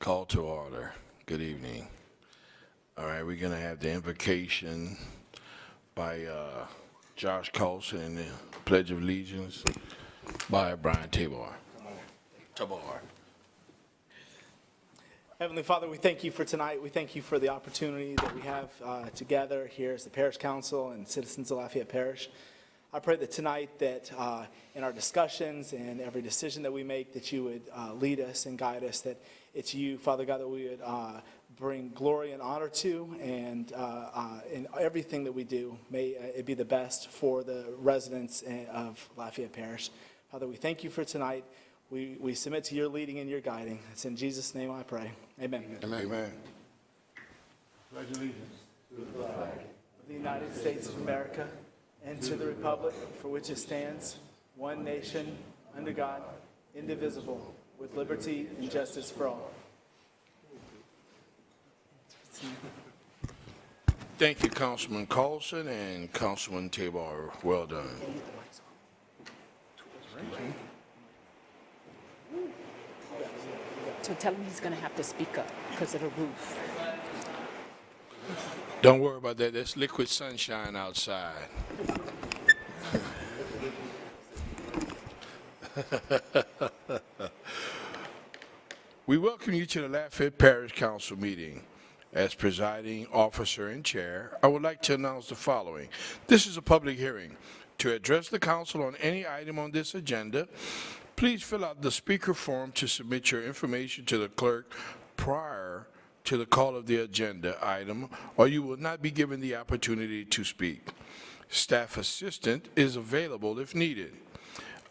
Call to order. Good evening. All right, we're going to have the invocation by Josh Colson and the Pledge of Allegiance by Brian Tabor. Heavenly Father, we thank you for tonight. We thank you for the opportunity that we have together here as the Parish Council and citizens of Lafayette Parish. I pray that tonight that in our discussions and every decision that we make, that you would lead us and guide us, that it's you, Father God, that we would bring glory and honor to, and in everything that we do, may it be the best for the residents of Lafayette Parish. Father, we thank you for tonight. We submit to your leading and your guiding. It's in Jesus' name I pray. Amen. Amen. Amen. Pledge allegiance to the flag of the United States of America and to the republic for which it stands, one nation, under God, indivisible, with liberty and justice for all. Thank you, Councilman Colson and Councilman Tabor. Well done. So tell him he's going to have to speak up because of the roof. Don't worry about that. There's liquid sunshine outside. We welcome you to the Lafayette Parish Council meeting. As presiding officer and chair, I would like to announce the following. This is a public hearing. To address the council on any item on this agenda, please fill out the speaker form to submit your information to the clerk prior to the call of the agenda item, or you will not be given the opportunity to speak. Staff assistant is available if needed.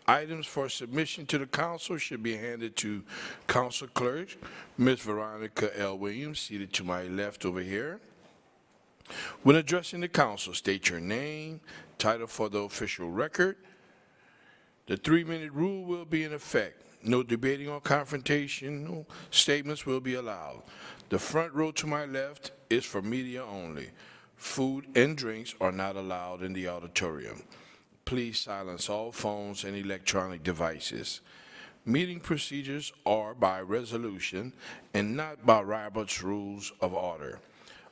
Items for submission to the council should be handed to Council Clerk, Ms. Veronica L. Williams, seated to my left over here. When addressing the council, state your name, title for the official record. The 3-minute rule will be in effect. No debating or confrontational statements will be allowed. The front row to my left is for media only. Food and drinks are not allowed in the auditorium. Please silence all phones and electronic devices. Meeting procedures are by resolution and not by Robert's Rules of Order.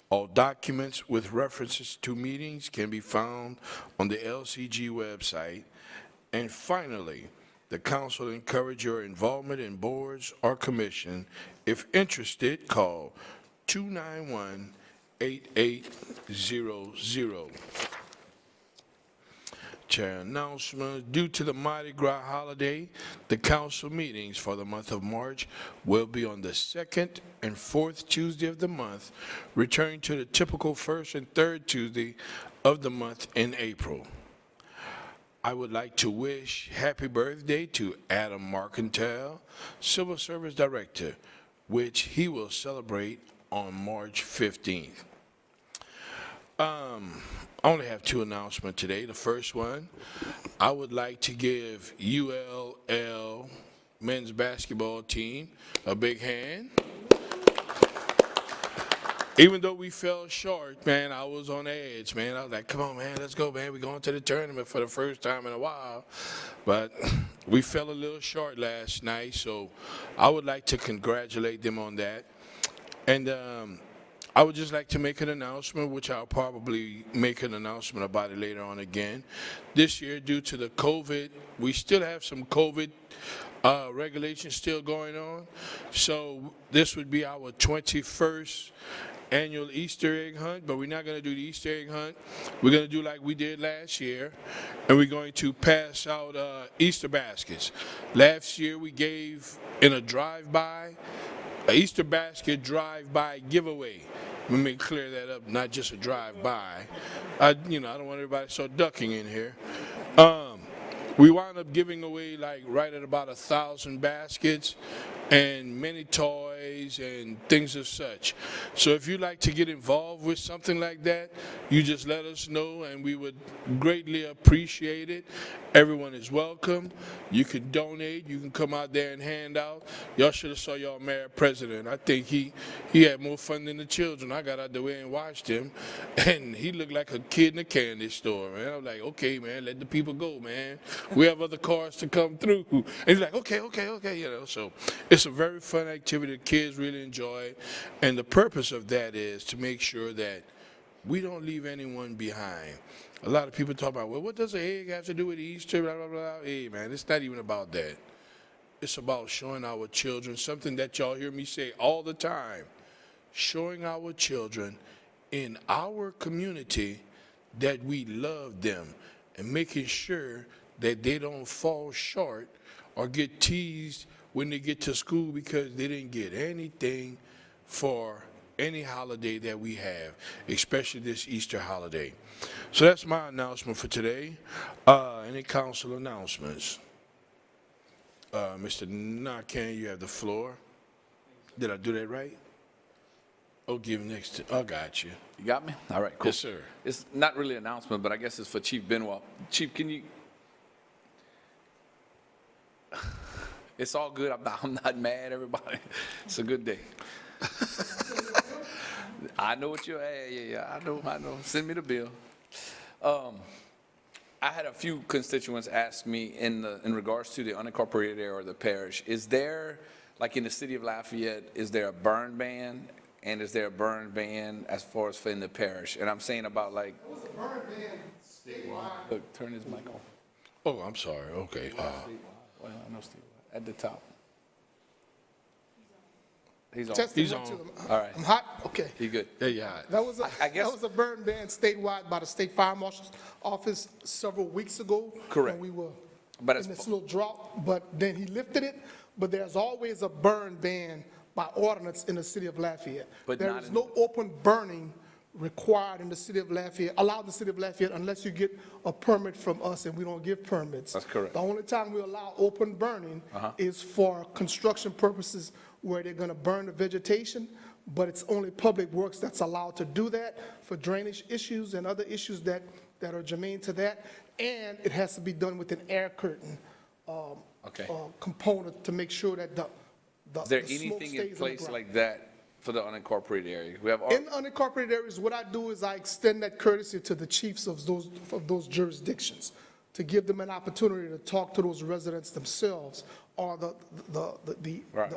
All documents with references to meetings can be found on the LCG website. And finally, the council encourages your involvement in boards or commission. If interested, call 291-8800. Chair announcement. Due to the Mardi Gras holiday, the council meetings for the month of March will be on the 2nd and 4th Tuesday of the month, returning to the typical 1st and 3rd Tuesday of the month in April. I would like to wish happy birthday to Adam Marcantel, Civil Service Director, which he will celebrate on March 15th. I only have 2 announcements today. The first one, I would like to give ULL men's basketball team a big hand. Even though we fell short, man, I was on edge, man. I was like, come on, man, let's go, man. We're going to the tournament for the first time in a while. But we fell a little short last night, so I would like to congratulate them on that. And I would just like to make an announcement, which I'll probably make an announcement about it later on again. This year, due to the COVID, we still have some COVID regulations still going on. So this would be our 21st annual Easter egg hunt, but we're not going to do the Easter egg hunt. We're going to do like we did last year, and we're going to pass out Easter baskets. Last year, we gave in a drive-by, an Easter basket drive-by giveaway. Let me clear that up, not just a drive-by. I don't want everybody to start ducking in here. We wound up giving away like right at about 1,000 baskets and many toys and things of such. So if you'd like to get involved with something like that, you just let us know and we would greatly appreciate it. Everyone is welcome. You can donate. You can come out there and hand out. Y'all should have saw y'all mayor president. I think he had more fun than the children. I got out the way and watched him, and he looked like a kid in a candy store, man. I was like, okay, man, let the people go, man. We have other cars to come through. And he's like, okay. So it's a very fun activity. The kids really enjoy it. And the purpose of that is to make sure that we don't leave anyone behind. A lot of people talk about, well, what does an egg have to do with Easter, blah, blah, blah. Hey, man, it's not even about that. It's about showing our children something that y'all hear me say all the time, showing our children in our community that we love them and making sure that they don't fall short or get teased when they get to school because they didn't get anything for any holiday that we have, especially this Easter holiday. So that's my announcement for today. Any council announcements? Mr. Narcan, you have the floor. Did I do that right? Oh, give next to, I got you. You got me? All right, cool. Yes, sir. It's not really an announcement, but I guess it's for Chief Benoit. Chief, can you? It's all good. I'm not mad, everybody. It's a good day. I know what you're, yeah. I know. Send me the bill. I had a few constituents ask me in regards to the unincorporated area or the parish, is there, like in the city of Lafayette, is there a burn ban? And is there a burn ban as far as for in the parish? And I'm saying about like. What's the burn ban statewide? Look, turn his mic on. Oh, I'm sorry. Okay. Well, I know statewide. At the top. He's on. Testing He's 1, on. 2. All right. I'm hot? Okay. He good. There you are. That was I guess- that was a burn ban statewide by the State Fire Marshal's Office several weeks ago. Correct. When we were But in as this little drought, but then he lifted it. But there's always a burn ban by ordinance in the city of Lafayette. But There not is in- no open burning required in the city of Lafayette, allowed in the city of Lafayette unless you get a permit from us, and we don't give permits. That's correct. The only time we allow open burning is for construction purposes where they're gonna burn the vegetation, but it's only Public Works that's allowed to do that for drainage issues and other issues that are germane to that. And it has to be done with an air curtain Okay. component to make sure that the Is there the smoke anything stays in the place ground. like that for the unincorporated area? We have. In unincorporated areas, what I do is I extend that courtesy to the chiefs of those jurisdictions to give them an opportunity to talk to those residents themselves or Right.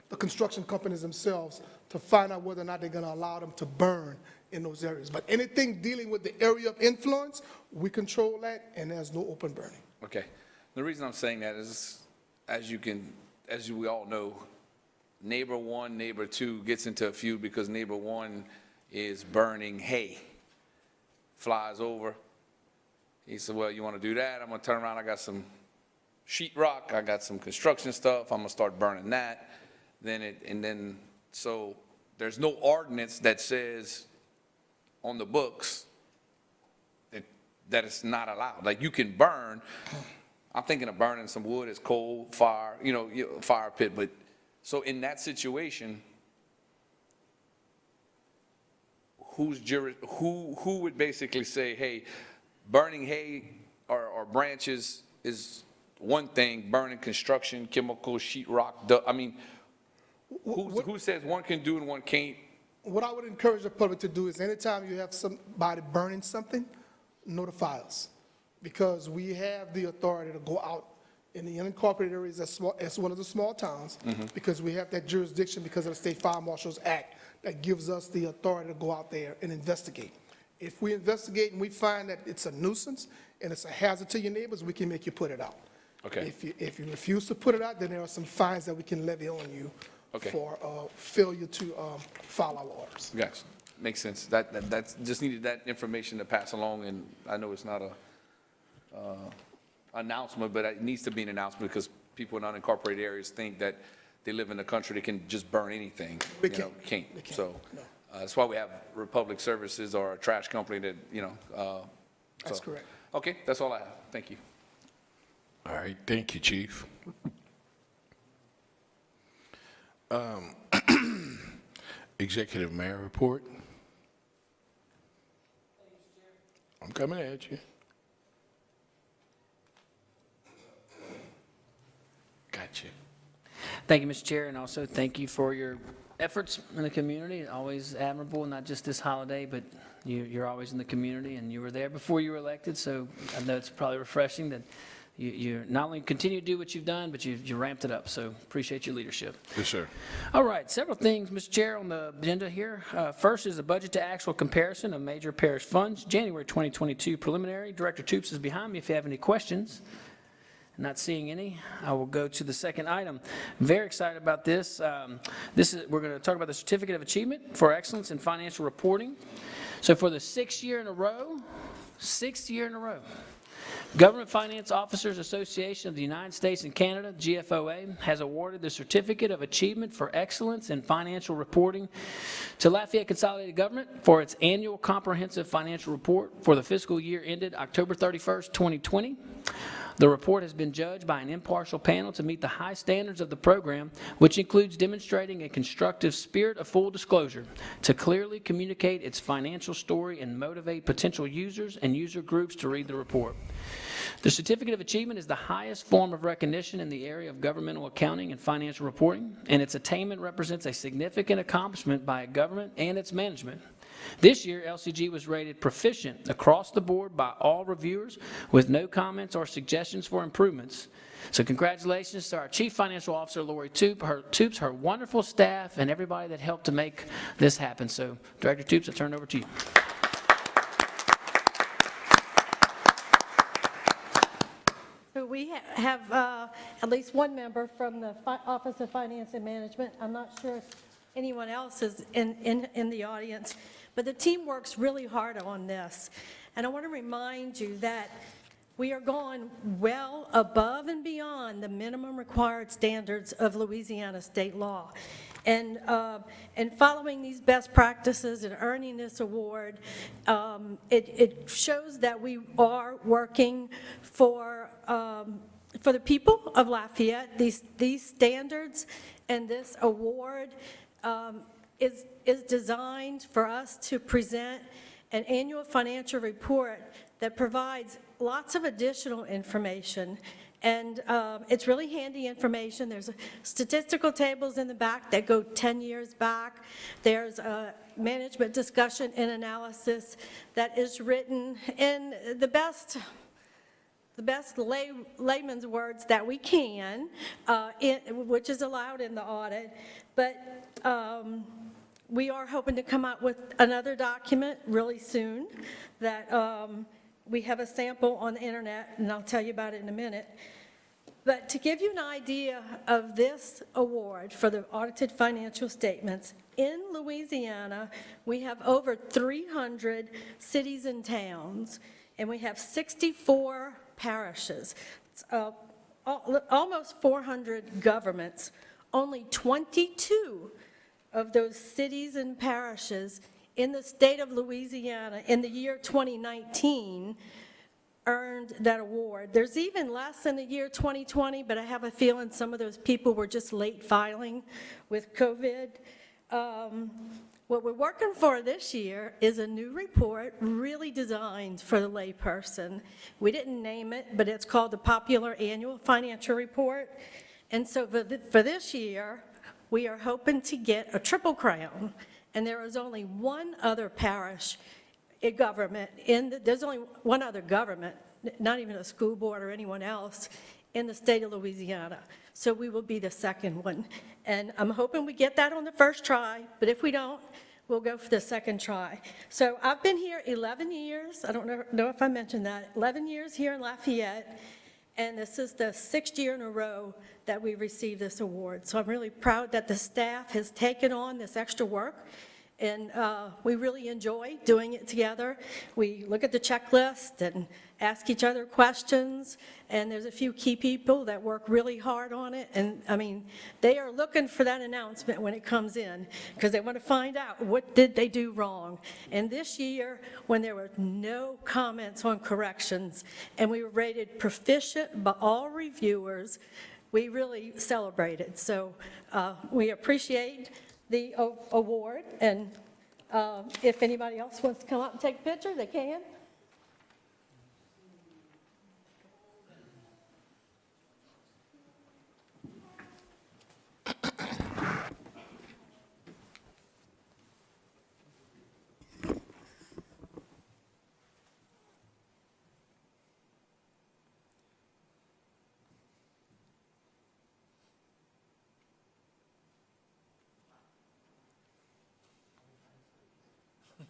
the construction companies themselves to find out whether or not they're going to allow them to burn in those areas. But anything dealing with the area of influence, we control that, and there's no open burning. Okay. The reason I'm saying that is, as we all know, neighbor one, neighbor two gets into a feud because neighbor one is burning hay. Flies over. He said, well, you want to do that? I'm going to turn around. I got some sheetrock. I got some construction stuff. I'm going to start burning that. So there's no ordinance that says on the books that it's not allowed. Like you can burn. I'm thinking of burning some wood as coal, fire, fire pit. But so in that situation, who would basically say, hey, burning hay or branches is one thing, burning construction, chemicals, sheetrock, I mean, who says one can do and one can't? What I would encourage the public to do is anytime you have somebody burning something, notify us. Because we have the authority to go out in the unincorporated areas as one of the small towns, because we have that jurisdiction because of the State Fire Marshal's Act that gives us the authority to go out there and investigate. If we investigate and we find that it's a nuisance and it's a hazard to your neighbors, we can make you put it out. Okay. If you refuse to put it out, then there are some fines that we can levy on you for failure to follow our orders. Yes, makes sense. That's just needed that information to pass along, and I know it's not a announcement, but it needs to be an announcement because people in unincorporated areas think that they live in the country, they can just burn anything. They can't. Can't. They can't. So No. that's why we have Republic Services or a trash company that, That's so- correct. Okay, that's all I have. Thank you. All right. Thank you, Chief. Executive Mayor report. I'm coming at you. Got you. Thank you, Mr. Chair, and also thank you for your efforts in the community. Always admirable, not just this holiday, but you're always in the community, and you were there before you were elected, so I know it's probably refreshing that you not only continue to do what you've done, but you ramped it up. So appreciate your leadership. Yes, sir. All right, several things, Mr. Chair, on the agenda here. First is the budget to actual comparison of major parish funds, January 2022 preliminary. Director Toops is behind me if you have any questions. Not seeing any, I will go to the second item. Very excited about this. We're going to talk about the Certificate of Achievement for Excellence in Financial Reporting. So for the sixth year in a row, Government Finance Officers Association of the United States and Canada, GFOA, has awarded the Certificate of Achievement for Excellence in Financial Reporting to Lafayette Consolidated Government for its annual comprehensive financial report for the fiscal year ended October 31st, 2020. The report has been judged by an impartial panel to meet the high standards of the program, which includes demonstrating a constructive spirit of full disclosure to clearly communicate its financial story and motivate potential users and user groups to read the report. The Certificate of Achievement is the highest form of recognition in the area of governmental accounting and financial reporting, and its attainment represents a significant accomplishment by a government and its management. This year, LCG was rated proficient across the board by all reviewers with no comments or suggestions for improvements. So congratulations to our Chief Financial Officer, Lori Toops, her wonderful staff, and everybody that helped to make this happen. So Director Toops, I turn it over to you. So we have at least one member from the Office of Finance and Management. I'm not sure if anyone else is in the audience, but the team works really hard on this. And I want to remind you that we are going well above and beyond the minimum required standards of Louisiana state law. And following these best practices and earning this award, it shows that we are working for the people of Lafayette. These standards and this award is designed for us to present an annual financial report that provides lots of additional information. And it's really handy information. There's statistical tables in the back that go 10 years back. There's a management discussion and analysis that is written in the best layman's words that we can, which is allowed in the audit. But we are hoping to come out with another document really soon that we have a sample on the internet, and I'll tell you about it in a minute. But to give you an idea of this award for the audited financial statements, in Louisiana, we have over 300 cities and towns, and we have 64 parishes, almost 400 governments. Only 22 of those cities and parishes in the state of Louisiana in the year 2019 earned that award. There's even less in the year 2020, but I have a feeling some of those people were just late filing with COVID. What we're working for this year is a new report really designed for the layperson. We didn't name it, but it's called the Popular Annual Financial Report. And so for this year, we are hoping to get a triple crown. And there is only one other parish government, there's only one other government, not even a school board or anyone else, in the state of Louisiana. So we will be the second one. And I'm hoping we get that on the first try, but if we don't, we'll go for the second try. So I've been here 11 years. I don't know if I mentioned that. 11 years here in Lafayette. And this is the 6th year in a row that we received this award. So I'm really proud that the staff has taken on this extra work, and we really enjoy doing it together. We look at the checklist and ask each other questions, and there's a few key people that work really hard on it, and I mean, they are looking for that announcement when it comes in, because they want to find out what did they do wrong. And this year, when there were no comments on corrections, and we were rated proficient by all reviewers, we really celebrated. So we appreciate the award, and if anybody else wants to come up and take a picture, they can.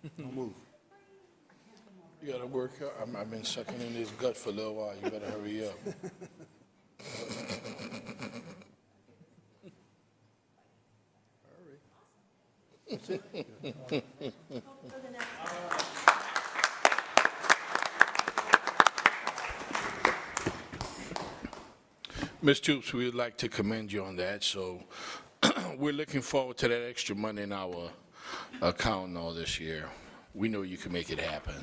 You gotta work out. I've been sucking in this gut for a little while. You better hurry up. Ms. Toops, we would like to commend you on that. So we're looking forward to that extra money in our account and all this year. We know you can make it happen.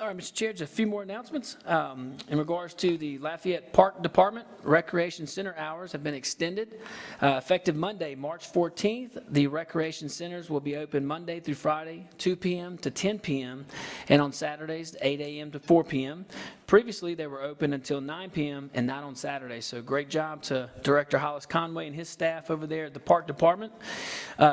All right, Mr. Chair, just a few more announcements. In regards to the Lafayette Park Department, Recreation Center hours have been extended. Effective Monday, March 14th, the recreation centers will be open Monday through Friday, 2 p.m. to 10 p.m., and on Saturdays, 8 a.m. to 4 p.m. Previously, they were open until 9 p.m. and not on Saturdays. So great job to Director Hollis Conway and his staff over there at the Park Department.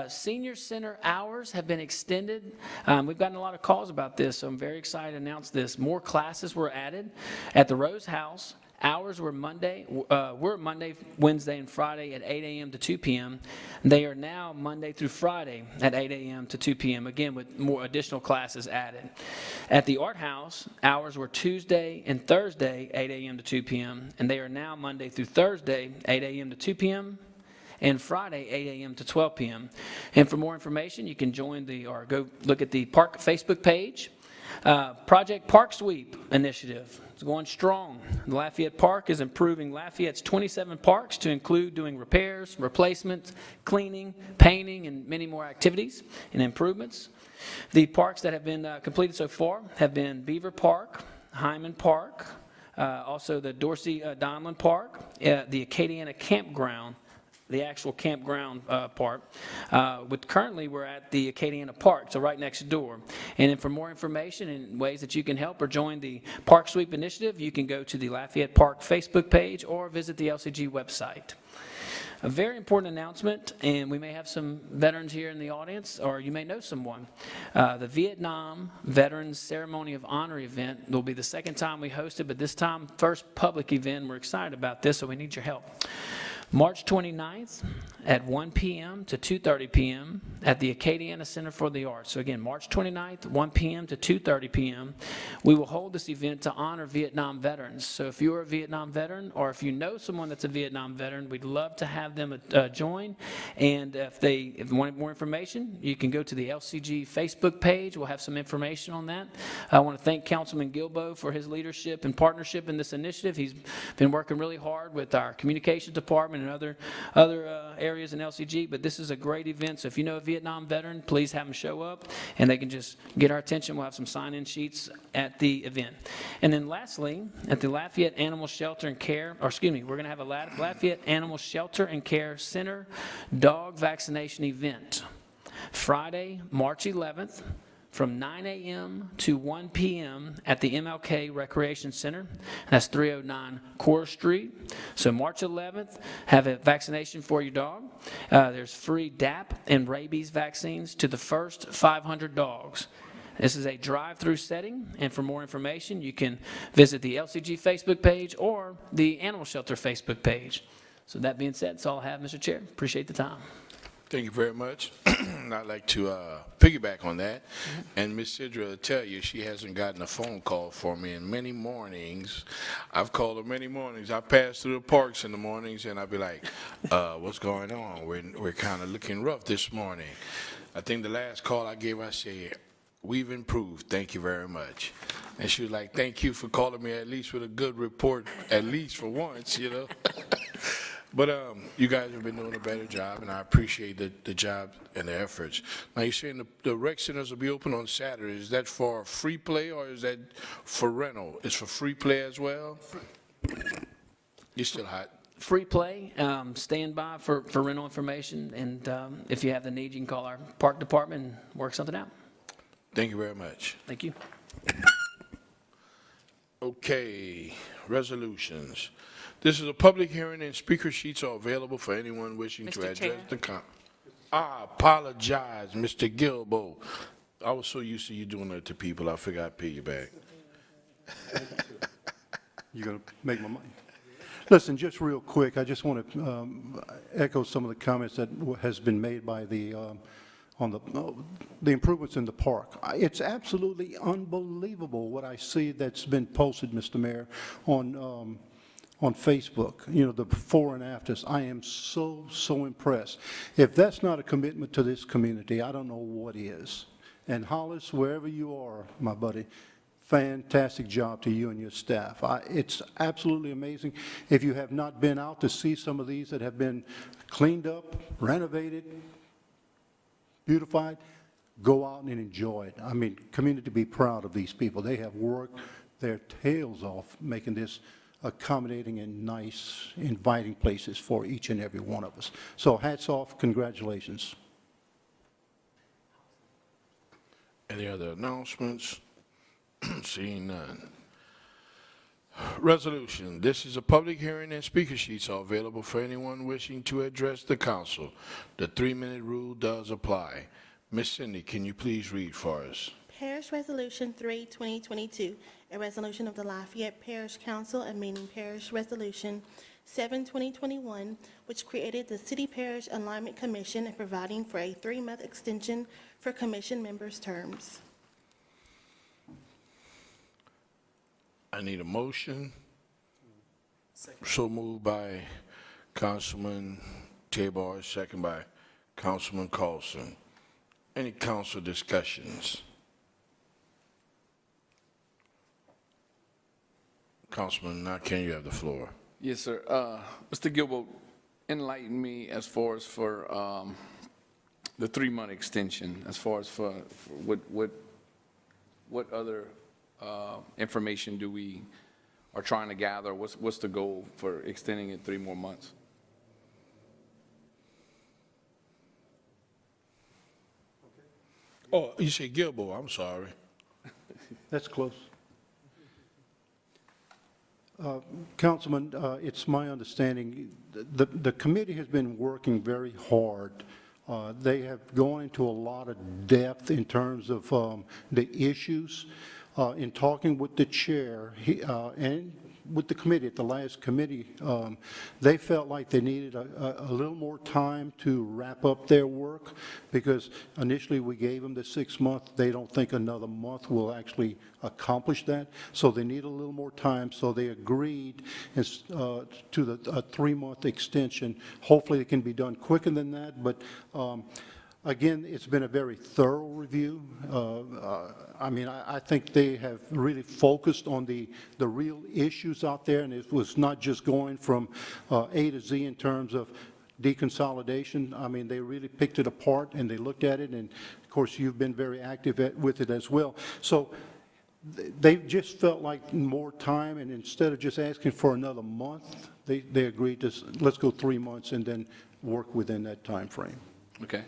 Senior Center hours have been extended. We've gotten a lot of calls about this, so I'm very excited to announce this. More classes were added at the Rose House. Hours were Monday, Wednesday, and Friday at 8 a.m. to 2 p.m. They are now Monday through Friday at 8 a.m. to 2 p.m., again with more additional classes added. At the Art House, hours were Tuesday and Thursday, 8 a.m. to 2 p.m., and they are now Monday through Thursday, 8 a.m. to 2 p.m., and Friday, 8 a.m. to 12 p.m. And for more information, you can go look at the Park Facebook page. Project Park Sweep initiative is going strong. The Lafayette Park is improving Lafayette's 27 parks to include doing repairs, replacements, cleaning, painting, and many more activities and improvements. The parks that have been completed so far have been Beaver Park, Hyman Park, also the Dorsey Donlin Park, the Acadiana Campground, the actual campground part. Currently, we're at the Acadiana Park, so right next door. And then for more information and ways that you can help or join the Park Sweep Initiative, you can go to the Lafayette Park Facebook page or visit the LCG website. A very important announcement, and we may have some veterans here in the audience, or you may know someone. The Vietnam Veterans Ceremony of Honor event will be the second time we host it, but this time, first public event. We're excited about this, so we need your help. March 29th at 1 p.m. to 2:30 p.m. at the Acadiana Center for the Arts. So again, March 29th, 1 p.m. to 2:30 p.m. We will hold this event to honor Vietnam veterans. So if you're a Vietnam veteran or if you know someone that's a Vietnam veteran, we'd love to have them join. And if you want more information, you can go to the LCG Facebook page. We'll have some information on that. I want to thank Councilman Gilbo for his leadership and partnership in this initiative. He's been working really hard with our communications department and other areas in LCG, but this is a great event. So if you know a Vietnam veteran, please have them show up, and they can just get our attention. We'll have some sign-in sheets at the event. And then lastly, at the Lafayette Animal Shelter and Care, we're going to have a Lafayette Animal Shelter and Care Center dog vaccination event. Friday, March 11th, from 9 a.m. to 1 p.m. at the MLK Recreation Center. That's 309 Core Street. So March 11th, have a vaccination for your dog. There's free DAP and rabies vaccines to the first 500 dogs. This is a drive-through setting, and for more information, you can visit the LCG Facebook page or the Animal Shelter Facebook page. So that being said, that's all I have, Mr. Chair. Appreciate the time. Thank you very much. I'd like to piggyback on that. And Ms. Sidra will tell you she hasn't gotten a phone call for me in many mornings. I've called her many mornings. I pass through the parks in the mornings, and I'll be like, what's going on? We're kind of looking rough this morning. I think the last call I gave her, I said, we've improved. Thank you very much. And she was like, thank you for calling me at least with a good report, at least for once, you know. But you guys have been doing a better job, and I appreciate the job and the efforts. Now, you're saying the rec centers will be open on Saturday. Is that for free play, or is that for rental? It's for free play as well? You're still hot. Free play, stand by for rental information, and if you have the need, you can call our park department and work something out. Thank you very much. Thank you. Okay, resolutions. This is a public hearing, and speaker sheets are available for anyone wishing to Mr. address Chair. the I apologize, Mr. Gilbo. I was so used to you doing that to people, I forgot to pay you back. You're going to make my money. Listen, just real quick, I just want to echo some of the comments that has been made by the the improvements in the park. It's absolutely unbelievable what I see that's been posted, Mr. Mayor, on Facebook, you know, the before and afters. I am so impressed. If that's not a commitment to this community, I don't know what is. And Hollis, wherever you are, my buddy, fantastic job to you and your staff. It's absolutely amazing. If you have not been out to see some of these that have been cleaned up, renovated, beautified, go out and enjoy it. I mean, community be proud of these people. They have worked their tails off making this accommodating and nice, inviting places for each and every one of us. So hats off, congratulations. Any other announcements? Seeing none. Resolution. This is a public hearing and speaker sheets are available for anyone wishing to address the council. The 3-minute rule does apply. Ms. Cindy, can you please read for us? Parish Resolution 3, 2022, a resolution of the Lafayette Parish Council amending Parish Resolution 7, 2021, which created the City Parish Alignment Commission and providing for a 3-month extension for commission members' terms. I need a motion. So moved by Councilman Tabor, second by Councilman Carlson. Any council discussions? Councilman Nakane, you have the floor. Yes, sir. Mr. Gilbo, enlighten me as far as for the 3-month extension, as far as for what other information do we are trying to gather? What's the goal for extending it 3 more months? Oh, you say Gilbo, I'm sorry. That's close. Councilman, it's my understanding the committee has been working very hard. They have gone into a lot of depth in terms of the issues. In talking with the chair and with the committee, at the last committee, they felt like they needed a little more time to wrap up their work, because initially we gave them the 6 month. They don't think another month will actually accomplish that, so they need a little more time. So they agreed to a 3-month extension. Hopefully it can be done quicker than that, but again, it's been a very thorough review. I mean, I think they have really focused on the real issues out there, and it was not just going from A to Z in terms of deconsolidation. I mean, they really picked it apart and they looked at it, and of course, you've been very active with it as well. So they just felt like more time, and instead of just asking for another month, they agreed to let's go 3 months and then work within that time frame. Okay.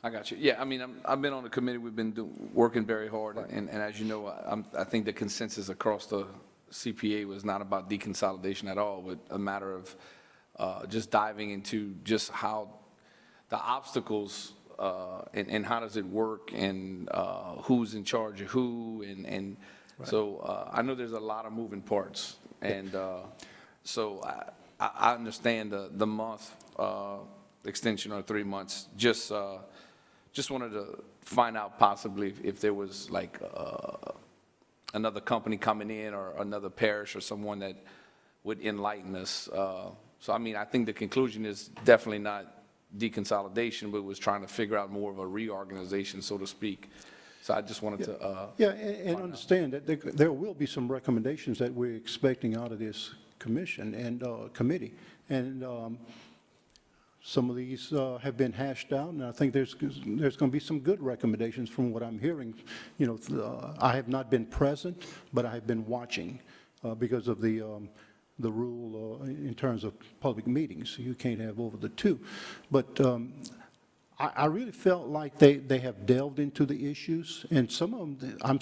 I got you. Yeah, I mean, I've been on the committee. We've been working very hard, and as you know, I think the consensus across the CPA was not about deconsolidation at all, but a matter of just diving into just how the obstacles and how does it work, and who's in charge of who, and right. So I know there's a lot of moving parts, and so I understand the month extension or 3 months. Just wanted to find out possibly if there was like another company coming in, or another parish or someone that would enlighten us. So, I mean, I think the conclusion is definitely not deconsolidation, but was trying to figure out more of a reorganization, so to speak. So I just wanted to. Yeah, and understand that there will be some recommendations that we're expecting out of this commission and committee. And some of these have been hashed out, and I think there's going to be some good recommendations from what I'm hearing. You know, I have not been present, but I have been watching because of the rule in terms of public meetings. You can't have over the 2. But I really felt like they have delved into the issues, and some of them, I'm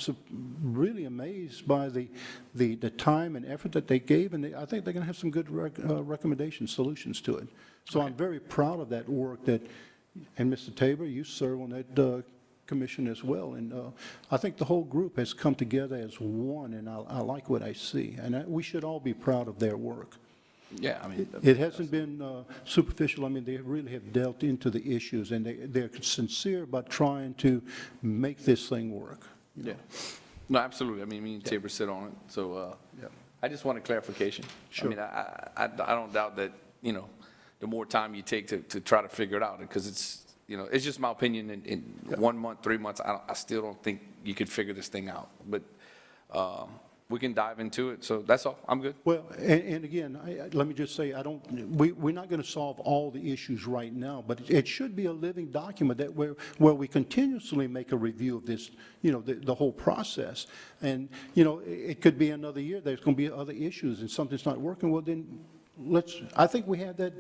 really amazed by the time and effort that they gave, and I think they're going to have some good recommendations, solutions to it. So I'm very proud of that work and Mr. Tabor, you serve on that commission as well, and I think the whole group has come together as one, and I like what I see, and we should all be proud of their work. Yeah, I mean. It hasn't been superficial. I mean, they really have delved into the issues, and they're sincere about trying to make this thing work. Yeah. No, absolutely. I mean, me and Tabor sit on it, so I just wanted clarification. Sure. I mean, I don't doubt that, you know, the more time you take to try to figure it out, because it's, you know, it's just my opinion, in 1 month, 3 months, I still don't think you could figure this thing out. But we can dive into it, so that's all. I'm good. Well, and again, let me just say, we're not going to solve all the issues right now, but it should be a living document that where we continuously make a review of this, you know, the whole process. And, you know, it could be another year, there's going to be other issues, and something's not working, well, then I think we have that.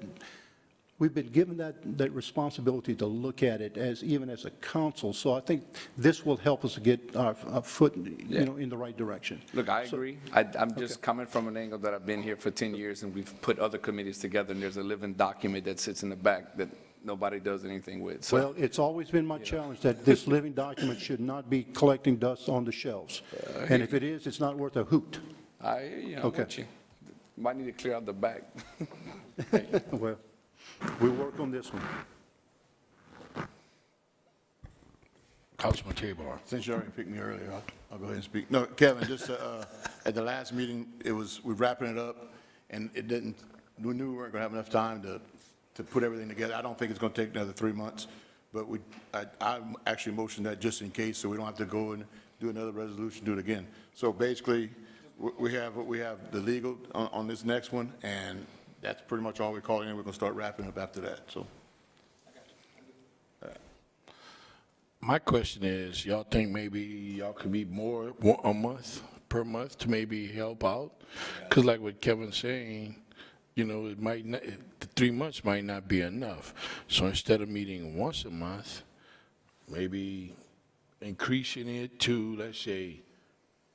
We've been given that responsibility to look at it even as a council. So I think this will help us to get our foot, you know, in the right direction. Look, I agree. I'm just coming from an angle that I've been here for 10 years, and we've put other committees together, and there's a living document that sits in the back that nobody does anything with. So, Well, it's always been my challenge that this living document should not be collecting dust on the shelves. And if it is, it's not worth a hoot. I'm Okay. with you. Might need to clear out the back. Well, we work on this one. Councilman Tabor. Since you already picked me earlier, I'll go ahead and speak. No, Kevin, just at the last meeting, we're wrapping it up, and we knew we weren't going to have enough time to put everything together. I don't think it's going to take another 3 months, but I actually motioned that just in case, so we don't have to go and do another resolution, do it again. So basically, we have the legal on this next one, and that's pretty much all we're calling in. We're going to start wrapping up after that, so. My question is, y'all think maybe y'all could be more a month, per month, to maybe help out? Because like what Kevin's saying, you know, it might not, the 3 months might not be enough. So instead of meeting once a month, maybe increasing it to, let's say,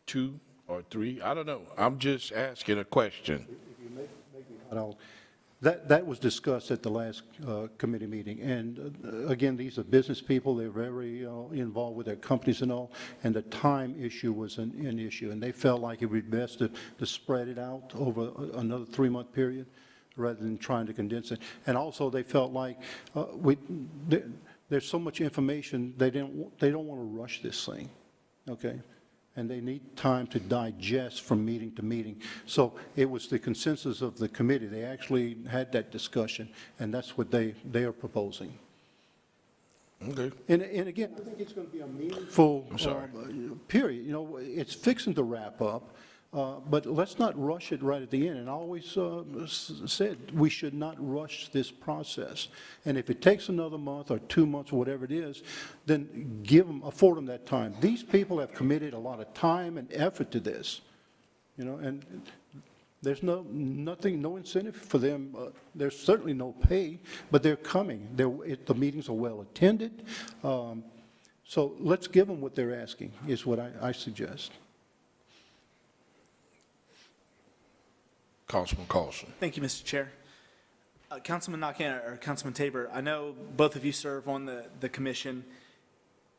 2 or 3. I don't know. I'm just asking a question. That was discussed at the last committee meeting, and again, these are business people, they're very involved with their companies and all, and the time issue was an issue, and they felt like it would be best to spread it out over another 3-month period rather than trying to condense it. And also, they felt like there's so much information, they don't want to rush this thing, okay? And they need time to digest from meeting to meeting. So it was the consensus of the committee. They actually had that discussion, and that's what they are proposing. Okay. And again, I think it's going to be a meaningful period. You know, it's fixing to wrap up, but let's not rush it right at the end. And I always said we should not rush this process. And if it takes another month or 2 months or whatever it is, then afford them that time. These people have committed a lot of time and effort to this, you know, and there's no incentive for them. There's certainly no pay, but they're coming. The meetings are well attended. So let's give them what they're asking, is what I suggest. Councilman Carlson. Thank you, Mr. Chair. Councilman Nakane or Councilman Tabor, I know both of you serve on the commission.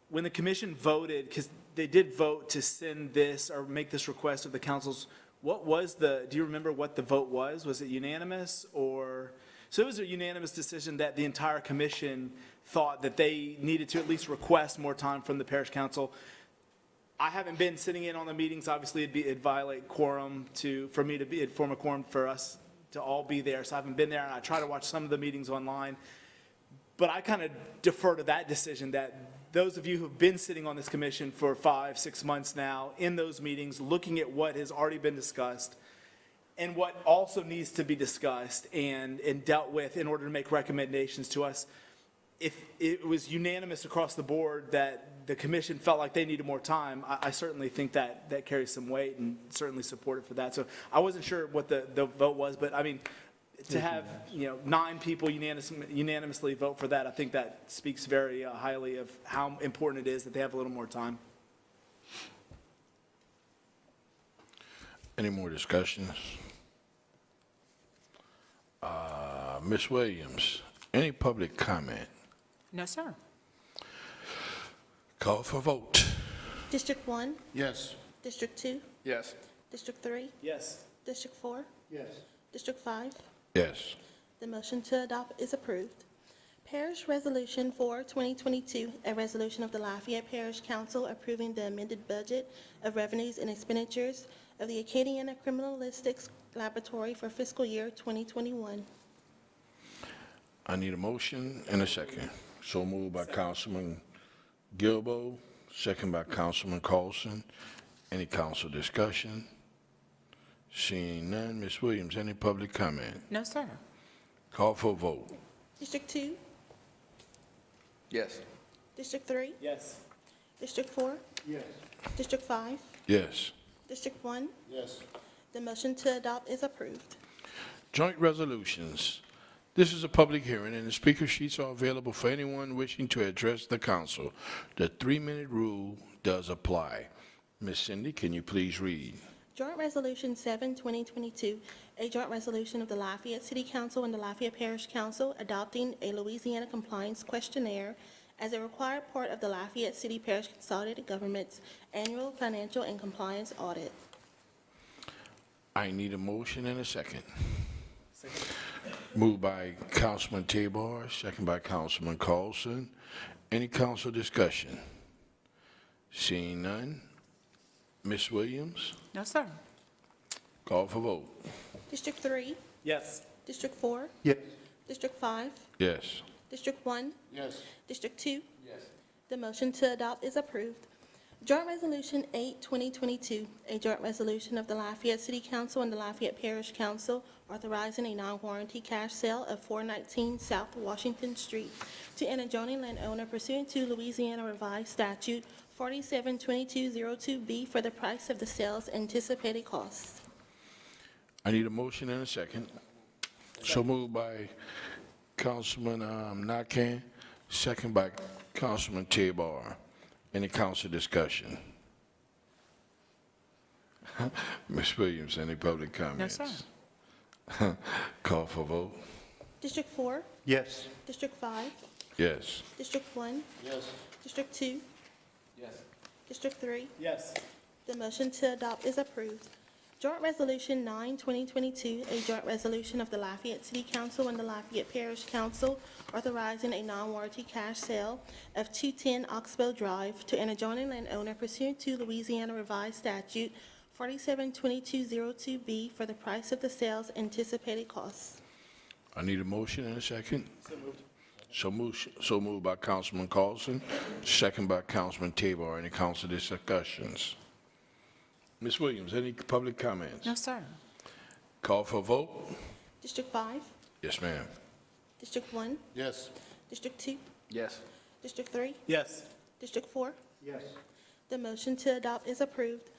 When the commission voted, because they did vote to send this or make this request of the councils, do you remember what the vote was? Was it unanimous or? So it was a unanimous decision that the entire commission thought that they needed to at least request more time from the parish council. I haven't been sitting in on the meetings. Obviously, it'd violate quorum for me to form a quorum for us to all be there. So I haven't been there, and I try to watch some of the meetings online. But I kind of defer to that decision that those of you who've been sitting on this commission for 5-6 months now, in those meetings, looking at what has already been discussed and what also needs to be discussed and dealt with in order to make recommendations to us. If it was unanimous across the board that the commission felt like they needed more time, I certainly think that carries some weight and certainly support it for that. So I wasn't sure what the vote was, but I mean, to have 9 people unanimously vote for that, I think that speaks very highly of how important it is that they have a little more time. Any more discussions? Ms. Williams, any public comment? No, sir. Call for vote. District 1, Yes. District 2, Yes. District 3, Yes. District 4, Yes. District 5, Yes. The motion to adopt is approved. Parish Resolution 4, 2022, a resolution of the Lafayette Parish Council approving the amended budget of revenues and expenditures of the Acadiana Criminalistics Laboratory for fiscal year 2021. I need a motion and a second. So moved by Councilman Gilbo, second by Councilman Carlson. Any council discussion? Seeing none, Ms. Williams, any public comment? No, sir. Call for a vote. District 2, Yes. District 3, Yes. District 4, Yes. District 5, Yes. District 1. Yes. The motion to adopt is approved. Joint resolutions. This is a public hearing, and the speaker sheets are available for anyone wishing to address the council. The 3-minute rule does apply. Ms. Cindy, can you please read? Joint Resolution 7, 2022, a joint resolution of the Lafayette City Council and the Lafayette Parish Council adopting a Louisiana compliance questionnaire as a required part of the Lafayette City Parish Consolidated Government's annual financial and compliance audit. I need a motion and a second. Moved by Councilman Tabor, second by Councilman Carlson. Any council discussion? Seeing none. Ms. Williams, No, sir. call for vote. District 3, Yes. District 4, Yes. District 5, Yes. District 1, Yes. District 2. Yes. The motion to adopt is approved. Joint Resolution 8, 2022, a joint resolution of the Lafayette City Council and the Lafayette Parish Council authorizing a non-warranty cash sale of 419 South Washington Street to an adjoining landowner pursuant to Louisiana Revised Statute 472202B for the price of the sale's anticipated costs. I need a motion and a second. So moved by Councilman Nakane, second by Councilman Tabor. Any council discussion? Ms. Williams, any public No, comments? sir. Call for vote. District 4, Yes. District 5, Yes. District 1, Yes. District 2, Yes. District 3. Yes. The motion to adopt is approved. Joint Resolution 9, 2022, a joint resolution of the Lafayette City Council and the Lafayette Parish Council authorizing a non-warranty cash sale of 210 Oxbow Drive to an adjoining landowner pursuant to Louisiana Revised Statute 472202B for the price of the sale's anticipated costs. I need a motion and a second. So moved by Councilman Carlson, second by Councilman Tabor. Any council discussions? Ms. Williams, any public comments? No, sir. Call for a vote? District 5, Yes, ma'am. District 1, Yes. District 2, Yes. District 3, Yes. District 4. Yes. The motion to adopt is approved.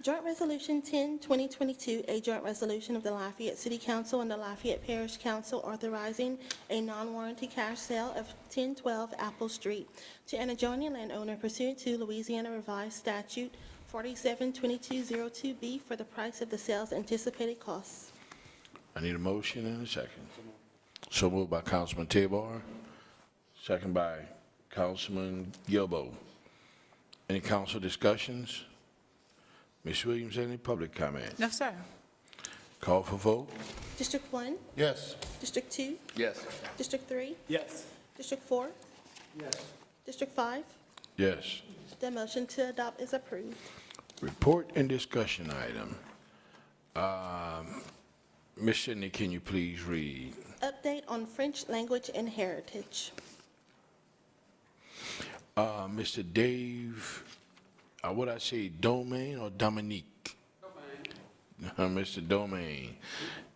Joint Resolution 10, 2022, a joint resolution of the Lafayette City Council and the Lafayette Parish Council authorizing a non-warranty cash sale of 1012 Apple Street to an adjoining landowner pursuant to Louisiana Revised Statute 472202B for the price of the sale's anticipated costs. I need a motion and a second. So moved by Councilman Tabor, second by Councilman Gilbo. Any council discussions? Ms. Williams, any public comment? No, sir. Call for vote? District 1, Yes. District 2, Yes. District 3, Yes. District 4, Yes. District 5. Yes. The motion to adopt is approved. Report and discussion item. Ms. Sidney, can you please read? Update on French language and heritage. Mr. Dave, what I say, Domain or Dominique? Domain. Mr. Domain,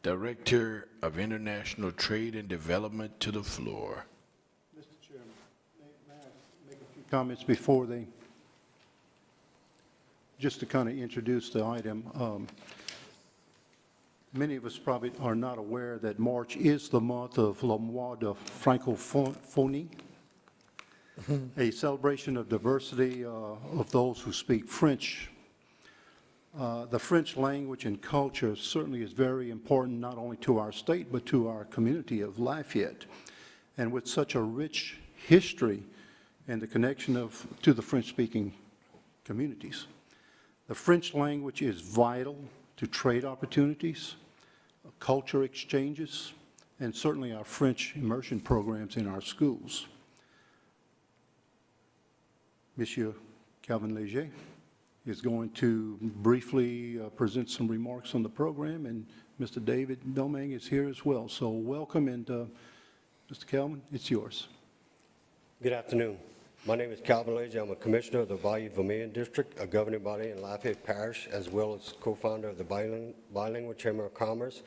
Director of International Trade and Development, to the floor. Mr. Chairman, may I make a few comments before they, just to kind of introduce the item. Many of us probably are not aware that March is the month of Le Mois de Francophonie, a celebration of diversity of those who speak French. The French language and culture certainly is very important not only to our state but to our community of Lafayette. And with such a rich history and the connection to the French-speaking communities, the French language is vital to trade opportunities, culture exchanges, and certainly our French immersion programs in our schools. Monsieur Calvin Léger is going to briefly present some remarks on the program, and Mr. David Domingue is here as well. So welcome, and Mr. Calvin, it's yours. Good afternoon. My name is Calvin Léger. I'm a commissioner of the Bayou Vermilion District, a governing body in Lafayette Parish, as well as co-founder of the Bilingual Chamber of Commerce,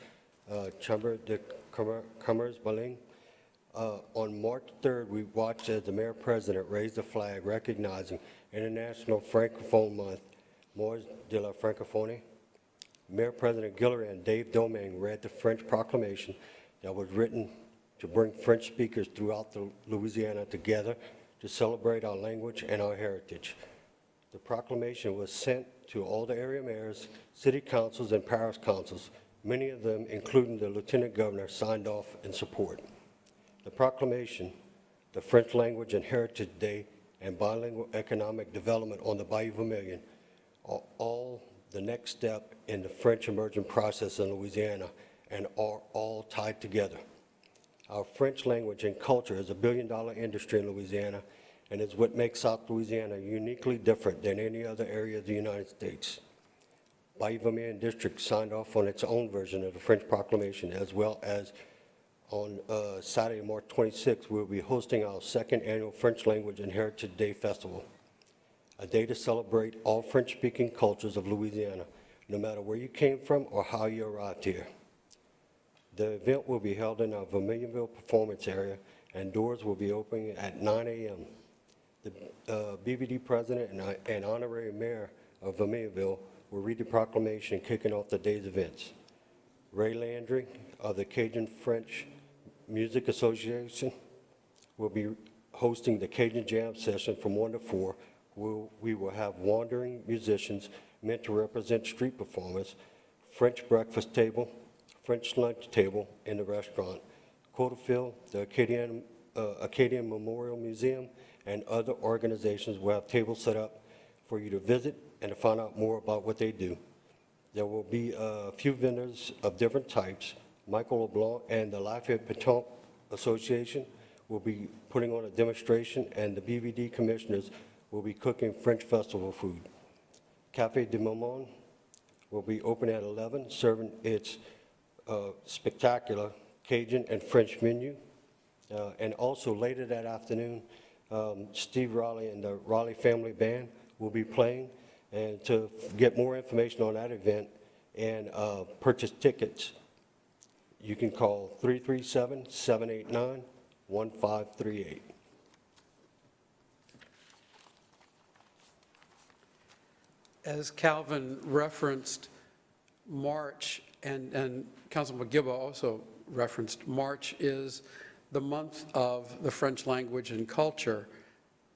Chambre de Commerce Bilingue. On March 3rd, we watched as the Mayor President raised the flag recognizing International Francophone Month, Mois de la Francophonie. Mayor President Guillory and Dave Domingue read the French proclamation that was written to bring French speakers throughout Louisiana together to celebrate our language and our heritage. The proclamation was sent to all the area mayors, city councils, and parish councils. Many of them, including the lieutenant governor, signed off in support. The proclamation, the French Language and Heritage Day, and bilingual economic development on the Bayou Vermilion are all the next step in the French immersion process in Louisiana and are all tied together. Our French language and culture is a billion-dollar industry in Louisiana and is what makes South Louisiana uniquely different than any other area of the United States. Bayou Vermilion District signed off on its own version of the French proclamation, as well as on Saturday, March 26th, we'll be hosting our second annual French Language and Heritage Day Festival, a day to celebrate all French-speaking cultures of Louisiana, no matter where you came from or how you arrived here. The event will be held in our Vermilionville performance area, and doors will be opening at 9 a.m. The BVD president and honorary mayor of Vermilionville will read the proclamation kicking off the day's events. Ray Landry of the Cajun French Music Association will be hosting the Cajun Jam session from 1 to 4. We will have wandering musicians meant to represent street performers, French breakfast table, French lunch table in the restaurant, Cotefield, the Acadian Memorial Museum, and other organizations will have tables set up for you to visit and to find out more about what they do. There will be a few vendors of different types. Michael LeBlanc and the Lafayette Petanque Association will be putting on a demonstration, and the BVD commissioners will be cooking French festival food. Café de Maman will be open at 11, serving its spectacular Cajun and French menu. And also later that afternoon, Steve Raleigh and the Raleigh Family Band will be playing. And to get more information on that event and purchase tickets, you can call 337-789-1538. As Calvin referenced, March, and Councilman Gibba also referenced, March is the month of the French language and culture,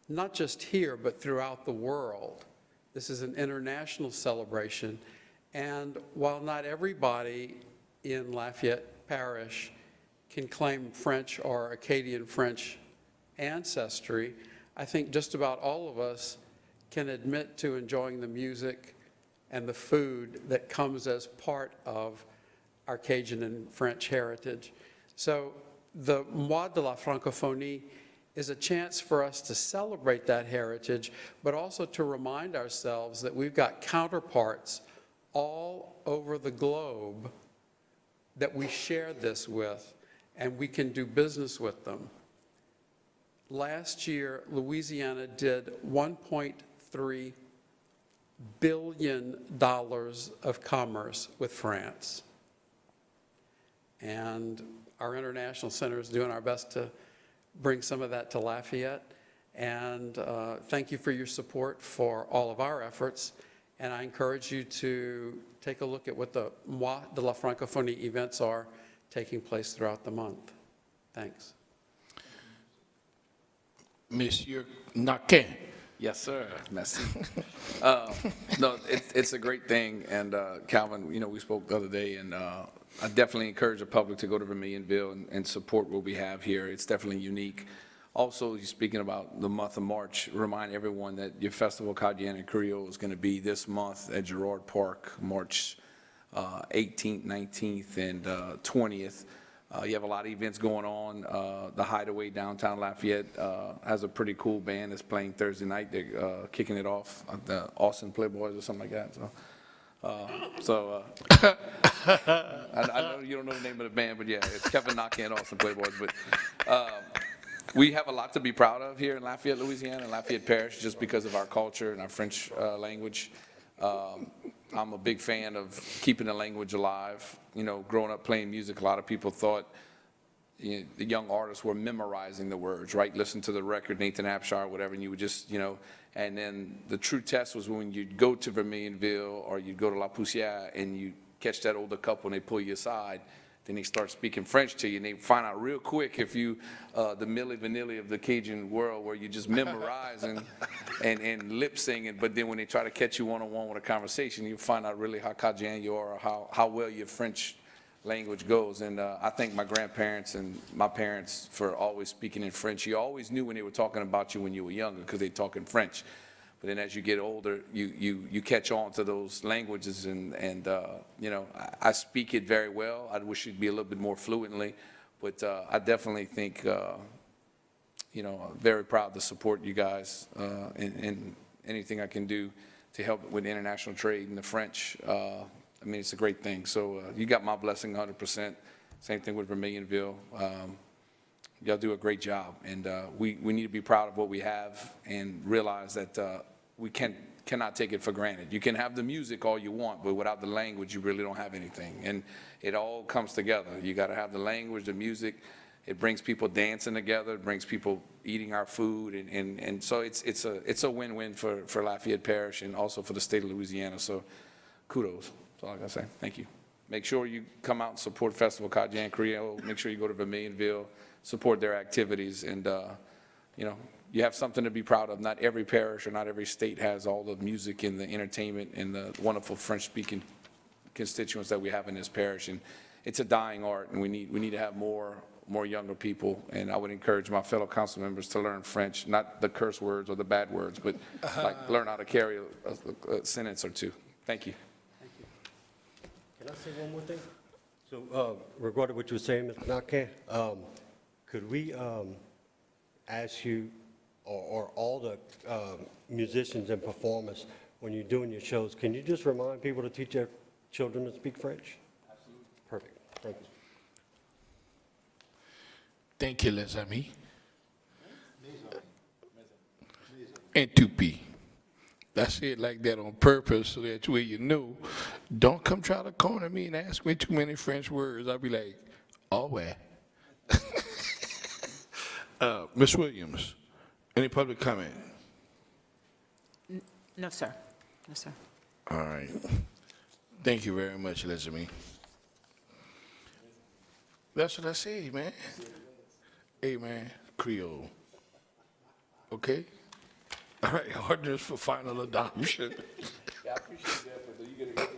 not just here, but throughout the world. This is an international celebration, and while not everybody in Lafayette Parish can claim French or Acadian French ancestry, I think just about all of us can admit to enjoying the music and the food that comes as part of our Cajun and French heritage. So the Mois de la Francophonie is a chance for us to celebrate that heritage, but also to remind ourselves that we've got counterparts all over the globe that we share this with, and we can do business with them. Last year, Louisiana did $1.3 billion of commerce with France. And our international center is doing our best to bring some of that to Lafayette. And thank you for your support for all of our efforts. And I encourage you to take a look at what the Mois de la Francophonie events are taking place throughout the month. Thanks. Monsieur Naquin. Yes, sir. Merci. No, it's a great thing. And Calvin, you know, we spoke the other day, and I definitely encourage the public to go to Vermilionville and support what we have here. It's definitely unique. Also, speaking about the month of March, remind everyone that your Festival Cajun and Creole is going to be this month at Girard Park, March 18th, 19th, and 20th. You have a lot of events going on. The Hideaway downtown Lafayette has a pretty cool band that's playing Thursday night. They're kicking it off, the Austin Playboys or something like that. I know you don't know the name of the band, but yeah, it's Kevin Naka and Austin Playboys. But we have a lot to be proud of here in Lafayette, Louisiana, and Lafayette Parish, just because of our culture and our French language. I'm a big fan of keeping the language alive. You know, growing up playing music, a lot of people thought the young artists were memorizing the words, right? Listen to the record, Nathan Abshire, whatever, and you would just, you know, and then the true test was when you'd go to Vermilionville or you'd go to La Poussière and you catch that older couple and they pull you aside, then they start speaking French to you, and they find out real quick if you, the Milli Vanilli of the Cajun world, where you just memorizing and lip singing, but then when they try to catch you one-on-one with a conversation, you find out really how Cajun you are, or how well your French language goes. And I thank my grandparents and my parents for always speaking in French. You always knew when they were talking about you when you were younger, because they talk in French. But then as you get older, you catch on to those languages, and you know, I speak it very well. I wish it'd be a little bit more fluently, but I definitely think, you know, I'm very proud to support you guys in anything I can do to help with international trade and the French. I mean, it's a great thing. So you got my blessing 100%. Same thing with Vermilionville. Y'all do a great job, and we need to be proud of what we have and realize that we cannot take it for granted. You can have the music all you want, but without the language, you really don't have anything. And it all comes together. You got to have the language, the music. It brings people dancing together. It brings people eating our food, and so it's a win-win for Lafayette Parish and also for the state of Louisiana. So kudos. That's all I got to say. Thank you. Make sure you come out and support Festival Cajun Creole. Make sure you go to Vermilionville, support their activities, and you know, you have something to be proud of. Not every parish or not every state has all the music and the entertainment and the wonderful French-speaking constituents that we have in this parish. And it's a dying art, and we need to have more younger people. And I would encourage my fellow council members to learn French, not the curse words or the bad words, but like learn how to carry a sentence or two. Thank you. Thank you. Can I say one more thing? So regarding what you were saying, Mr. Naka, could we ask you, or all the musicians and performers, when you're doing your shows, can you just remind people to teach their children to speak French? Absolutely. Perfect. Thank you. Thank you, les amis. And tupi. That's it like that on purpose, so that way you know. Don't come try to corner me and ask me too many French words. I'll be like, oh, well. Ms. Williams, any public comment? No, sir. No, sir. All right. Thank you very much, Leslie. That's what I say, man. Hey, man, Creole. Okay? All right, ordinance for final adoption. Yeah, I appreciate that, but you get a good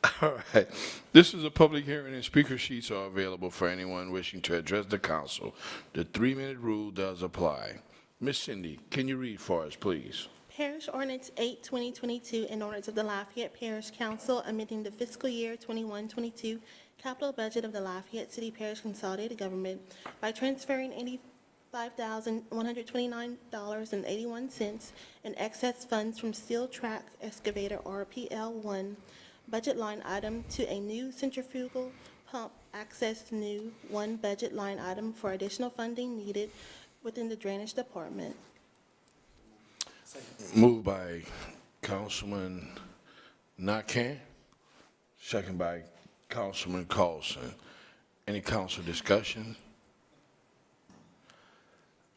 laugh. All right. This is a public hearing, and speaker sheets are available for anyone wishing to address the council. The 3-minute rule does apply. Ms. Cindy, can you read for us, please? Parish Ordinance 8, 2022, an ordinance of the Lafayette Parish Council amending the fiscal year 21-22 capital budget of the Lafayette City Parish Consolidated Government by transferring $85,129.81 in excess funds from Steel Track Excavator RPL1 budget line item to a new centrifugal pump access new 1 budget line item for additional funding needed within the Drainage Department. Moved by Councilman Nakan, second by Councilman Carlson. Any council discussion?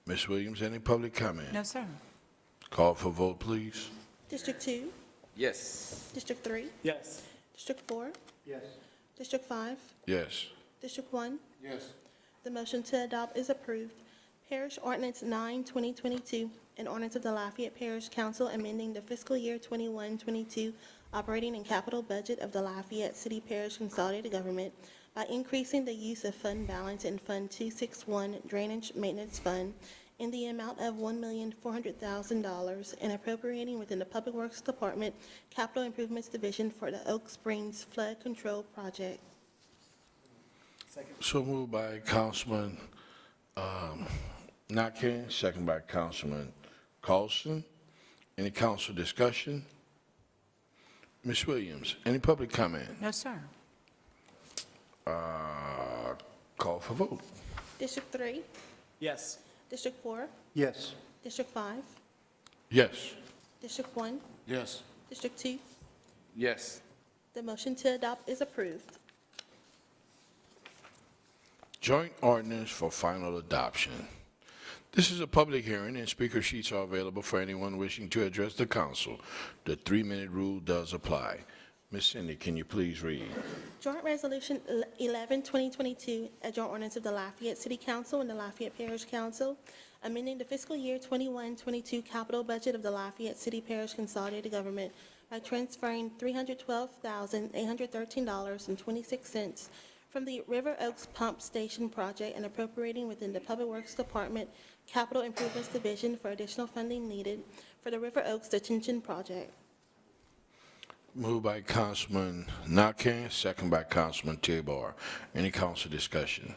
Ms. Williams, any public comment? No, sir. Call for vote, please. District 2, Yes. District 3, Yes. District 4, Yes. District 5, Yes. District 1. Yes. The motion to adopt is approved. Parish Ordinance 9, 2022, an ordinance of the Lafayette Parish Council amending the fiscal year 21-22 operating and capital budget of the Lafayette City Parish Consolidated Government by increasing the use of fund balance in Fund 261 Drainage Maintenance Fund in the amount of $1,400,000 and appropriating within the Public Works Department Capital Improvements Division for the Oak Springs Flood Control Project. So moved by Councilman Nakane, second by Councilman Carlson. Any council discussion? Ms. Williams, any public comment? No, sir. Call for vote. District 3, Yes. District 4, Yes. District 5, Yes. District 1, Yes. District 2. Yes. The motion to adopt is approved. Joint ordinance for final adoption. This is a public hearing, and speaker sheets are available for anyone wishing to address the council. The 3-minute rule does apply. Ms. Cindy, can you please read? Joint Resolution 11, 2022, a joint ordinance of the Lafayette City Council and the Lafayette Parish Council, amending the fiscal year 21-22 capital budget of the Lafayette City Parish Consolidated Government by transferring $312,813.26 from the River Oaks Pump Station project and appropriating within the Public Works Department Capital Improvements Division for additional funding needed for the River Oaks Detention Project. Moved by Councilman Nakane, second by Councilman Tabor. Any council discussion?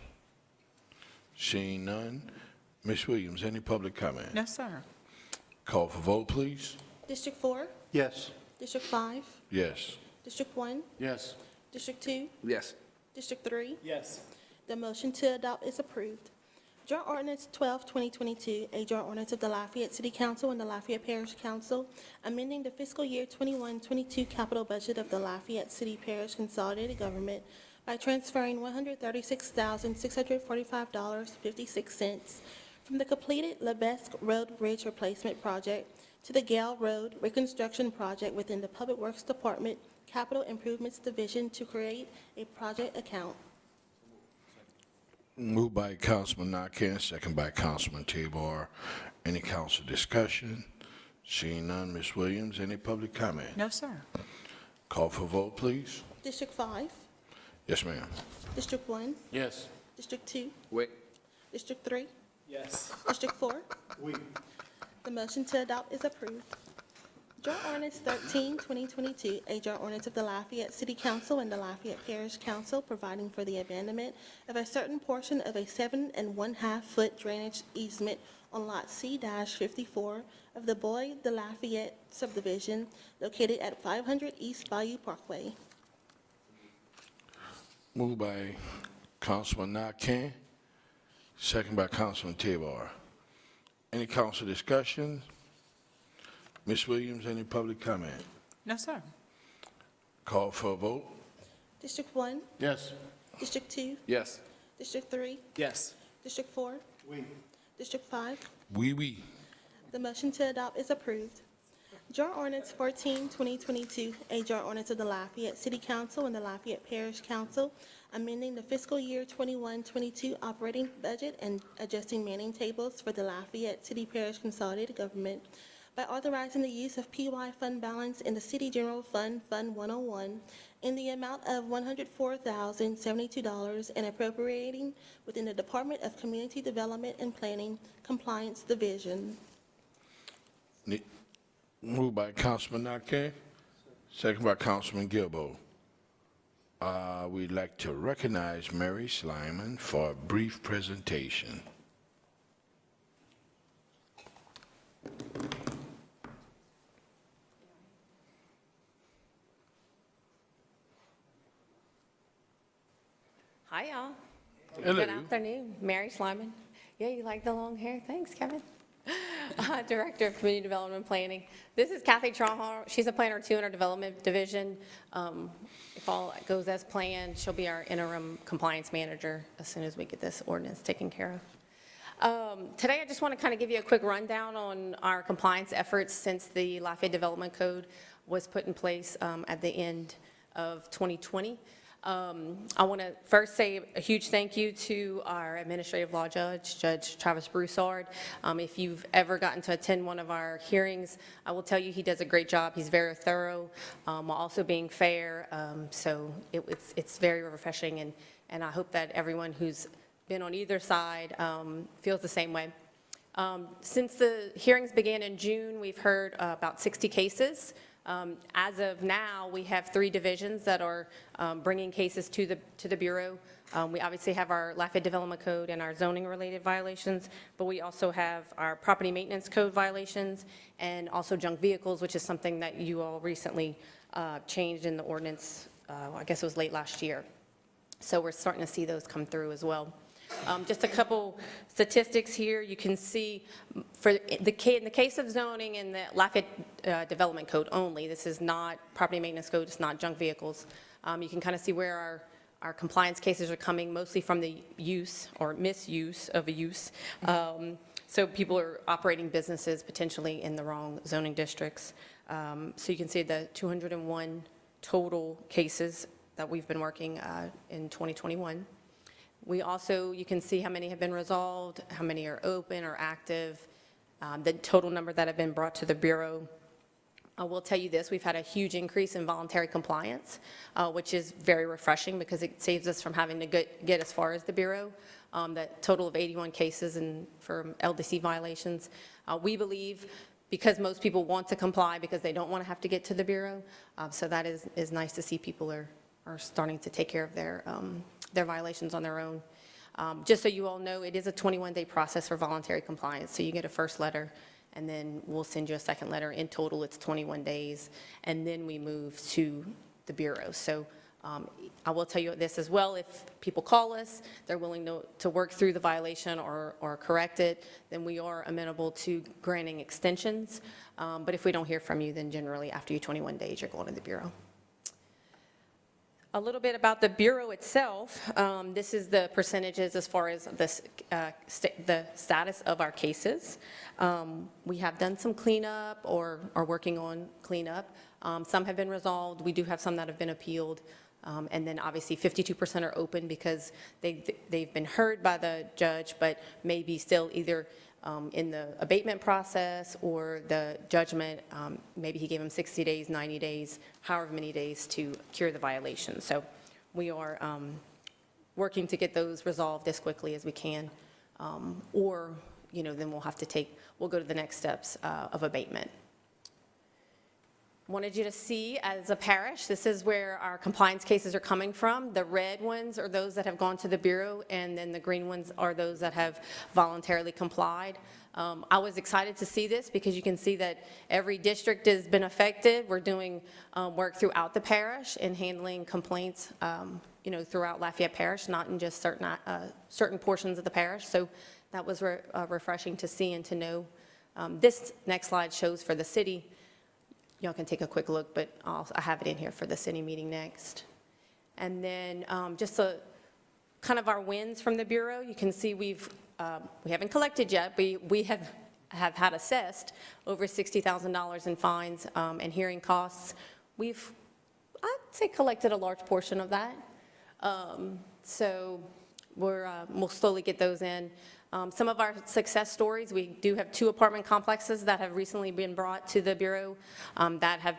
Seeing none. Ms. Williams, any public comment? No, sir. Call for vote, please. District 4, Yes. District 5, Yes. District 1, Yes. District 2, Yes. District 3. Yes. The motion to adopt is approved. Joint Ordinance 12, 2022, a joint ordinance of the Lafayette City Council and the Lafayette Parish Council, amending the fiscal year 21-22 capital budget of the Lafayette City Parish Consolidated Government by transferring $136,645.56 from the completed Lebesque Road Bridge Replacement Project to the Gale Road Reconstruction Project within the Public Works Department Capital Improvements Division to create a project account. Moved by Councilman Nakane, second by Councilman Tabor. Any council discussion? Seeing none. Ms. Williams, any public comment? No, sir. Call for vote, please. District 5, Yes, ma'am. District 1, Yes. District 2, Wait. District 3, Yes. District 4. The motion to adopt is approved. Joint Ordinance 13, 2022, a joint ordinance of the Lafayette City Council and the Lafayette Parish Council providing for the abandonment of a certain portion of a 7 1/2 foot drainage easement on Lot C-54 of the Boyd de Lafayette subdivision located at 500 East Bayou Parkway. Moved by Councilman Nakane, second by Councilman Tabor. Any council discussion? Ms. Williams, any public comment? No, sir. Call for a vote. District 1, Yes. District 2, Yes. District 3, Yes. District 4, District 5. Oui. The motion to adopt is approved. Joint Ordinance 14, 2022, a joint ordinance of the Lafayette City Council and the Lafayette Parish Council, amending the fiscal year 21-22 operating budget and adjusting manning tables for the Lafayette City Parish Consolidated Government by authorizing the use of PY fund balance in the City General Fund, Fund 101, in the amount of $104,072 and appropriating within the Department of Community Development and Planning Compliance Division. Moved by Councilman Nakane, second by Councilman Gilbo. We'd like to recognize Mary Slyman for a brief presentation. Hi, y'all. Hello. Good afternoon. Mary Slyman. Yeah, you like the long hair? Thanks, Kevin. Director of Community Development and Planning. This is Kathy Trahar. She's a planner too in our development division. If all goes as planned, she'll be our interim compliance manager as soon as we get this ordinance taken care of. Today, I just want to kind of give you a quick rundown on our compliance efforts since the Lafayette Development Code was put in place at the end of 2020. I want to first say a huge thank you to our administrative law judge, Judge Travis Broussard. If you've ever gotten to attend one of our hearings, I will tell you he does a great job. He's very thorough while also being fair. So it's very refreshing, and I hope that everyone who's been on either side feels the same way. Since the hearings began in June, we've heard about 60 cases. As of now, we have 3 divisions that are bringing cases to the Bureau. We obviously have our Lafayette Development Code and our zoning-related violations, but we also have our property maintenance code violations and also junk vehicles, which is something that you all recently changed in the ordinance, I guess it was late last year. So we're starting to see those come through as well. Just a couple statistics here. You can see for in the case of zoning in the Lafayette Development Code only, this is not property maintenance code, it's not junk vehicles. You can kind of see where our compliance cases are coming, mostly from the use or misuse of a use. So people are operating businesses potentially in the wrong zoning districts. So you can see the 201 total cases that we've been working in 2021. We also, you can see how many have been resolved, how many are open or active, the total number that have been brought to the Bureau. I will tell you this, we've had a huge increase in voluntary compliance, which is very refreshing because it saves us from having to get as far as the Bureau. That total of 81 cases for LDC violations. We believe because most people want to comply because they don't want to have to get to the Bureau. So that is nice to see people are starting to take care of their violations on their own. Just so you all know, it is a 21-day process for voluntary compliance. So you get a first letter, and then we'll send you a second letter. In total, it's 21 days, and then we move to the Bureau. So I will tell you this as well, if people call us, they're willing to work through the violation or correct it, then we are amenable to granting extensions. But if we don't hear from you, then generally after your 21 days, you're going to the Bureau. A little bit about the Bureau itself. This is the percentages as far as the status of our cases. We have done some cleanup or are working on cleanup. Some have been resolved. We do have some that have been appealed. And then obviously 52% are open because they've been heard by the judge, but maybe still either in the abatement process or the judgment, maybe he gave them 60 days, 90 days, however many days to cure the violation. So we are working to get those resolved as quickly as we can, or, then we'll go to the next steps of abatement. Wanted you to see, as a parish, this is where our compliance cases are coming from. The red ones are those that have gone to the Bureau, and then the green ones are those that have voluntarily complied. I was excited to see this because you can see that every district has been affected. We're doing work throughout the parish and handling complaints, throughout Lafayette Parish, not in just certain portions of the parish. So that was refreshing to see and to know. This next slide shows for the city. Y'all can take a quick look, but I have it in here for the city meeting next. And then just kind of our wins from the Bureau. You can see we haven't collected yet, but we have had assessed over $60,000 in fines and hearing costs. We've, I'd say, collected a large portion of that. So we'll slowly get those in. Some of our success stories, we do have 2 apartment complexes that have recently been brought to the Bureau that have,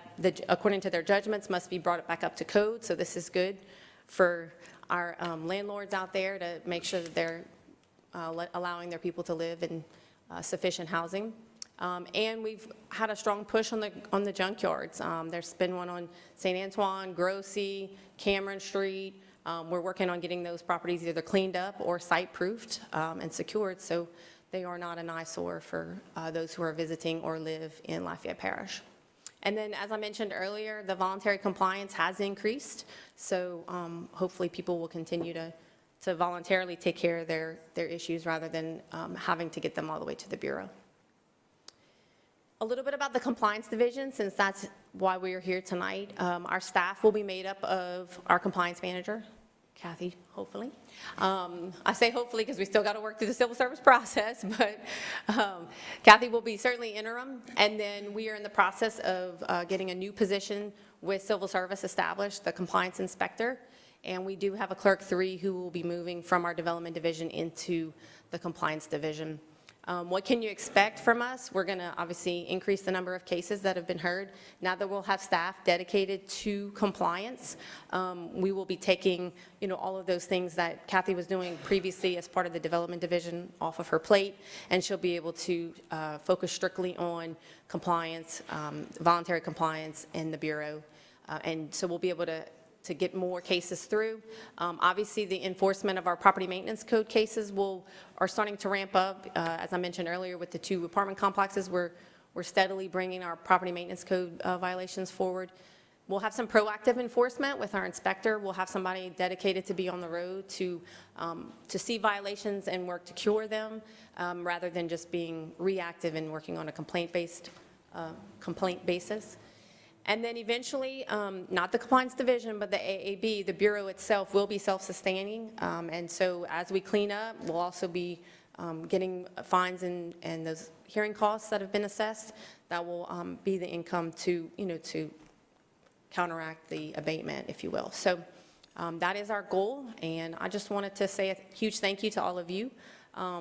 according to their judgments, must be brought back up to code. So this is good for our landlords out there to make sure that they're allowing their people to live in sufficient housing. And we've had a strong push on the junkyards. There's been one on St. Antoine, Grossi, Cameron Street. We're working on getting those properties either cleaned up or site-proofed and secured so they are not an eyesore for those who are visiting or live in Lafayette Parish. And then, as I mentioned earlier, the voluntary compliance has increased, so hopefully people will continue to voluntarily take care of their issues rather than having to get them all the way to the Bureau. A little bit about the compliance division, since that's why we are here tonight. Our staff will be made up of our compliance manager, Kathy, hopefully. I say hopefully because we still got to work through the civil service process, but Kathy will be certainly interim. And then we are in the process of getting a new position with civil service established, the compliance inspector. And we do have a clerk 3 who will be moving from our development division into the compliance division. What can you expect from us? We're going to obviously increase the number of cases that have been heard. Now that we'll have staff dedicated to compliance, we will be taking, all of those things that Kathy was doing previously as part of the development division off of her plate, and she'll be able to focus strictly on compliance, voluntary compliance in the Bureau. And so we'll be able to get more cases through. Obviously, the enforcement of our property maintenance code cases are starting to ramp up. As I mentioned earlier, with the 2 apartment complexes, we're steadily bringing our property maintenance code violations forward. We'll have some proactive enforcement with our inspector. We'll have somebody dedicated to be on the road to see violations and work to cure them, rather than just being reactive and working on a complaint basis. And then eventually, not the compliance division, but the AAB, the Bureau itself, will be self-sustaining. And so as we clean up, we'll also be getting fines and those hearing costs that have been assessed. That will be the income to counteract the abatement, if you will. So that is our goal. And I just wanted to say a huge thank you to all of you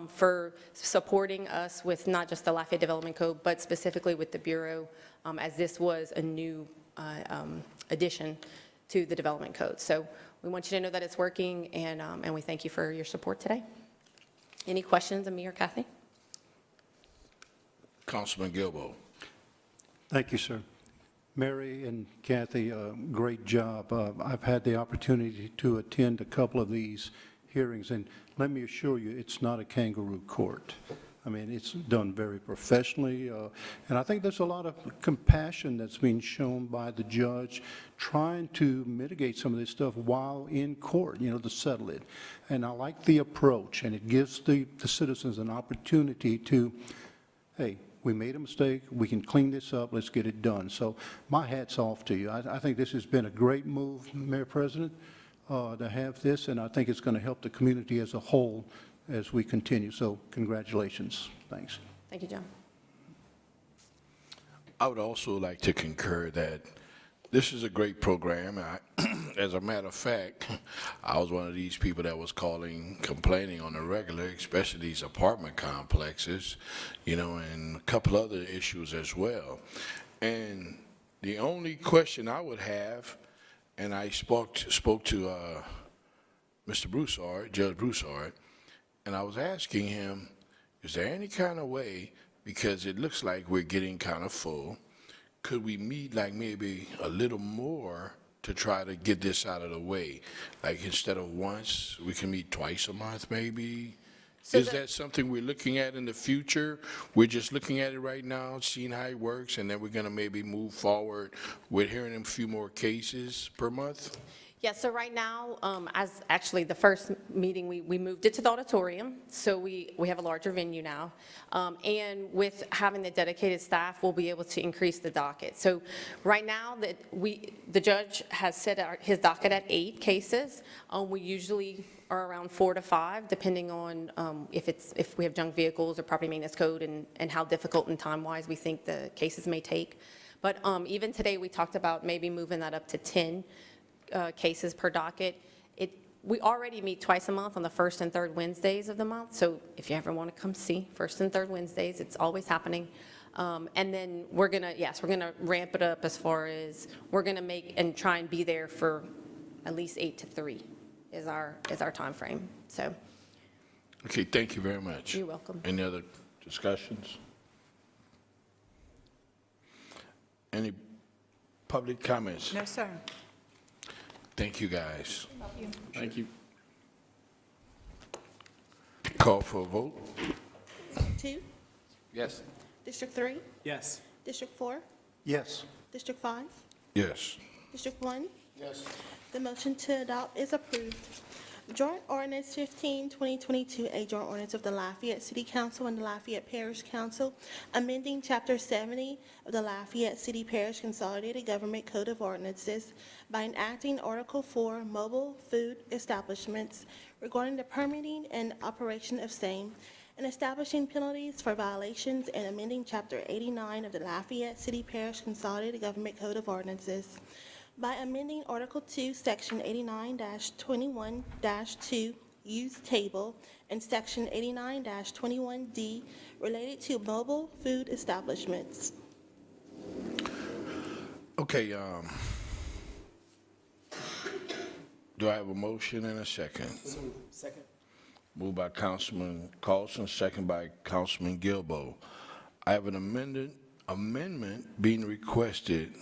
for supporting us with not just the Lafayette Development Code, but specifically with the Bureau, as this was a new addition to the Development Code. So we want you to know that it's working, and we thank you for your support today. Any questions of me or Kathy? Councilman Gilbo. Thank you, sir. Mary and Kathy, great job. I've had the opportunity to attend a couple of these hearings, and let me assure you, it's not a kangaroo court. I mean, it's done very professionally, and I think there's a lot of compassion that's being shown by the judge trying to mitigate some of this stuff while in court, to settle it. And I like the approach, and it gives the citizens an opportunity to, hey, we made a mistake, we can clean this up, let's get it done. So my hat's off to you. I think this has been a great move, Mayor President, to have this, and I think it's going to help the community as a whole as we continue. So congratulations. Thanks. Thank you, John. I would also like to concur that this is a great program. As a matter of fact, I was one of these people that was complaining on the regular, especially these apartment complexes, and a couple other issues as well. And the only question I would have, and I spoke to Mr. Broussard, Judge Broussard, and I was asking him, is there any kind of way, because it looks like we're getting kind of full, could we meet like maybe a little more to try to get this out of the way? Like instead of once, we can meet twice a month maybe? So is that something we're looking at in the future? We're just looking at it right now, seeing how it works, and then we're going to maybe move forward with hearing a few more cases per month? Yeah, so right now, as actually the first meeting, we moved it to the auditorium, so we have a larger venue now. And with having the dedicated staff, we'll be able to increase the docket. So right now, the judge has set his docket at 8 cases. We usually are around 4 to 5, depending on if we have junk vehicles or property maintenance code and how difficult and time-wise we think the cases may take. But even today, we talked about maybe moving that up to 10 cases per docket. We already meet twice a month on the first and third Wednesdays of the month. So if you ever want to come see first and third Wednesdays, it's always happening. And then we're gonna ramp it up as far as we're gonna make and try and be there for at least 8 to 3 is our time frame. So. Okay, thank you very much. You're welcome. Any other discussions? Any public comments? No, sir. Thank you, guys. Thank you. Call for a vote. 2, Yes. District 3, Yes. District 4, Yes. District 5, Yes. District 1. Yes. The motion to adopt is approved. Joint Ordinance 15, 2022, a joint ordinance of the Lafayette City Council and the Lafayette Parish Council, amending Chapter 70 of the Lafayette City Parish Consolidated Government Code of Ordinances by enacting Article 4, Mobile Food Establishments, regarding the permitting and operation of same, and establishing penalties for violations, and amending Chapter 89 of the Lafayette City Parish Consolidated Government Code of Ordinances by amending Article 2, Section 89-21-2 use table and Section 89-21D related to mobile food establishments. Okay, do I have a motion and a second? Second. Moved by Councilman Carlson, second by Councilman Gilbo. I have an amendment being requested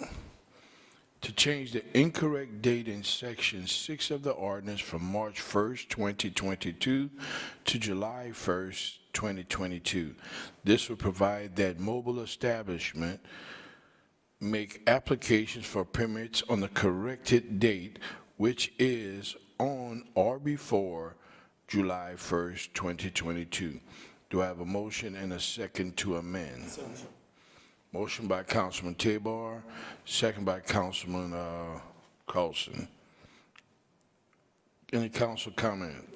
to change the incorrect date in Section 6 of the ordinance from March 1st, 2022 to July 1st, 2022. This will provide that mobile establishment make applications for permits on the corrected date, which is on or before July 1st, 2022. Do I have a motion and a second to amend? Motion by Councilman Tabor, second by Councilman Carlson. Any council comment?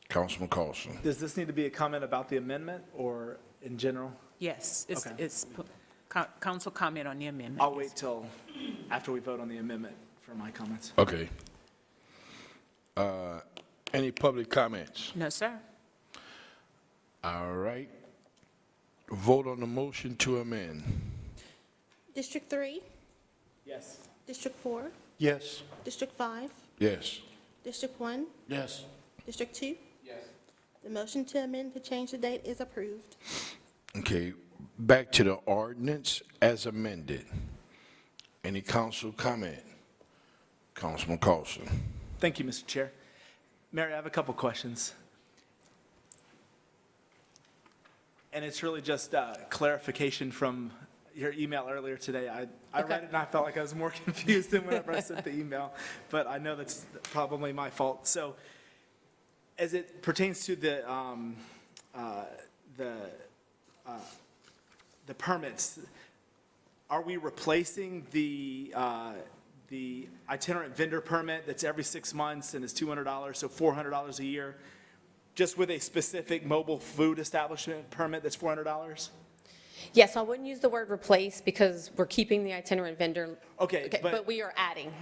Councilman Carlson. Does this need to be a comment about the amendment or in general? Yes, Okay. it's council comment on the amendment. I'll wait till after we vote on the amendment for my comments. Okay. Any public comments? No, sir. All right. Vote on the motion to amend. District 3, Yes. District 4, Yes. District 5, Yes. District 1, Yes. District 2. Yes. The motion to amend to change the date is approved. Okay. Back to the ordinance as amended. Any council comment? Councilman Carlson. Thank you, Mr. Chair. Mary, I have a couple questions. And it's really just clarification from your email earlier today. I read it and I felt like I was more confused than whenever I sent the email, but I know that's probably my fault. So as it pertains to the permits, are we replacing the itinerant vendor permit that's every 6 months and is $200, so $400 a year, just with a specific mobile food establishment permit that's $400? Yes, I wouldn't use the word replace because we're keeping the itinerant vendor. Okay, But we are adding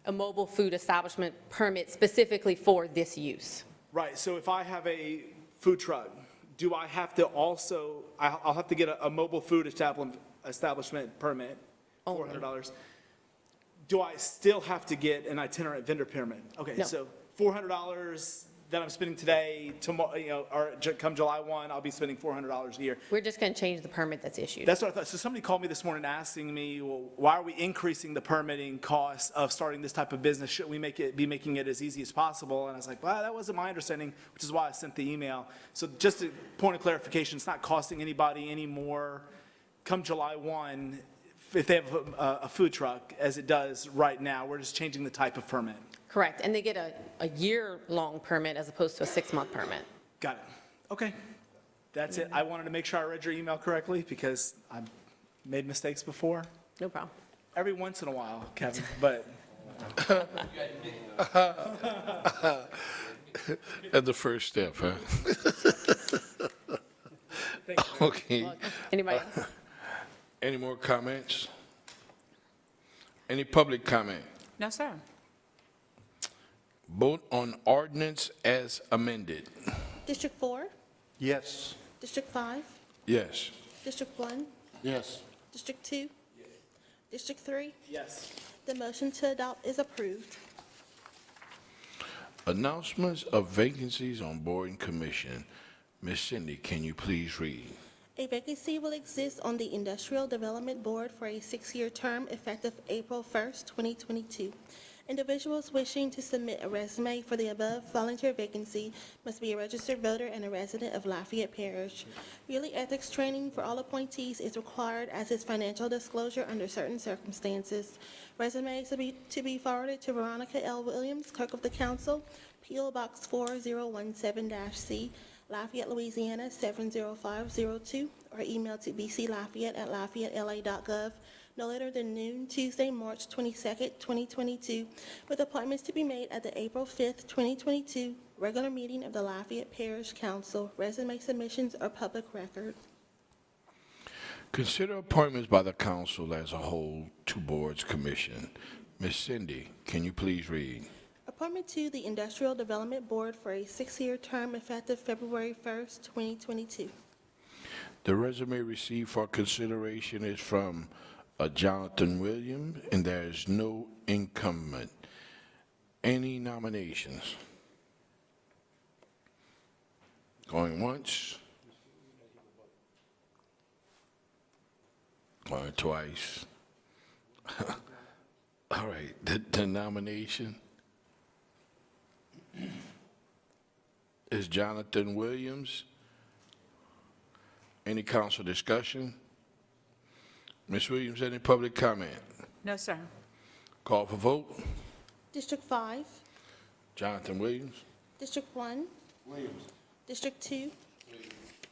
a mobile food establishment permit specifically for this use. Right, so if I have a food truck, do I have to also, I'll have to get a mobile food establishment permit, $400. Do I still have to get an itinerant vendor permit? Okay, No. so $400 that I'm spending today, tomorrow, or come July 1, I'll be spending $400 a year. We're just going to change the permit that's issued. That's what I thought. So somebody called me this morning asking me, well, why are we increasing the permitting costs of starting this type of business? Should we be making it as easy as possible? And I was like, well, that wasn't my understanding, which is why I sent the email. So just a point of clarification, it's not costing anybody any more come July 1 if they have a food truck as it does right now. We're just changing the type of permit. Correct, and they get a year-long permit as opposed to a 6-month permit. Got it. Okay. That's it. I wanted to make sure I read your email correctly because I've made mistakes before. No problem. Every once in a while, Kevin, but. At the first step, huh? Okay. Anybody else? Any more comments? Any public comment? No, sir. Vote on ordinance as amended. District 4, Yes. District 5, Yes. District 1, Yes. District 2, District 3. Yes. The motion to adopt is approved. Announcements of vacancies on board and commission. Ms. Cindy, can you please read? A vacancy will exist on the Industrial Development Board for a 6-year term effective April 1st, 2022. Individuals wishing to submit a resume for the above volunteer vacancy must be a registered voter and a resident of Lafayette Parish. Yearly ethics training for all appointees is required as is financial disclosure under certain circumstances. Resumes to be forwarded to Veronica L. Williams, Clerk of the Council, P.O. Box 4017-C, Lafayette, Louisiana 70502, or email to bclafayette@lafayettela.gov no later than noon, Tuesday, March 22nd, 2022, with appointments to be made at the April 5th, 2022 regular meeting of the Lafayette Parish Council. Resume submissions are public record. Consider appointments by the council as a whole to boards commission. Ms. Cindy, can you please read? Appointment to the Industrial Development Board for a 6-year term effective February 1st, 2022. The resume received for consideration is from Jonathan Williams, and there is no incumbent. Any nominations? Going once? Going twice? All right, the nomination is Jonathan Williams. Any council discussion? Ms. Williams, any public comment? No, sir. Call for vote. District 5, Jonathan Williams. District 1, Williams. District 2,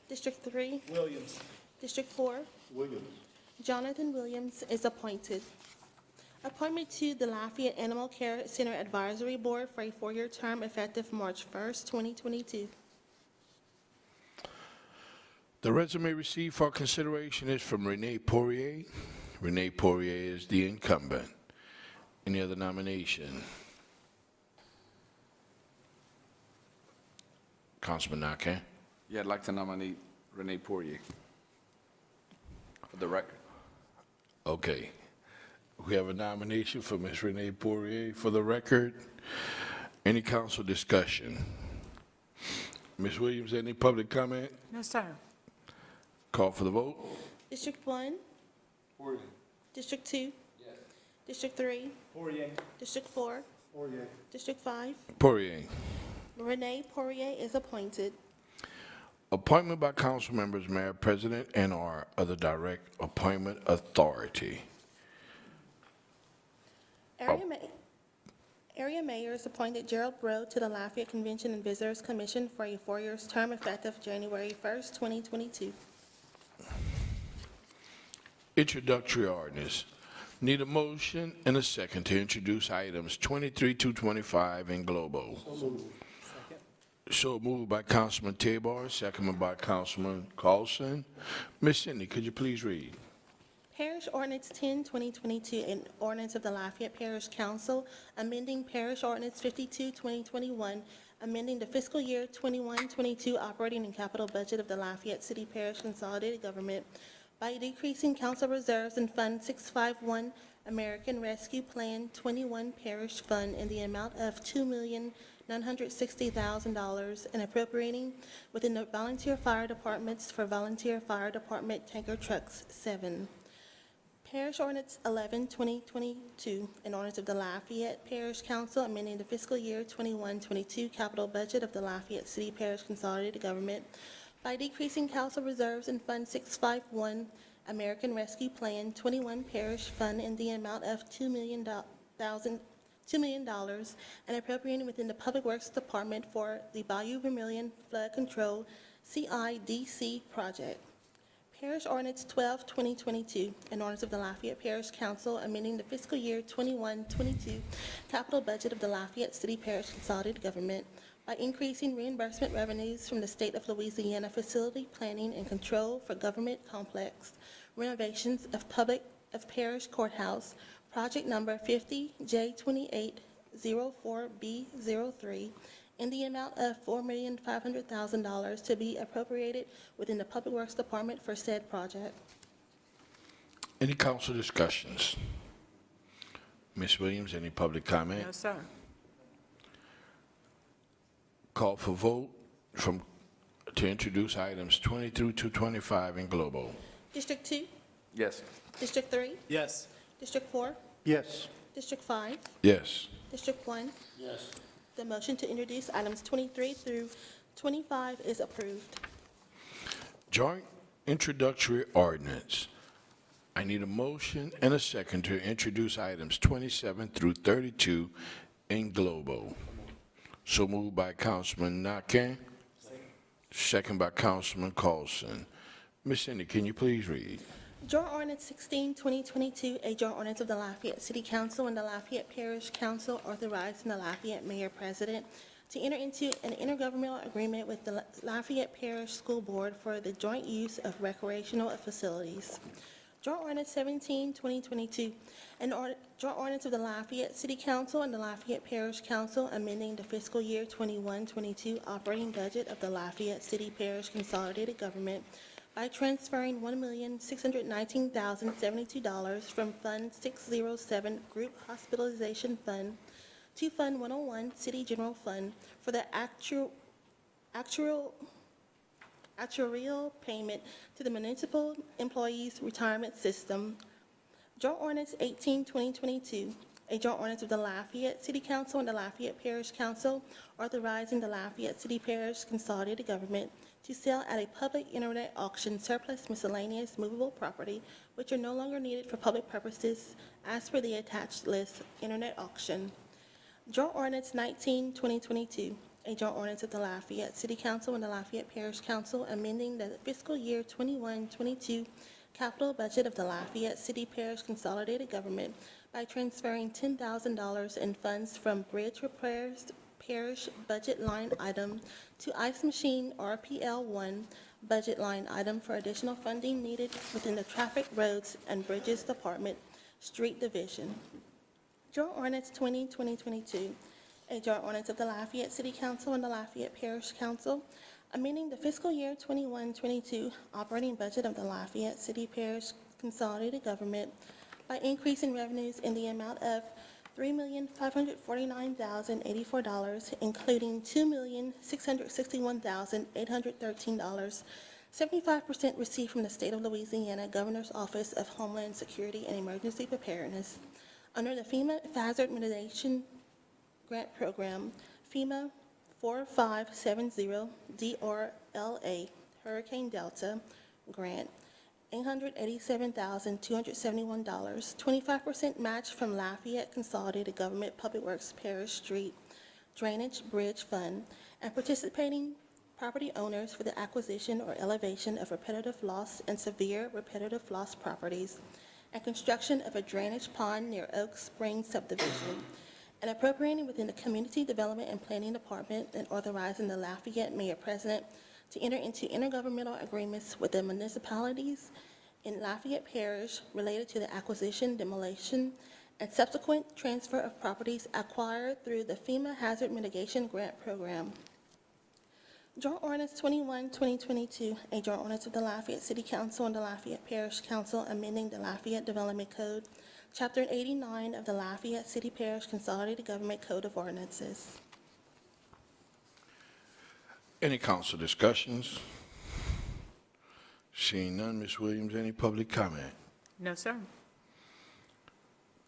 District 3, Williams. District 4, Williams. Jonathan Williams is appointed. Appointment to the Lafayette Animal Care Center Advisory Board for a 4-year term effective March 1st, 2022. The resume received for consideration is from Renee Poirier. Renee Poirier is the incumbent. Any other nomination? Councilman Nakane? Yeah, I'd like to nominate Renee Poirier for the record. Okay. We have a nomination for Ms. Renee Poirier for the record. Any council discussion? Ms. Williams, any public comment? No, sir. Call for the vote. District 1, Poirier. District 2, District 3, Poirier. District 4, Poirier. District 5. Poirier. Renee Poirier is appointed. Appointment by council members, mayor, president, and/or other direct appointment authority. Area mayors appointed Gerald Rowe to the Lafayette Convention and Visitors Commission for a 4-year term effective January 1st, 2022. Introductory ordinance. Need a motion and a second to introduce items 23 to 25 in global. So moved by Councilman Tabor, seconded by Councilman Carlson. Ms. Cindy, could you please read? Parish Ordinance 10, 2022, an ordinance of the Lafayette Parish Council, amending Parish Ordinance 52, 2021, amending the fiscal year 21-22 operating and capital budget of the Lafayette City Parish Consolidated Government by decreasing council reserves in Fund 651, American Rescue Plan 21 Parish Fund in the amount of $2,960,000 and appropriating within the volunteer fire departments for volunteer fire department tanker trucks 7. Parish Ordinance 11, 2022, an ordinance of the Lafayette Parish Council amending the fiscal year 21-22 capital budget of the Lafayette City Parish Consolidated Government by decreasing council reserves in Fund 651, American Rescue Plan 21 Parish Fund in the amount of $2 million and appropriating within the Public Works Department for the Bayou Vermilion Flood Control CIDC project. Parish Ordinance 12, 2022, an ordinance of the Lafayette Parish Council amending the fiscal year 21-22 capital budget of the Lafayette City Parish Consolidated Government by increasing reimbursement revenues from the state of Louisiana Facility Planning and Control for Government Complex renovations of Parish Courthouse, project number 50J2804B03, in the amount of $4,500,000 to be appropriated within the Public Works Department for said project. Any council discussions? Ms. Williams, any public comment? No, sir. Call for vote to introduce items 20 through to 25 in global. District 2, Yes. District 3, Yes. District 4, Yes. District 5, Yes. District 1. Yes. The motion to introduce items 23 through 25 is approved. Joint introductory ordinance. I need a motion and a second to introduce items 27 through 32 in global. So moved by Councilman Nakane, second by Councilman Carlson. Ms. Cindy, can you please read? Joint Ordinance 16, 2022, a joint ordinance of the Lafayette City Council and the Lafayette Parish Council authorizing the Lafayette Mayor President to enter into an intergovernmental agreement with the Lafayette Parish School Board for the joint use of recreational facilities. Joint Ordinance 17, 2022, joint ordinance of the Lafayette City Council and the Lafayette Parish Council amending the fiscal year 21-22 operating budget of the Lafayette City Parish Consolidated Government by transferring $1,619,072 from Fund 607 Group Hospitalization Fund to Fund 101 City General Fund for the actuarial payment to the Municipal Employees Retirement System. Joint Ordinance 18, 2022, a joint ordinance of the Lafayette City Council and the Lafayette Parish Council authorizing the Lafayette City Parish Consolidated Government to sell at a public internet auction surplus miscellaneous movable property which are no longer needed for public purposes as per the attached list internet auction. Joint Ordinance 19, 2022, a joint ordinance of the Lafayette City Council and the Lafayette Parish Council amending the fiscal year 21-22 capital budget of the Lafayette City Parish Consolidated Government by transferring $10,000 in funds from Bridge Repairs Parish budget line item to Ice Machine RPL1 budget line item for additional funding needed within the Traffic, Roads, and Bridges Department, Street Division. Joint Ordinance 20, 2022, a joint ordinance of the Lafayette City Council and the Lafayette Parish Council amending the fiscal year 21-22 operating budget of the Lafayette City Parish Consolidated Government by increasing revenues in the amount of $3,549,084, including $2,661,813, 75% received from the State of Louisiana Governor's Office of Homeland Security and Emergency Preparedness under the FEMA Hazard Mitigation Grant Program, FEMA 4570 DRLA Hurricane Delta Grant, $887,271, 25% match from Lafayette Consolidated Government Public Works Parish Street Drainage Bridge Fund, and participating property owners for the acquisition or elevation of repetitive loss and severe repetitive loss properties, and construction of a drainage pond near Oak Springs subdivision, and appropriating within the Community Development and Planning Department and authorizing the Lafayette Mayor President to enter into intergovernmental agreements with the municipalities in Lafayette Parish related to the acquisition, demolition, and subsequent transfer of properties acquired through the FEMA Hazard Mitigation Grant Program. Joint Ordinance 21, 2022, a joint ordinance of the Lafayette City Council and the Lafayette Parish Council amending the Lafayette Development Code, Chapter 89 of the Lafayette City Parish Consolidated Government Code of Ordinances. Any council discussions? Seeing none, Ms. Williams, any public comment? No, sir.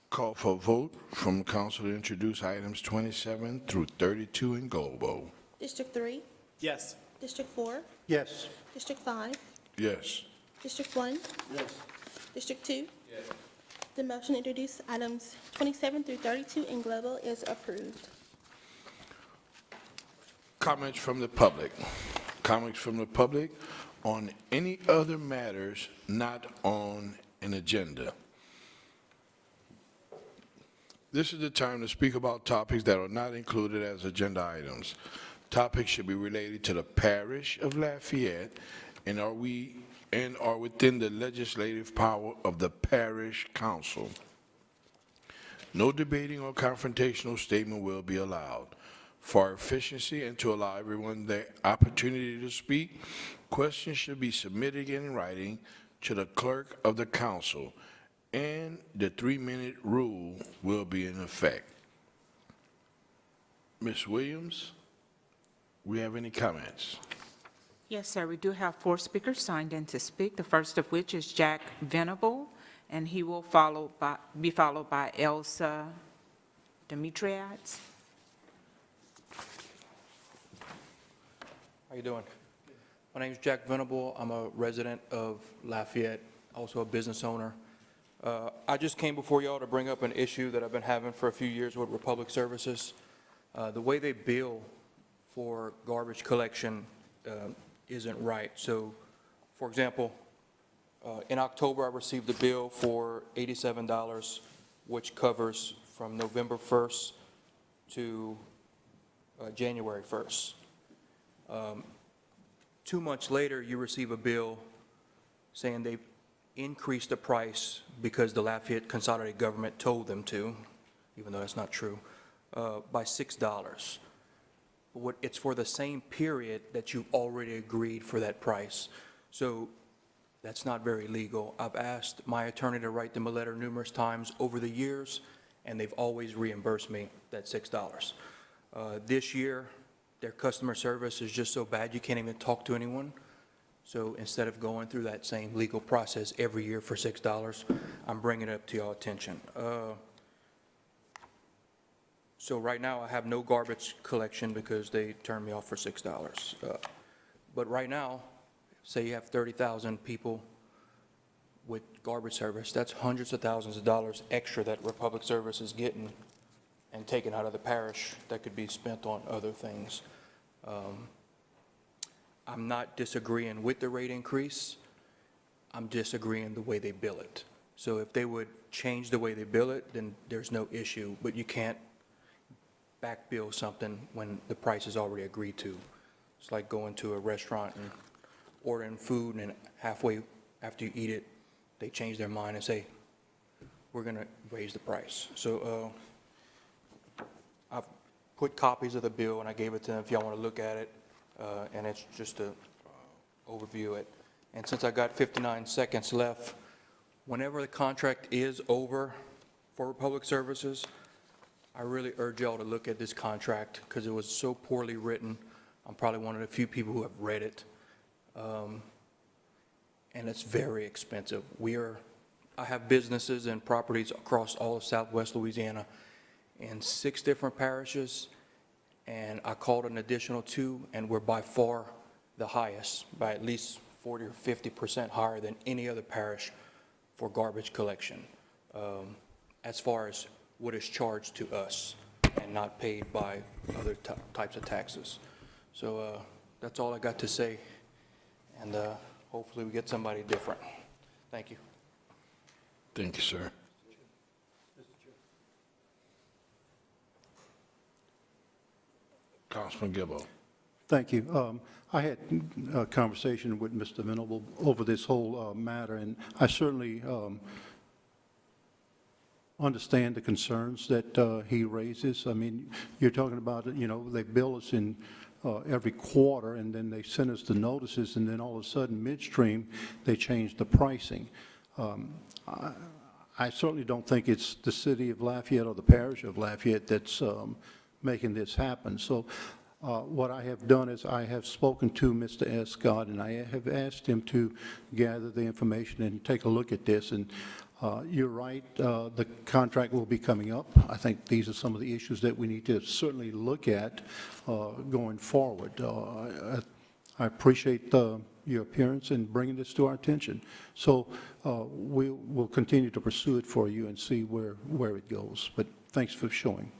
Call for a vote from council to introduce items 27 through 32 in Golbo. District 3, Yes. District 4, Yes. District 5, Yes. District 1, Yes. District 2. Yes. The motion to introduce items 27 through 32 in global is approved. Comments from the public. Comments from the public on any other matters not on an agenda. This is the time to speak about topics that are not included as agenda items. Topics should be related to the parish of Lafayette and are within the legislative power of the parish council. No debating or confrontational statement will be allowed. For efficiency and to allow everyone the opportunity to speak, questions should be submitted in writing to the clerk of the council, and the 3-minute rule will be in effect. Ms. Williams, we have any comments? Yes, sir. We do have 4 speakers signed in to speak, the first of which is Jack Venable, and he will be followed by Elsa Demetriades. How you doing? My name is Jack Venable. I'm a resident of Lafayette, also a business owner. I just came before y'all to bring up an issue that I've been having for a few years with Republic Services. The way they bill for garbage collection isn't right. So, for example, in October, I received a bill for $87, which covers from November 1st to January 1st. 2 months later, you receive a bill saying they've increase the price because the Lafayette Consolidated government told them to, even though that's not true, by $6. It's for the same period that you already agreed for that price. So that's not very legal. I've asked my attorney to write them a letter numerous times over the years, and they've always reimbursed me that $6. This year, their customer service is just so bad you can't even talk to anyone. So instead of going through that same legal process every year for $6, I'm bringing it up to y'all attention. So right now, I have no garbage collection because they turned me off for $6. But right now, say you have 30,000 people with garbage service, that's hundreds of thousands of dollars extra that Republic Service is getting and taken out of the parish that could be spent on other things. I'm not disagreeing with the rate increase. I'm disagreeing the way they bill it. So if they would change the way they bill it, then there's no issue, but you can't back bill something when the price is already agreed to. It's like going to a restaurant and ordering food, and halfway after you eat it, they change their mind and say, we're going to raise the price. So I've put copies of the bill, and I gave it to them if y'all want to look at it, and it's just to overview it. And since I got 59 seconds left, whenever the contract is over for public services, I really urge y'all to look at this contract because it was so poorly written. I'm probably one of the few people who have read it. And it's very expensive. I have businesses and properties across all of Southwest Louisiana in 6 different parishes, and I called an additional 2, and we're by far the highest, by at least 40 or 50% higher than any other parish for garbage collection, as far as what is charged to us and not paid by other types of taxes. So that's all I got to say, and hopefully we get somebody different. Thank you. Thank you, sir. Councilman Gibbo. Thank you. I had a conversation with Mr. Venable over this whole matter, and I certainly understand the concerns that he raises. I mean, you're talking about, they bill us in every quarter, and then they send us the notices, and then all of a sudden, midstream, they change the pricing. I certainly don't think it's the city of Lafayette or the parish of Lafayette that's making this happen. So what I have done is I have spoken to Mr. Escott, and I have asked him to gather the information and take a look at this. And you're right, the contract will be coming up. I think these are some of the issues that we need to certainly look at going forward. I appreciate your appearance and bringing this to our attention. So we'll continue to pursue it for you and see where it goes. But thanks for showing.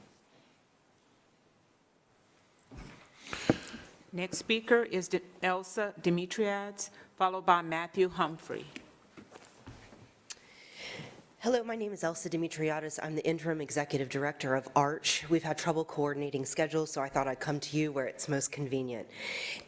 Next speaker is Elsa Demetriades, followed by Matthew Humphrey. Hello, my name is Elsa Demetriades. I'm the Interim Executive Director of ARCH. We've had trouble coordinating schedules, so I thought I'd come to you where it's most convenient.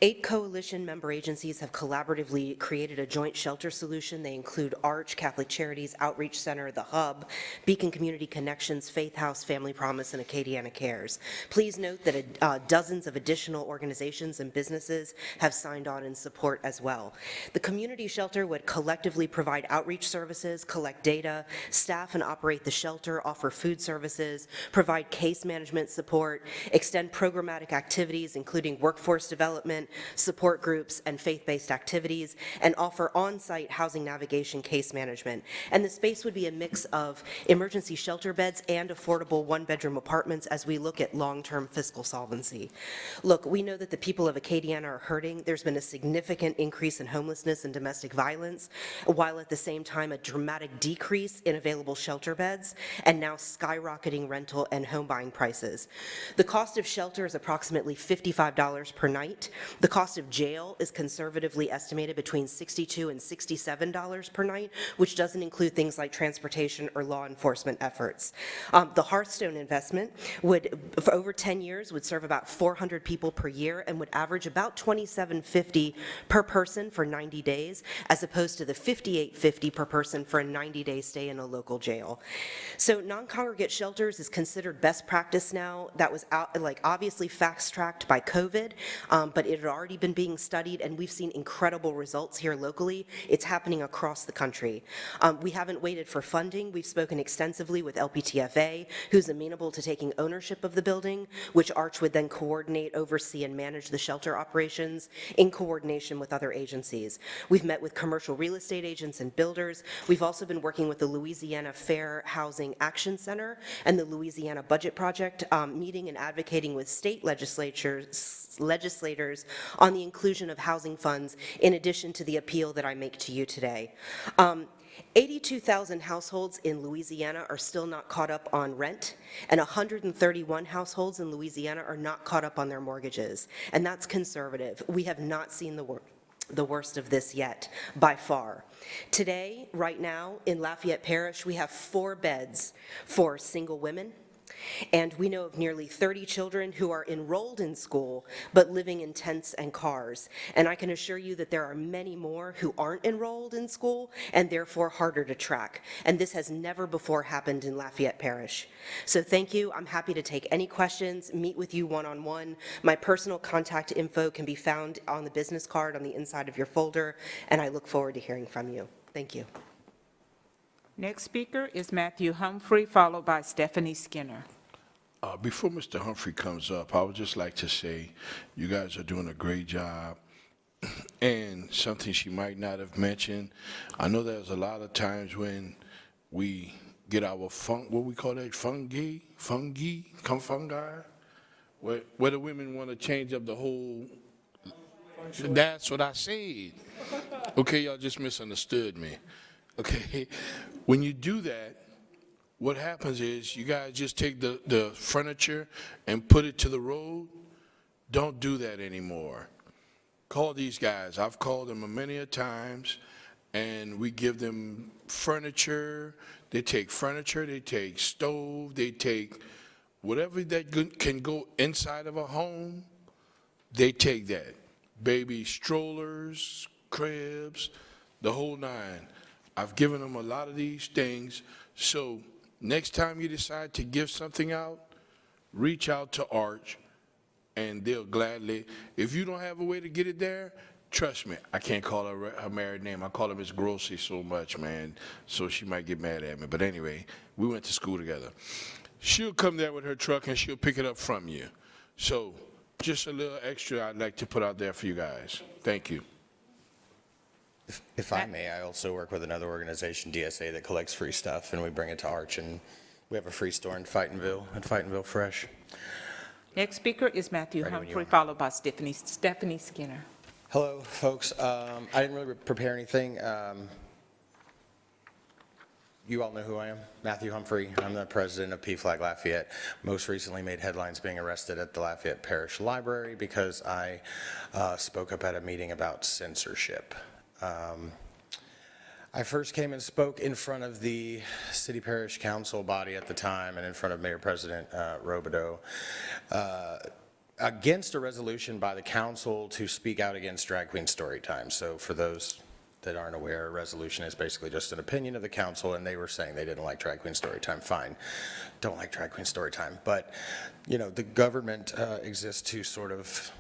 8 coalition member agencies have collaboratively created a joint shelter solution. They include ARCH, Catholic Charities, Outreach Center, The Hub, Beacon Community Connections, Faith House, Family Promise, and Acadiana Cares. Please note that dozens of additional organizations and businesses have signed on in support as well. The community shelter would collectively provide outreach services, collect data, staff and operate the shelter, offer food services, provide case management support, extend programmatic activities, including workforce development, support groups, and faith-based activities, and offer on-site housing navigation case management. And the space would be a mix of emergency shelter beds and affordable one-bedroom apartments as we look at long-term fiscal solvency. Look, we know that the people of Acadiana are hurting. There's been a significant increase in homelessness and domestic violence, while at the same time a dramatic decrease in in available shelter beds and now skyrocketing rental and home buying prices. The cost of shelter is approximately $55 per night. The cost of jail is conservatively estimated between $62 and $67 per night, which doesn't include things like transportation or law enforcement efforts. The Hearthstone investment would, for over 10 years, would serve about 400 people per year and would average about $27.50 per person for 90 days, as opposed to the $58.50 per person for a 90-day stay in a local jail. So non-congregate shelters is considered best practice now. That was obviously fast-tracked by COVID, but it had already been being studied, and we've seen incredible results here locally. It's happening across the country. We haven't waited for funding. We've spoken extensively with LPTFA, who's amenable to taking ownership of the building, which Arch would then coordinate, oversee, and manage the shelter operations in coordination with other agencies. We've met with commercial real estate agents and builders. We've also been working with the Louisiana Fair Housing Action Center and the Louisiana Budget Project, meeting and advocating with state legislators on the inclusion of housing funds in addition to the appeal that I make to you today. 82,000 households in Louisiana are still not caught up on rent, and 131 households in Louisiana are not caught up on their mortgages, and that's conservative. We have not seen the worst of this yet, by far. Today, right now, in Lafayette Parish, we have 4 beds for single women, and we know of nearly 30 children who are enrolled in school, but living in tents and cars. And I can assure you that there are many more who aren't enrolled in school and therefore harder to track. And this has never before happened in Lafayette Parish. So thank you. I'm happy to take any questions, meet with you one-on-one. My personal contact info can be found on the business card on the inside of your folder, and I look forward to hearing from you. Thank you. Next speaker is Matthew Humphrey, followed by Stephanie Skinner. Before Mr. Humphrey comes up, I would just like to say you guys are doing a great job. And something she might not have mentioned, I know there's a lot of times when we get our what we call that, fungi, where the women want to change up the whole. That's what I said. Okay, y'all just misunderstood me. Okay, when you do that, what happens is you guys just take the furniture and put it to the road. Don't do that anymore. Call these guys. I've called them many a times, and we give them furniture. They take furniture, they take stove, they take whatever that can go inside of a home, they take that. Baby strollers, cribs, the whole 9. I've given them a lot of these things. So next time you decide to give something out, reach out to Arch, and they'll gladly. If you don't have a way to get it there, trust me, I can't call her married name. I call her Miss Grossi so much, man, so she might get mad at me. But anyway, we went to school together. She'll come there with her truck, and she'll pick it up from you. So just a little extra I'd like to put out there for you guys. Thank you. If I may, I also work with another organization, DSA, that collects free stuff, and we bring it to Arch, and we have a free store in Fightonville, at Fightonville Fresh. Next speaker is Matthew Ready when you Humphrey, are. followed by Stephanie Skinner. Hello, folks. I didn't really prepare anything. You all know who I am, Matthew Humphrey. I'm the president of PFLAG Lafayette. Most recently made headlines being arrested at the Lafayette Parish Library because I spoke up at a meeting about censorship. I first came and spoke in front of the City Parish Council body at the time and in front of Mayor President Robideau against a resolution by the council to speak out against drag queen story time. So for those that aren't aware, a resolution is basically just an opinion of the council, and they were saying they didn't like drag queen story time. Fine, don't like drag queen story time. But, you know, the government exists to sort of,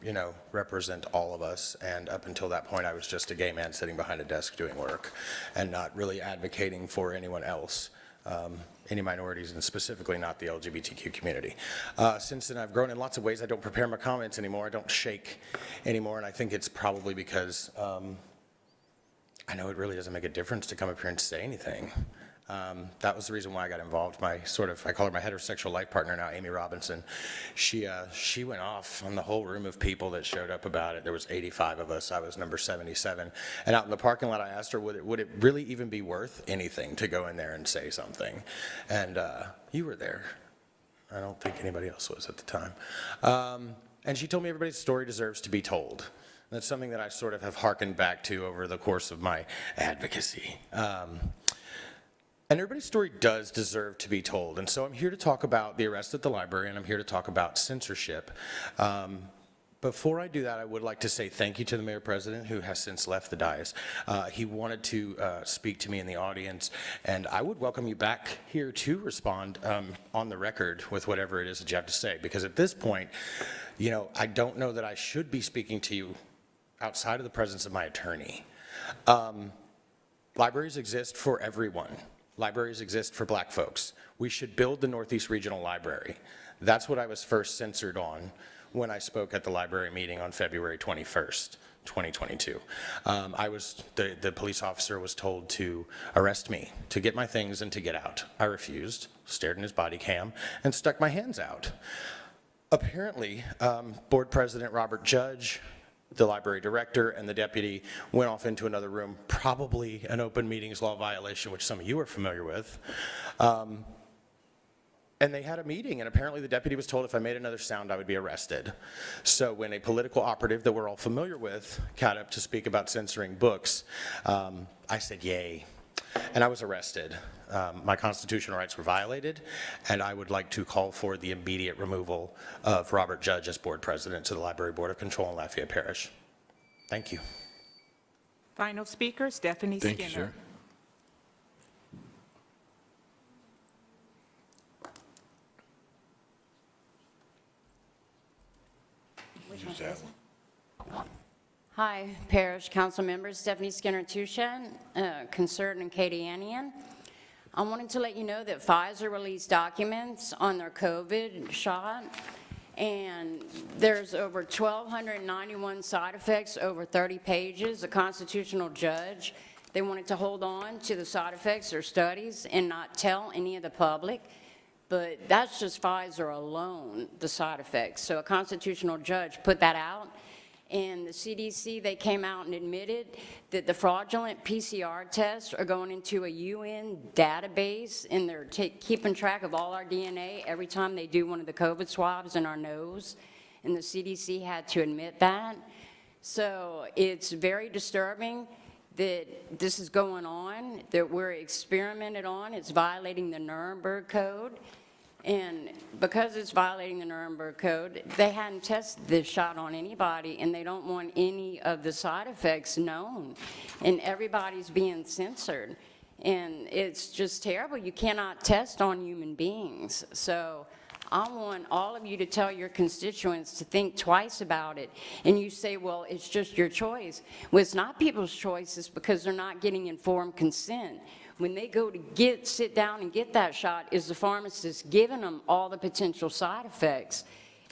you know, represent all of us, and up until that point I was just a gay man sitting behind a desk doing work and not really advocating for anyone else, any minorities, and specifically not the LGBTQ community. Since then I've grown in lots of ways. I don't prepare my comments anymore, I don't shake anymore, and I think it's probably because I know it really doesn't make a difference to come up here and say anything. That was the reason why I got involved. I call her my heterosexual life partner now, Amy Robinson. She went off on the whole room of people that showed up about it. There was 85 of us. I was number 77. And out in the parking lot, I asked her, would it really even be worth anything to go in there and say something? And you were there. I don't think anybody else was at the time. And she told me everybody's story deserves to be told. And that's something that I sort of have hearkened back to over the course of my advocacy. And everybody's story does deserve to be told. And so I'm here to talk about the arrest at the library, and I'm here to talk about censorship. Before I do that, I would like to say thank you to the Mayor President, who has since left the dais. He wanted to speak to me in the audience, and I would welcome you back here to respond on the record with whatever it is that you have to say. Because at this point, you know, I don't know that I should be speaking to you outside of the presence of my attorney. Libraries exist for everyone. Libraries exist for black folks. We should build the Northeast Regional Library. That's what I was first censored on when I spoke at the library meeting on February 21st, 2022. The police officer was told to arrest me, to get my things and to get out. I refused, stared in his body cam, and stuck my hands out. Apparently, Board President Robert Judge, the library director, and the deputy went off into another room, probably an open meetings law violation, which some of you are familiar with. And they had a meeting, and apparently the deputy was told if I made another sound, I would be arrested. So when a political operative that we're all familiar with got up to speak about censoring books, I said, yay. And I was arrested. My constitutional rights were violated, and I would like to call for the immediate removal of Robert Judge as board president to the Library Board of Control in Lafayette Parish. Thank you. Final speaker, Stephanie Skinner. Thank you, sir. Hi, Parish Council members, Stephanie Skinner Tushan, concerned and Acadianian. I wanted to let you know that Pfizer released documents on their COVID shot, and there's over 1,291 side effects, over 30 pages. A constitutional judge, they wanted to hold on to the side effects or studies and not tell any of the public, but that's just Pfizer alone, the side effects. So a constitutional judge put that out. And the CDC, they came out and admitted that the fraudulent PCR tests are going into a UN database, and they're keeping track of all our DNA every time they do one of the COVID swabs in our nose. And the CDC had to admit that. So it's very disturbing that this is going on, that we're experimented on. It's violating the Nuremberg Code. And because it's violating the Nuremberg Code, they hadn't tested this shot on anybody, and they don't want any of the side effects known. And everybody's being censored. And it's just terrible. You cannot test on human beings. So I want all of you to tell your constituents to think twice about it. And you say, well, it's just your choice. Well, it's not people's choices because they're not getting informed consent. When they go to sit down and get that shot, is the pharmacist giving them all the potential side effects?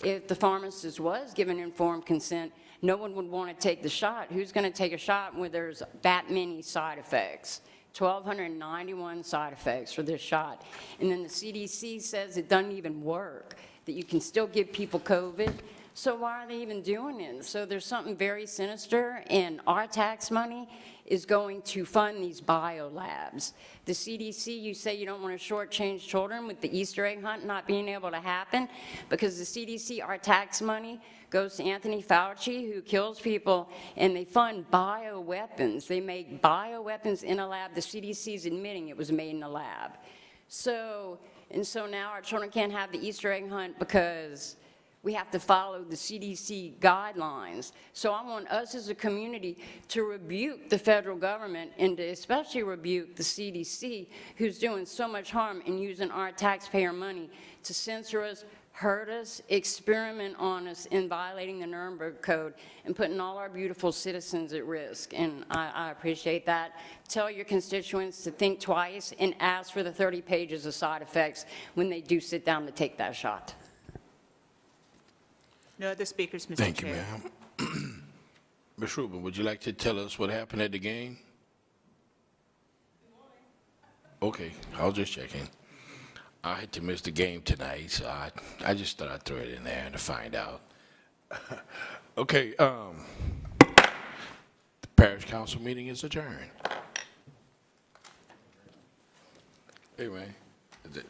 If the pharmacist was given informed consent, no one would want to take the shot. Who's going to take a shot where there's that many side effects? 1,291 side effects for this shot. And then the CDC says it doesn't even work, that you can still give people COVID. So why are they even doing it? So there's something very sinister, and our tax money is going to fund these biolabs. The CDC, you say you don't want to shortchange children with the Easter egg hunt not being able to happen, because the CDC, our tax money, goes to Anthony Fauci, who kills people, and they fund bioweapons. They make bioweapons in a lab. The CDC is admitting it was made in a lab. So now our children can't have the Easter egg hunt because we have to follow the CDC guidelines. So I want us as a community to rebuke the federal government and to especially rebuke the CDC, who's doing so much harm and using our taxpayer money to censor us, hurt us, experiment on us in violating the Nuremberg Code and putting all our beautiful citizens at risk. And I appreciate that. Tell your constituents to think twice and ask for the 30 pages of side effects when they do sit down to take that shot. No other speakers, Mr. Thank Chair. you, ma'am. Ms. Rubin, would you like to tell us what happened at the game? Okay, I was just checking. I had to miss the game tonight, so I just thought I'd throw it in there to find out. Okay, the parish council meeting is adjourned. Hey, man. Is it-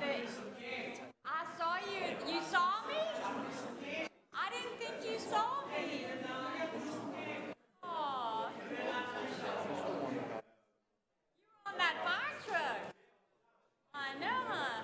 I saw you. You saw me? I didn't think you saw me. Aw. You were on that fire truck. I know, huh?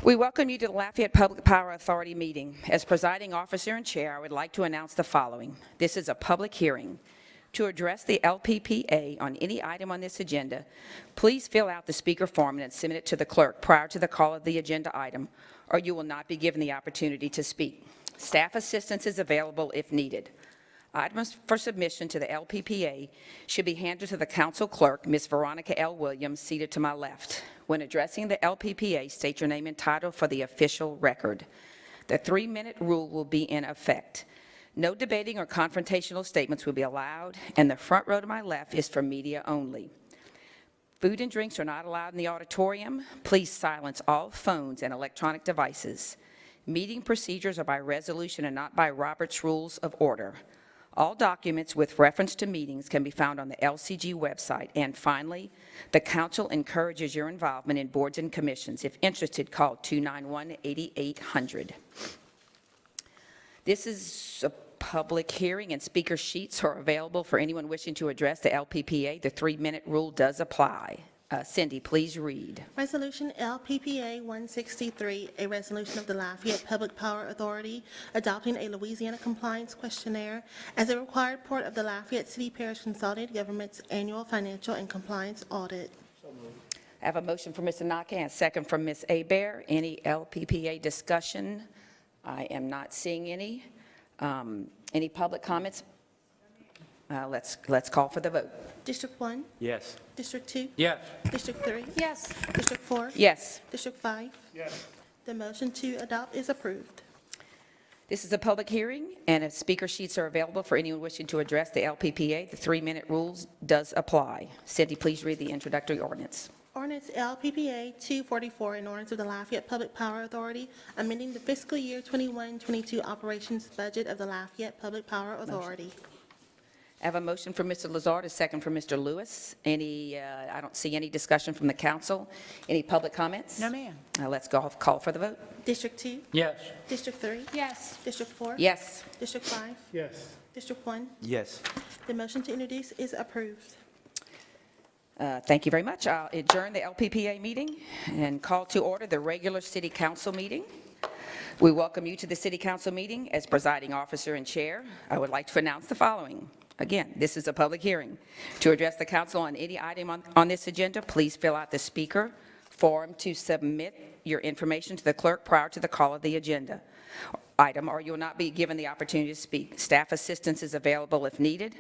We welcome you to the Lafayette Public Power Authority meeting. As presiding officer and chair, I would like to announce the following. This is a public hearing. To address the LPPA on any item on this agenda, please fill out the speaker form and submit it to the clerk prior to the call of the agenda item, or you will not be given the opportunity to speak. Staff assistance is available if needed. Items for submission to the LPPA should be handed to the council clerk, Ms. Veronica L. Williams, seated to my left. When addressing the LPPA, state your name and title for the official record. The 3-minute rule will be in effect. No debating or confrontational statements will be allowed, and the front row to my left is for media only. Food and drinks are not allowed in the auditorium. Please silence all phones and electronic devices. Meeting procedures are by resolution and not by Robert's Rules of Order. All documents with reference to meetings can be found on the LCG website. And finally, the council encourages your involvement in boards and commissions. If interested, call 291-8800. This is a public hearing, and speaker sheets are available for anyone wishing to address the LPPA. The 3-minute rule does apply. Cindy, please read. Resolution LPPA 163, a resolution of the Lafayette Public Power Authority adopting a Louisiana compliance questionnaire as a required part of the Lafayette City Parish Consolidated Government's annual financial and compliance audit. I have a motion from Mr. Naka and a second from Ms. Hebert. Any LPPA discussion? I am not seeing any. Any public comments? Let's call for the vote. District 1? Yes. District 2? Yes. District 3? Yes. District 4? Yes. District 5? Yes. The motion to adopt is approved. This is a public hearing, and speaker sheets are available for anyone wishing to address the LPPA. The 3-minute rules does apply. Cindy, please read the introductory ordinance. Ordinance LPPA 244, an ordinance of the Lafayette Public Power Authority amending the fiscal year 21-22 operations budget of the Lafayette Public Power Authority. I have a motion from Mr. Lazard, a second from Mr. Lewis. I don't see any discussion from the council. Any public comments? No, ma'am. Let's call for the vote. District 2? Yes. District 3? Yes. District 4? Yes. District 5? Yes. District 1? Yes. The motion to introduce is approved. Thank you very much. I'll adjourn the LPPA meeting and call to order the regular city council meeting. We welcome you to the city council meeting. As presiding officer and chair, I would like to announce the following. Again, this is a public hearing. To address the council on any item on this agenda, please fill out the speaker form to submit your information to the clerk prior to the call of the agenda item, or you will not be given the opportunity to speak. Staff assistance is available if needed.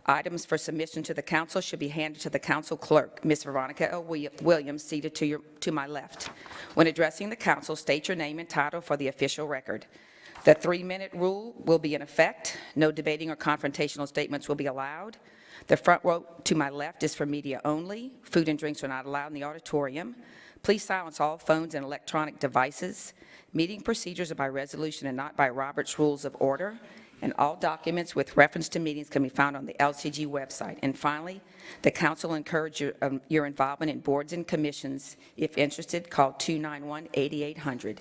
Items for submission to the council should be handed to the council clerk, Ms. Veronica L. Williams, seated to my left. When addressing the council, state your name and title for the official record. The 3-minute rule will be in effect. No debating or confrontational statements will be allowed. The front row to my left is for media only. Food and drinks are not allowed in the auditorium. Please silence all phones and electronic devices. Meeting procedures are by resolution and not by Robert's Rules of Order. And all documents with reference to meetings can be found on the LCG website. And finally, the council encourages your involvement in boards and commissions. If interested, call 291-8800.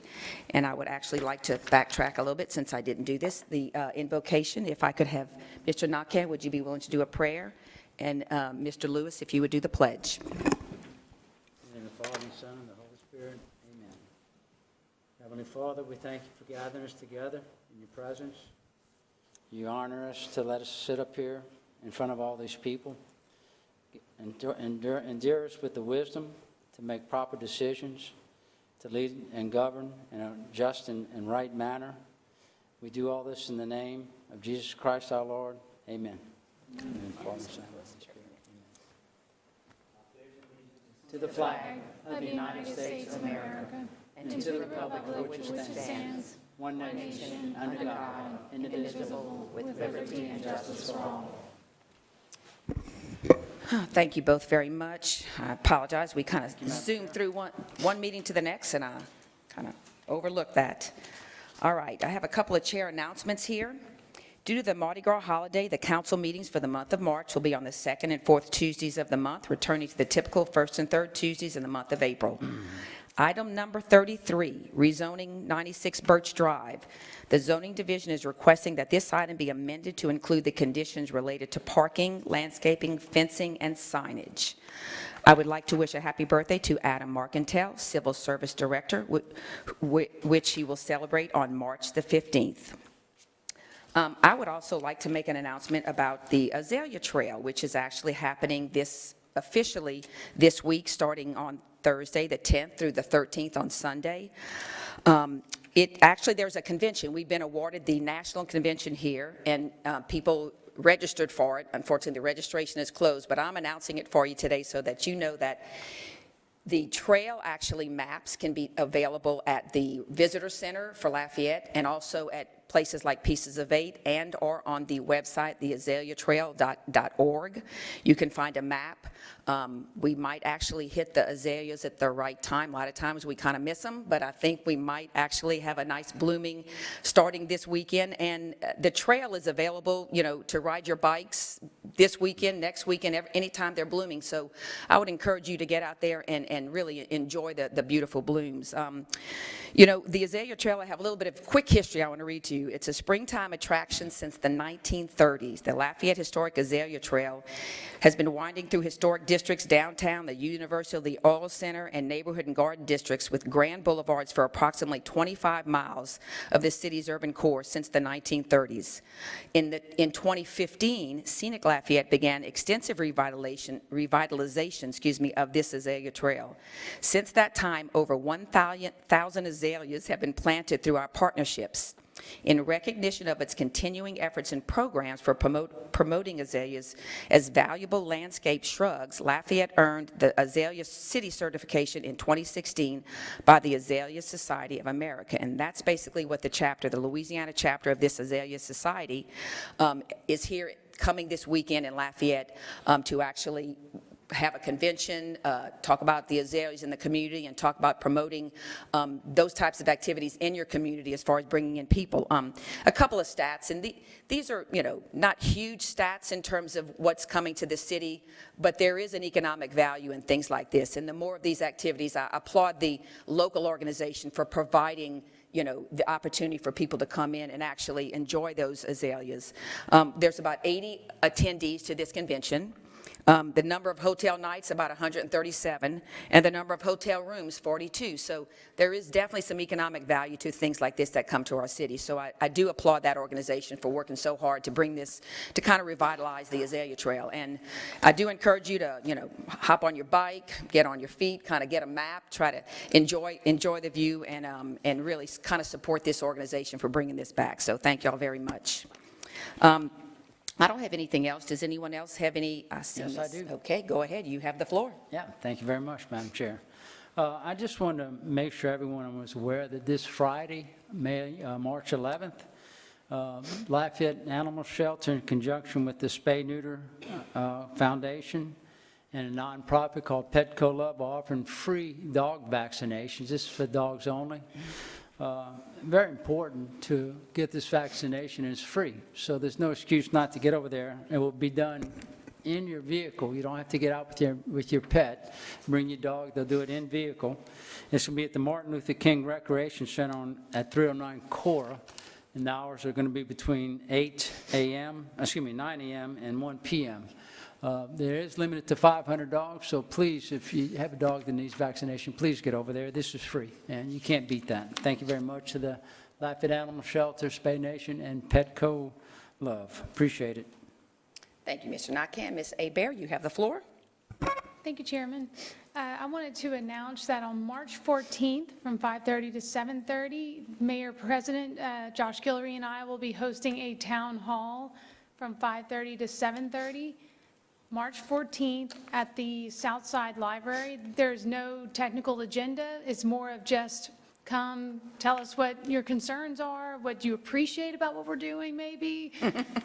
And I would actually like to backtrack a little bit since I didn't do this. The invocation, if I could have Mr. Nakhan, would you be willing to do a prayer? And Mr. Lewis, if you would do the pledge. In the name of the Father, and the Son, and the Holy Spirit. Amen. Heavenly Father, we thank you for gathering us together in your presence. You honor us to let us sit up here in front of all these people. Endear us with the wisdom to make proper decisions, to lead and govern in a just and right manner. We do all this in the name of Jesus Christ our Lord. Amen. Amen. Father, Son, and Holy Spirit. Amen. To the flag of the United States of America, and to the republic for which it stands, one nation, under God, indivisible, with liberty and justice for all. Thank you both very much. I apologize. We kind of zoomed through one meeting to the next, and I kind of overlooked that. All right, I have a couple of chair announcements here. Due to the Mardi Gras holiday, the council meetings for the month of March will be on the 2nd and 4th Tuesdays of the month, returning to the typical 1st and 3rd Tuesdays in the month of April. Item number 33, rezoning 96 Birch Drive. The zoning division is requesting that this item be amended to include the conditions related to parking, landscaping, fencing, and signage. I would like to wish a happy birthday to Adam Marcantel, Civil Service Director, which he will celebrate on March the 15th. I would also like to make an announcement about the Azalea Trail, which is actually happening officially this week, starting on Thursday, the 10th, through the 13th on Sunday. There's a convention. We've been awarded the national convention here, and people registered for it. Unfortunately, the registration is closed, but I'm announcing it for you today so that you know that the trail maps can be available at the Visitor Center for Lafayette and also at places like Pieces of Eight and or on the website, theazaleatrail.org. You can find a map. We might actually hit the azaleas at the right time. A lot of times we kind of miss them, but I think we might actually have a nice blooming starting this weekend. And the trail is available, to ride your bikes this weekend, next weekend, anytime they're blooming. So I would encourage you to get out there and really enjoy the beautiful blooms. The Azalea Trail, I have a little bit of quick history I want to read to you. It's a springtime attraction since the 1930s. The Lafayette Historic Azalea Trail has been winding through historic districts downtown, the University Oil Center, and neighborhood and garden districts with grand boulevards for approximately 25 miles of the city's urban core since the 1930s. In 2015, Scenic Lafayette began extensive revitalization of this Azalea Trail. Since that time, over 1,000 azaleas have been planted through our partnerships. In recognition of its continuing efforts and programs for promoting azaleas as valuable landscape shrubs, Lafayette earned the Azalea City certification in 2016 by the Azalea Society of America. And that's basically what the Louisiana chapter of this Azalea Society is here coming this weekend in Lafayette to actually have a convention, talk about the azaleas in the community, and talk about promoting those types of activities in your community as far as bringing in people. A couple of stats, and these are, not huge stats in terms of what's coming to the city, but there is an economic value in things like this. And the more of these activities, I applaud the local organization for providing the opportunity for people to come in and actually enjoy those azaleas. There's about 80 attendees to this convention. The number of hotel nights, about 137, and the number of hotel rooms, 42. So there is definitely some economic value to things like this that come to our city. So I do applaud that organization for working so hard to bring this, to kind of revitalize the Azalea Trail. And I do encourage you to, hop on your bike, get on your feet, kind of get a map, try to enjoy the view, and really kind of support this organization for bringing this back. So thank you all very much. I don't have anything else. Does anyone else have any? Yes, I do. Okay, go ahead. You have the floor. Yeah, thank you very much, Madam Chair. I just wanted to make sure everyone was aware that this Friday, March 11th, Lafayette Animal Shelter, in conjunction with the Spay Neuter Foundation and a nonprofit called Petco Love, are offering free dog vaccinations. This is for dogs only. Very important to get this vaccination, and it's free. So there's no excuse not to get over there. It will be done in your vehicle. You don't have to get out with your pet. Bring your dog. They'll do it in vehicle. This will be at the Martin Luther King Recreation Center at 309 Cora. And the hours are going to be between 9 a.m. and 1 p.m. There is limited to 500 dogs, so please, if you have a dog that needs vaccination, please get over there. This is free, and you can't beat that. Thank you very much to the Lafayette Animal Shelter, Spay Nation, and Petco Love. Appreciate it. Thank you, Mr. Nakam. Ms. Hebert, you have the floor. Thank you, Chairman. I wanted to announce that on March 14th from 5:30 to 7:30, Mayor President Josh Guillory and I will be hosting a town hall from 5:30 to 7:30. March 14th at the Southside Library. There's no technical agenda. It's more of just come, tell us what your concerns are, what you appreciate about what we're doing maybe,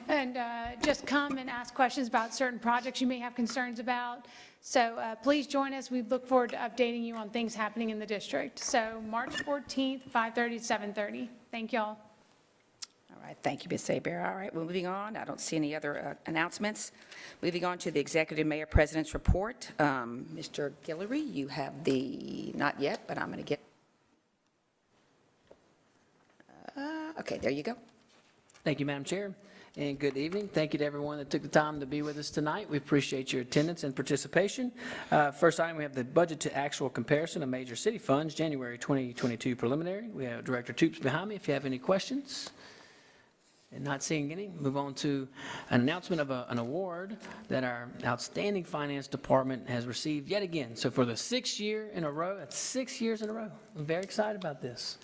and just come and ask questions about certain projects you may have concerns about. So please join us. We look forward to updating you on things happening in the district. So March 14th, 5:30 to 7:30. Thank y'all. All right, thank you, Ms. Hebert. All right, we're moving on. I don't see any other announcements. Moving on to the Executive Mayor President's Report. Mr. Guillory, you have the, not yet, but I'm going to get, okay, there you go. Thank you, Madam Chair, and good evening. Thank you to everyone that took the time to be with us tonight. We appreciate your attendance and participation. First item, we have the budget to actual comparison of major city funds, January 2022 preliminary. We have Director Toops behind me if you have any questions. And not seeing any, move on to an announcement of an award that our outstanding finance department has received yet again. So for the 6th year in a row, that's 6 years in a row. I'm very excited about this.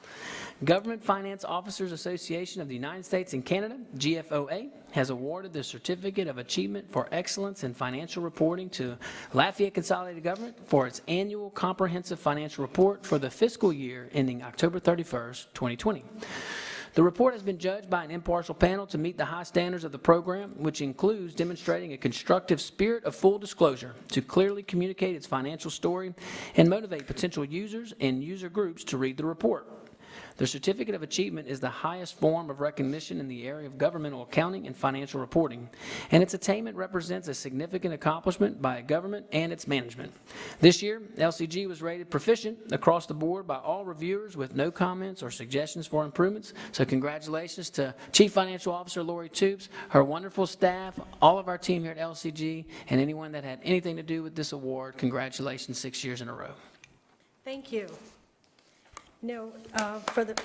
Government Finance Officers Association of the United States and Canada, GFOA, has awarded the Certificate of Achievement for Excellence in Financial Reporting to Lafayette Consolidated Government for its annual comprehensive financial report for the fiscal year ending October 31st, 2020. The report has been judged by an impartial panel to meet the high standards of the program, which includes demonstrating a constructive spirit of full disclosure to clearly communicate its financial story and motivate potential users and user groups to read the report. The Certificate of Achievement is the highest form of recognition in the area of governmental accounting and financial reporting, and its attainment represents a significant accomplishment by a government and its management. This year, LCG was rated proficient across the board by all reviewers with no comments or suggestions for improvements. So congratulations to Chief Financial Officer Lori Toops, her wonderful staff, all of our team here at LCG, and anyone that had anything to do with this award. Congratulations, 6 years in a row. Thank you. No, for the...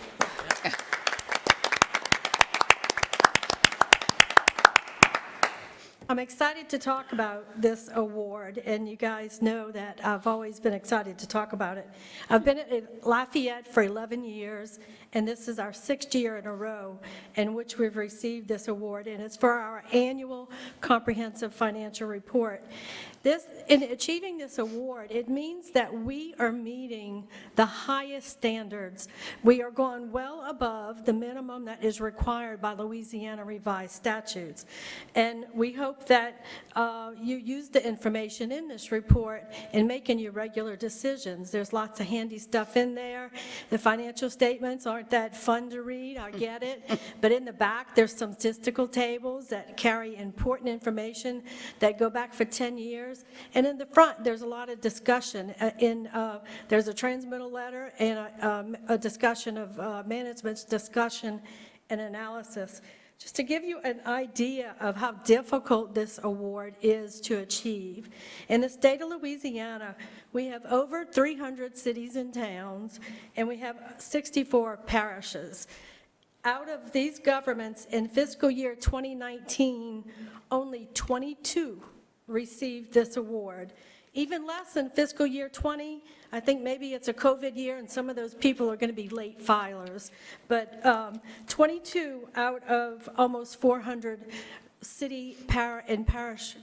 I'm excited to talk about this award, and you guys know that I've always been excited to talk about it. I've been at Lafayette for 11 years, and this is our 6th year in a row in which we've received this award, and it's for our annual comprehensive financial report. In achieving this award, it means that we are meeting the highest standards. We are going well above the minimum that is required by Louisiana revised statutes. And we hope that you use the information in this report in making your regular decisions. There's lots of handy stuff in there. The financial statements aren't that fun to read, I get it. But in the back, there's some statistical tables that carry important information that go back for 10 years. And in the front, there's a lot of discussion. There's a transmittal letter and a discussion of management's discussion and analysis. Just to give you an idea of how difficult this award is to achieve, in the state of Louisiana, we have over 300 cities and towns, and we have 64 parishes. Out of these governments in fiscal year 2019, only 22 received this award. Even less than fiscal year 20. I think maybe it's a COVID year and some of those people are going to be late filers. But 22 out of almost 400 city and parish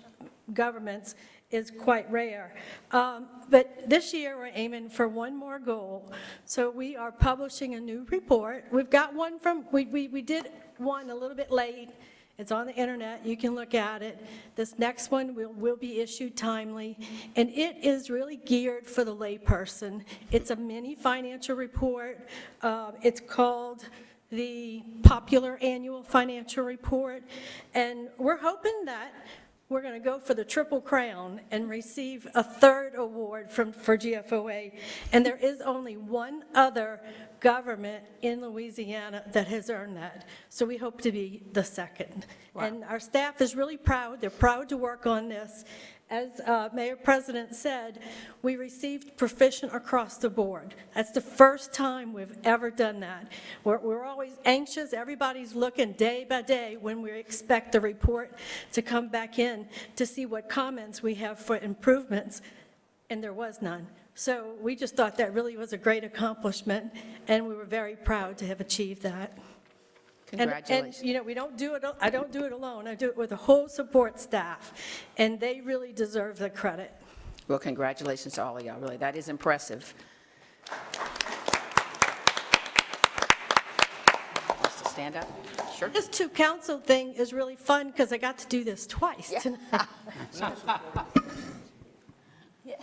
governments is quite rare. But this year, we're aiming for one more goal. So we are publishing a new report. We've got one from, we did one a little bit late. It's on the internet, you can look at it. This next one will be issued timely, and it is really geared for the layperson. It's a mini financial report. It's called the Popular Annual Financial Report, and we're hoping that we're going to go for the Triple Crown and receive a third award for GFOA, and there is only one other government in Louisiana that has earned that. So we hope to be the second. Wow. And our staff is really proud. They're proud to work on this. As Mayor President said, we received proficient across the board. That's the first time we've ever done that. We're always anxious. Everybody's looking day by day when we expect the report to come back in to see what comments we have for improvements, and there was none. So we just thought that really was a great accomplishment, and we were very proud to have achieved that. Congratulations. And you know, we don't do it, I don't do it alone. I do it with a whole support staff, and they really deserve the credit. Well, congratulations to all of y'all, really. That is impressive. Wants to stand up? Sure. This two-council thing is really fun because I got to do this twice tonight. Yeah.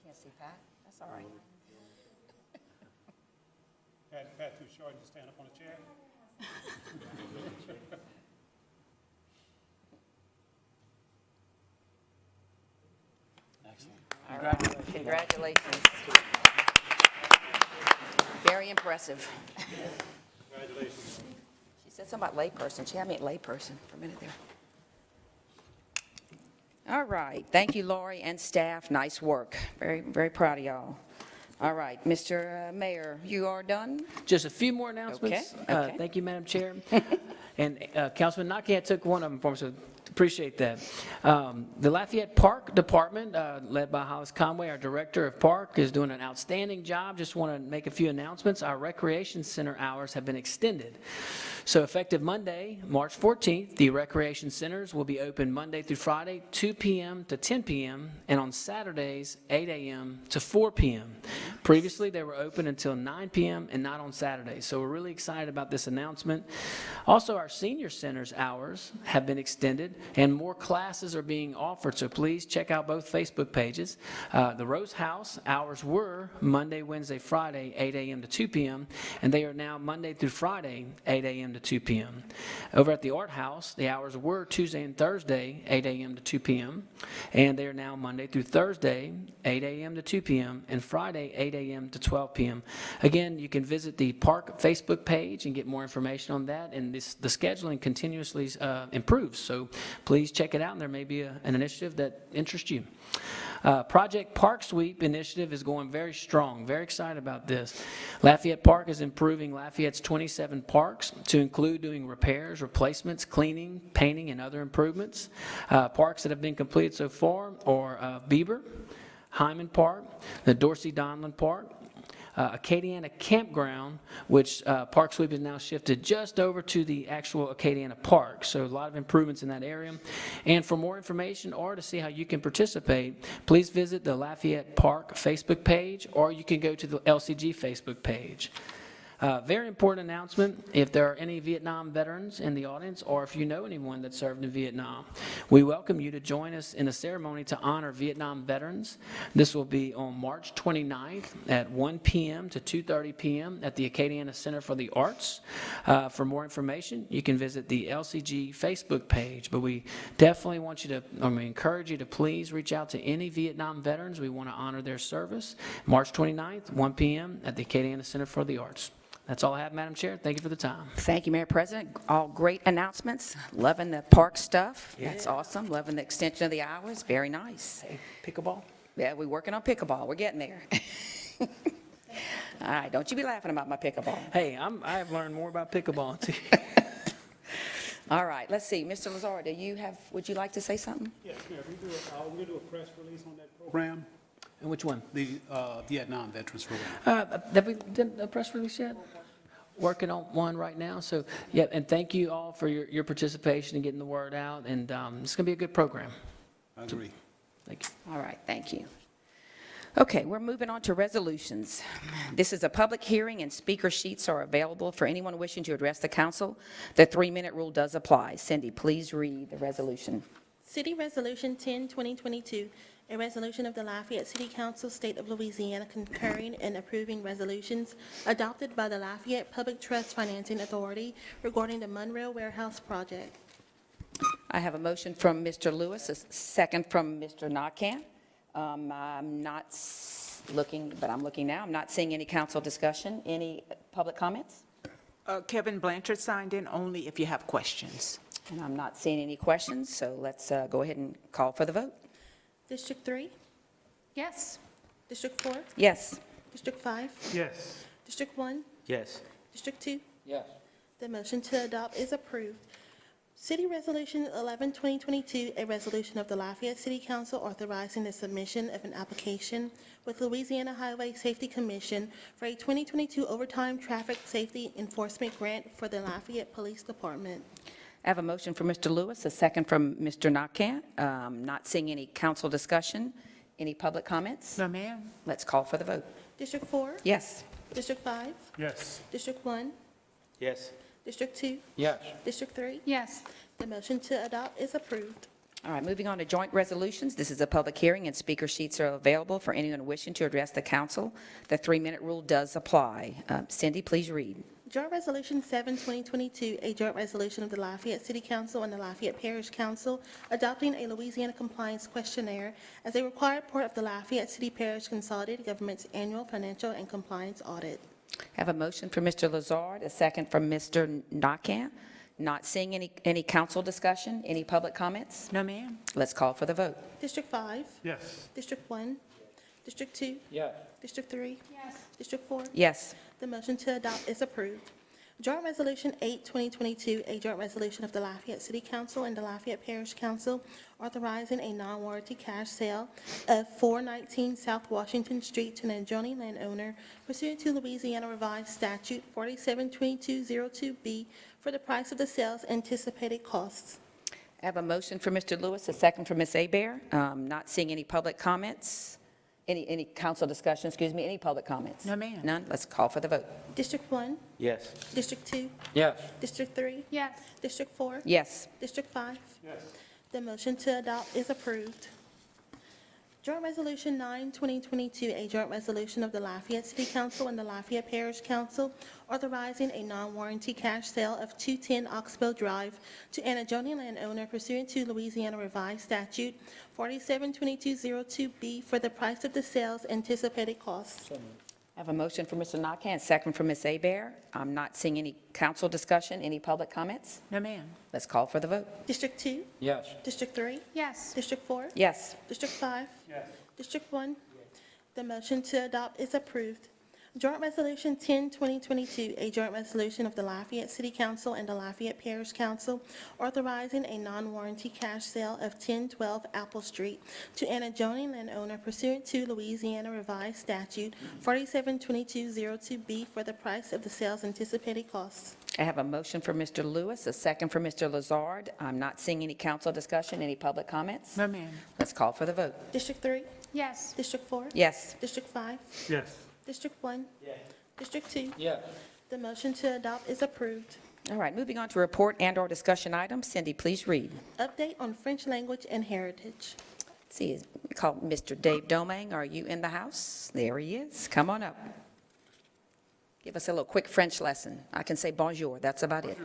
Can't see Pat? That's all right. Pat too short to stand up on a chair? Excellent. Congratulations. Very impressive. Congratulations. She said something about layperson. She had me at layperson for a minute there. All right. Thank you, Lori and staff. Nice work. Very, very proud of y'all. All right. Mr. Mayor, you are done? Just a few more announcements. Okay. Thank you, Madam Chair. And Councilman Nakia took one of them for me, so appreciate that. The Lafayette Park Department, led by Hollis Conway, our Director of Park, is doing an outstanding job. Just want to make a few announcements. Our Recreation Center hours have been extended. So effective Monday, March 14th, the Recreation Centers will be open Monday through Friday, 2 p.m. to 10 p.m., and on Saturdays, 8 a.m. to 4 p.m. Previously, they were open until 9 p.m. and not on Saturdays. So we're really excited about this announcement. Also, our Senior Centers hours have been extended, and more classes are being offered, so please check out both Facebook pages. The Rose House hours were Monday, Wednesday, Friday, 8 a.m. to 2 p.m., and they are now Monday through Friday, 8 a.m. to 2 p.m. Over at the Art House, the hours were Tuesday and Thursday, 8 a.m. to 2 p.m., and they are now Monday through Thursday, 8 a.m. to 2 p.m., and Friday, 8 a.m. to 12 p.m. Again, you can visit the Park Facebook page and get more information on that, and the scheduling continuously improves, so please check it out, and there may be an initiative that interests you. Project Park Sweep initiative is going very strong. Very excited about this. Lafayette Park is improving Lafayette's 27 parks to include doing repairs, replacements, cleaning, painting, and other improvements. Parks that have been completed so far are Bieber, Hyman Park, the Dorsey Donlin Park, Acadiana Campground, which Park Sweep has now shifted just over to the actual Acadiana Park. So a lot of improvements in that area. And for more information or to see how you can participate, please visit the Lafayette Park Facebook page, or you can go to the LCG Facebook page. Very important announcement, if there are any Vietnam veterans in the audience, or if you know anyone that served in Vietnam, we welcome you to join us in a ceremony to honor Vietnam veterans. This will be on March 29th at 1 p.m. to 2:30 p.m. at the Acadiana Center for the Arts. For more information, you can visit the LCG Facebook page, but we definitely want you to, we encourage you to please reach out to any Vietnam veterans. We want to honor their service. March 29th, 1 p.m. at the Acadiana Center for the Arts. That's all I have, Madam Chair. Thank you for the time. Thank you, Mayor President. All great announcements. Loving the park stuff. Yeah. That's awesome. Loving the extension of the hours. Very nice. Hey, pickleball? Yeah, we're working on pickleball. We're getting there. All right, don't you be laughing about my pickleball. Hey, I have learned more about pickleball, too. All right, let's see. Mr. Lazar, would you like to say something? Yes, Mayor, we're going to do a press release on that program, And which one? the Vietnam Veterans Program. Have we done a press release yet? Working on one right now. So, yeah, and thank you all for your participation in getting the word out. And it's going to be a good program. I agree. Thank you. All right, thank you. Okay, we're moving on to resolutions. This is a public hearing, and speaker sheets are available for anyone wishing to address the council. The 3-minute rule does apply. Cindy, please read the resolution. City Resolution 10, 2022, a resolution of the Lafayette City Council, State of Louisiana, concurring and approving resolutions adopted by the Lafayette Public Trust Financing Authority regarding the Monroe Warehouse Project. I have a motion from Mr. Lewis, a second from Mr. Nakhan. I'm not looking, but I'm looking now. I'm not seeing any council discussion. Any public comments? Kevin Blanchard signed in only if you have questions. And I'm not seeing any questions, so let's go ahead and call for the vote. District 3? Yes. District 4? Yes. District 5? Yes. District 1? Yes. District 2? Yes. The motion to adopt is approved. City Resolution 11, 2022, a resolution of the Lafayette City Council authorizing the submission of an application with Louisiana Highway Safety Commission for a 2022 overtime traffic safety enforcement grant for the Lafayette Police Department. I have a motion from Mr. Lewis, a second from Mr. Nakhan. Not seeing any council discussion. Any public comments? No, ma'am. Let's call for the vote. District 4? Yes. District 5? Yes. District 1? Yes. District 2? Yes. District 3? Yes. The motion to adopt is approved. All right, moving on to joint resolutions. This is a public hearing, and speaker sheets are available for anyone wishing to address the council. The 3-minute rule does apply. Cindy, please read. Joint Resolution 7, 2022, a joint resolution of the Lafayette City Council and the Lafayette Parish Council adopting a Louisiana compliance questionnaire as a required part of the Lafayette City Parish Consolidated Government's annual financial and compliance audit. I have a motion from Mr. Lazard, a second from Mr. Nakhan. Not seeing any council discussion. Any public comments? No, ma'am. Let's call for the vote. District 5? Yes. District 1? District 2? Yes. District 3? Yes. District 4? Yes. The motion to adopt is approved. Joint Resolution 8, 2022, a joint resolution of the Lafayette City Council and the Lafayette Parish Council authorizing a non-warranty cash sale of 419 South Washington Street to an adjoining landowner pursuant to Louisiana Revised Statute 472202B for the price of the sale's anticipated costs. I have a motion for Mr. Lewis, a second for Ms. Hebert. Not seeing any public comments. Any council discussion, excuse me, any public comments? No, ma'am. None? Let's call for the vote. District 1? Yes. District 2? Yes. District 3? Yes. District 4? Yes. District 5? Yes. The motion to adopt is approved. Joint Resolution 9, 2022, a joint resolution of the Lafayette City Council and the Lafayette Parish Council authorizing a non-warranty cash sale of 210 Oxbow Drive to an adjoining landowner pursuant to Louisiana Revised Statute 472202B for the price of the sale's anticipated costs. I have a motion for Mr. Nakhan, second for Ms. Hebert. I'm not seeing any council discussion. Any public comments? No, ma'am. Let's call for the vote. District 2? Yes. District 3? Yes. District 4? Yes. District 5? Yes. District 1? The motion to adopt is approved. Joint Resolution 10, 2022, a joint resolution of the Lafayette City Council and the Lafayette Parish Council authorizing a non-warranty cash sale of 1012 Apple Street to an adjoining landowner pursuant to Louisiana Revised Statute 472202B for the price of the sale's anticipated costs. I have a motion for Mr. Lewis, a second for Mr. Lazard. I'm not seeing any council discussion. Any public comments? No, ma'am. Let's call for the vote. District 3? Yes. District 4? Yes. District 5? Yes. District 1? Yes. District 2? Yes. The motion to adopt is approved. All right, moving on to report and/or discussion items. Cindy, please read. Update on French language and heritage. Let's see, we call Mr. Dave Domingue. Are you in the house? There he is. Come on up. Give us a little quick French lesson. I can say bonjour. That's about it.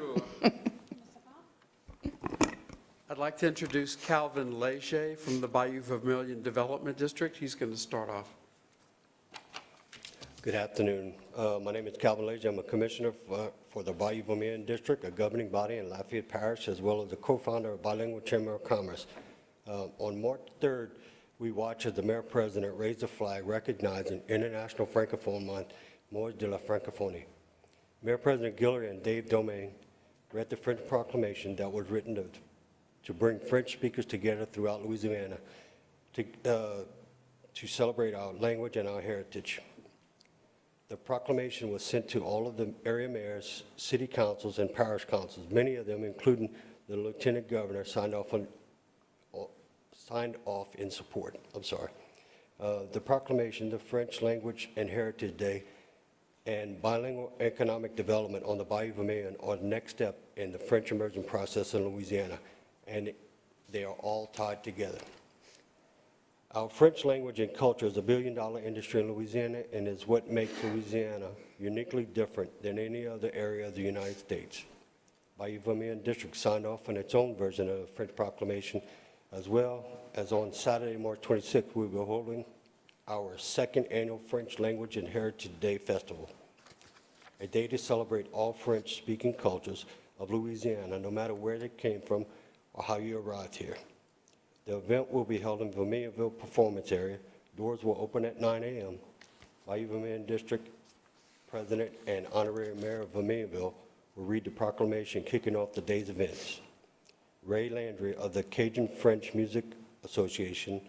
I'd like to introduce Calvin Leger from the Bayou Vermilion Development District. He's going to start off. Good afternoon. My name is Calvin Leger. I'm a commissioner for the Bayou Vermilion District, a governing body in Lafayette Parish, as well as the co-founder of Bilingual Chamber of Commerce. On March 3rd, we watched as the Mayor President raised the flag recognizing International Francophone Month, Mois de la Francophonie. Mayor President Guillory and Dave Domingue read the French proclamation that was written to bring French speakers together throughout Louisiana to celebrate our language and our heritage. The proclamation was sent to all of the area mayors, city councils, and parish councils. Many of them, including the lieutenant governor, signed off in support. The proclamation, the French Language and Heritage Day, and bilingual economic development on the Bayou Vermilion are the next step in the French immersion process in Louisiana, and they are all tied together. Our French language and culture is a billion-dollar industry in Louisiana and is what makes Louisiana uniquely different than any other area of the United States. Bayou Vermilion District signed off on its own version of the French proclamation, as well as on Saturday, March 26th, we'll be holding our second annual French Language and Heritage Day Festival, a day to celebrate all French-speaking cultures of Louisiana, no matter where they came from or how you arrived here. The event will be held in Vermilionville Performance Area. Doors will open at 9 a.m. Bayou Vermilion District President and Honorary Mayor of Vermilionville will read the proclamation kicking off the day's events. Ray Landry of the Cajun French Music Association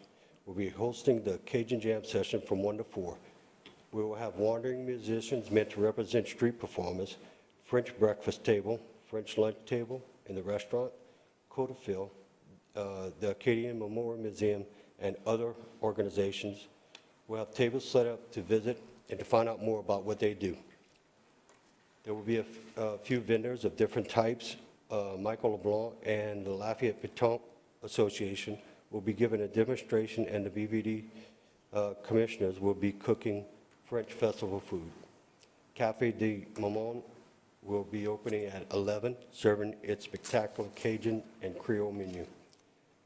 will be hosting the Cajun Jam session from 1 to 4. We will have wandering musicians meant to represent street performers, French breakfast table, French lunch table in the restaurant, Codafil, the Acadian Memorial Museum, and other organizations. We'll have tables set up to visit and to find out more about what they do. There will be a few vendors of different types. Michael LeBlanc and the Lafayette Petanque Association will be giving a demonstration, and the BVD commissioners will be cooking French festival food. Café de Maman will be opening at 11, serving its spectacular Cajun and Creole menu.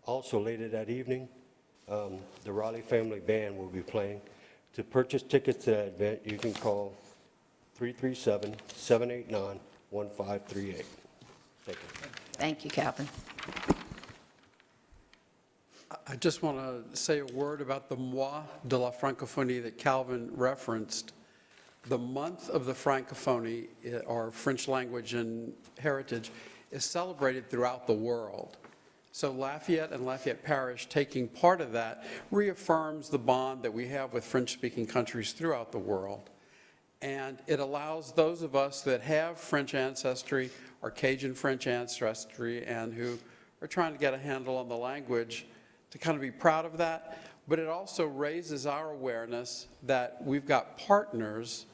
Also later that evening, the Raleigh Family Band will be playing. To purchase tickets to that event, you can call 337-789-1538. Thank you. Thank you, Calvin. I just want to say a word about the Mois de la Francophonie that Calvin referenced. The month of the Francophonie, or French language and heritage, is celebrated throughout the world. So Lafayette and Lafayette Parish taking part of that reaffirms the bond that we have with French-speaking countries throughout the world. And it allows those of us that have French ancestry or Cajun French ancestry and who are trying to get a handle on the language to kind of be proud of that. But it also raises our awareness that we've got partners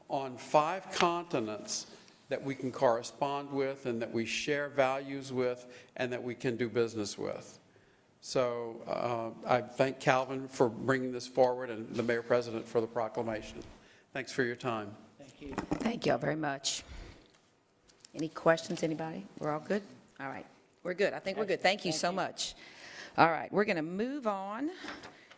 on 5 continents that we can correspond with and that we share values with and that we can do business with. So I thank Calvin for bringing this forward and the Mayor President for the proclamation. Thanks for your time. Thank you. Thank you all very much. Any questions, anybody? We're all good? All right, we're good. I think we're good. Thank you so much. All right, we're going to move on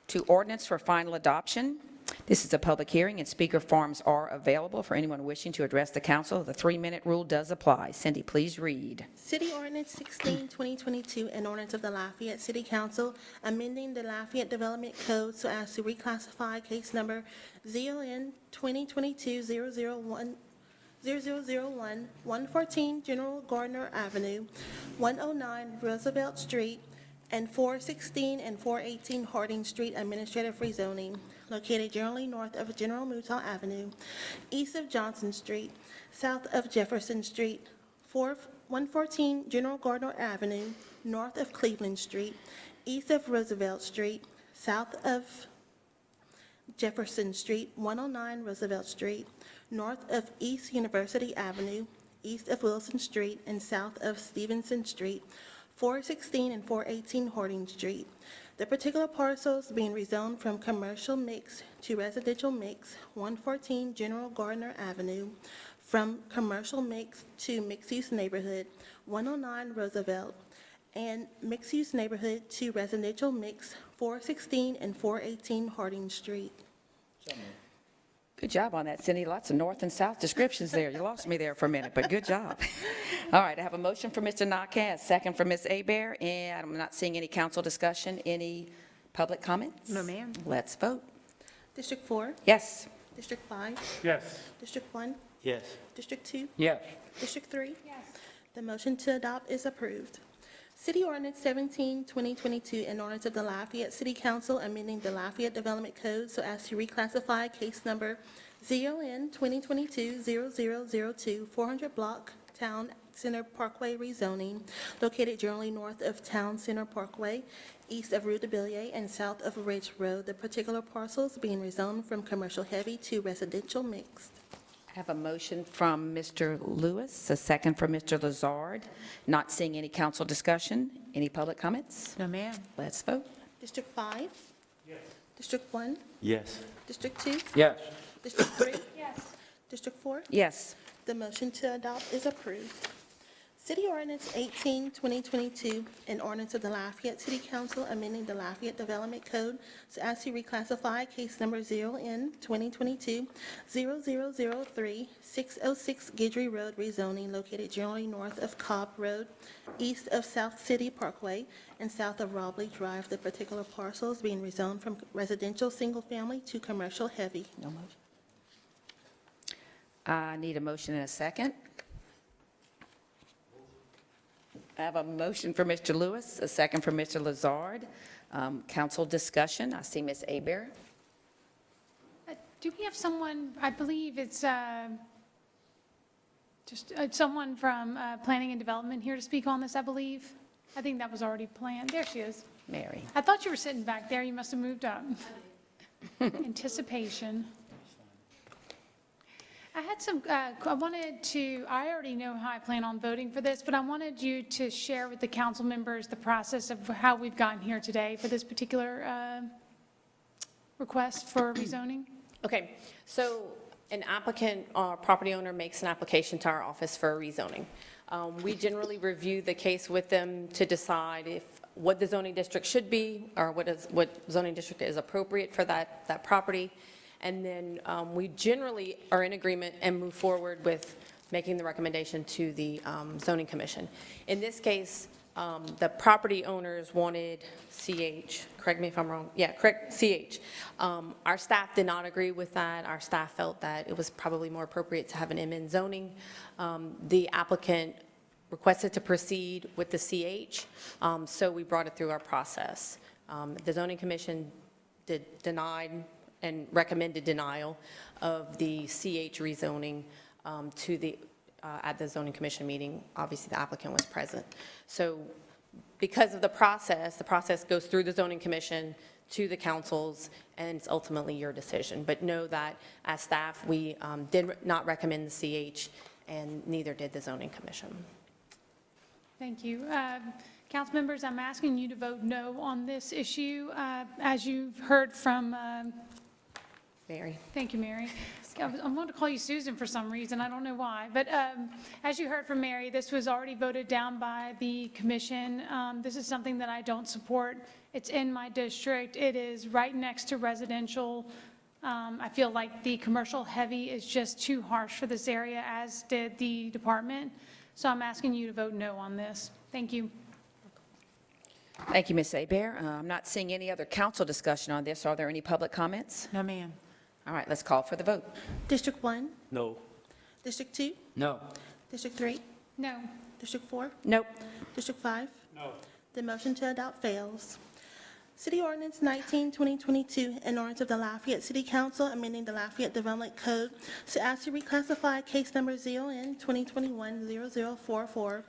to ordinance for final adoption. This is a public hearing, and speaker forms are available for anyone wishing to address the council. The 3-minute rule does apply. Cindy, please read. City Ordinance 16, 2022, an ordinance of the Lafayette City Council amending the Lafayette Development Code so as to reclassify case number ZON 2022-001, 114 General Gardner Avenue, 109 Roosevelt Street, and 416 and 418 Harding Street Administrative Rezoning, located generally north of General Mouton Avenue, east of Johnson Street, south of Jefferson Street, 114 General Gardner Avenue, north of Cleveland Street, east of Roosevelt Street, south of Jefferson Street, 109 Roosevelt Street, north of East University Avenue, east of Wilson Street, and south of Stevenson Street, 416 and 418 Harding Street. The particular parcels being rezoned from commercial mix to residential mix, 114 General Gardner Avenue, from commercial mix to mixed-use neighborhood, 109 Roosevelt, and mixed-use neighborhood to residential mix, 416 and 418 Harding Street. Good job on that, Cindy. Lots of north and south descriptions there. You lost me there for a minute, but good job. All right, I have a motion for Mr. Nakaz, second for Ms. Hebert, and I'm not seeing any council discussion. Any public comments? No, ma'am. Let's vote. District 4? Yes. District 5? Yes. District 1? Yes. District 2? Yes. District 3? Yes. The motion to adopt is approved. City Ordinance 17, 2022, an ordinance of the Lafayette City Council amending the Lafayette Development Code so as to reclassify case number ZON 2022-0002, 400 Block Town Center Parkway rezoning, located generally north of Town Center Parkway, east of Rue de Billier, and south of Ridge Road. The particular parcels being rezoned from commercial heavy to residential mixed. I have a motion from Mr. Lewis, a second from Mr. Lazard. Not seeing any council discussion. Any public comments? No, ma'am. Let's vote. District 5? Yes. District 1? Yes. District 2? Yes. District 3? Yes. District 4? Yes. The motion to adopt is approved. City Ordinance 18, 2022, an ordinance of the Lafayette City Council amending the Lafayette Development Code so as to reclassify case number 0N 2022-0003, 606 Guidry Road rezoning, located generally north of Cobb Road, east of South City Parkway, and south of Robley Drive. The particular parcels being rezoned from residential single-family to commercial heavy. No motion. I need a motion and a second. I have a motion for Mr. Lewis, a second for Mr. Lazard. Council discussion. I see Ms. Hebert. Do we have someone, I believe it's just someone from Planning and Development here to speak on this, I believe? I think that was already planned. There she is. Mary. I thought you were sitting back there. You must have moved up. Anticipation. I had some, I already know how I plan on voting for this, but I wanted you to share with the council members the process of how we've gotten here today for this particular request for rezoning. Okay, so an applicant or property owner makes an application to our office for a rezoning. We generally review the case with them to decide what the zoning district should be or what zoning district is appropriate for that property. And then we generally are in agreement and move forward with making the recommendation to the zoning commission. In this case, the property owners wanted CH, correct me if I'm wrong, yeah, correct, CH. Our staff did not agree with that. Our staff felt that it was probably more appropriate to have an MN zoning. The applicant requested to proceed with the CH, so we brought it through our process. The zoning commission denied and recommended denial of the CH rezoning to at the zoning commission meeting. Obviously, the applicant was present. So because of the process goes through the zoning commission to the councils, and it's ultimately your decision. But know that as staff, we did not recommend the CH, and neither did the zoning commission. Thank you. Council members, I'm asking you to vote no on this issue. As you've heard from Mary. Thank you, Mary. I'm going to call you Susan for some reason. I don't know why. But as you heard from Mary, this was already voted down by the commission. This is something that I don't support. It's in my district. It is right next to residential. I feel like the commercial heavy is just too harsh for this area, as did the department. So I'm asking you to vote no on this. Thank you. Thank you, Ms. Hebert. I'm not seeing any other council discussion on this. Are there any public comments? No, ma'am. All right, let's call for the vote. District 1? No. District 2? No. District 3? No. District 4? Nope. District 5? No. The motion to adopt fails. City Ordinance 19, 2022, an ordinance of the Lafayette City Council amending the Lafayette Development Code so as to reclassify case number ZON 2021-0044,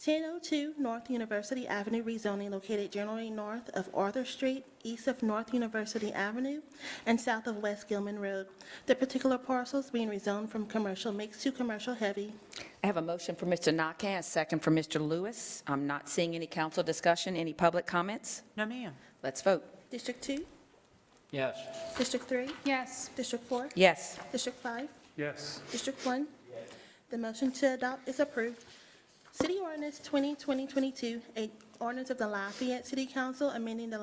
1002 North University Avenue rezoning, located generally north of Arthur Street, east of North University Avenue, and south of West Gilman Road. The particular parcels being rezoned from commercial mixed to commercial heavy. I have a motion for Mr. Nakhan, a second for Mr. Lewis. I'm not seeing any council discussion. Any public comments? No, ma'am. Let's vote. District 2? Yes. District 3? Yes. District 4? Yes. District 5? Yes. District 1? Yes. The motion to adopt is approved. City Ordinance 2022, an ordinance of the Lafayette City Council amending the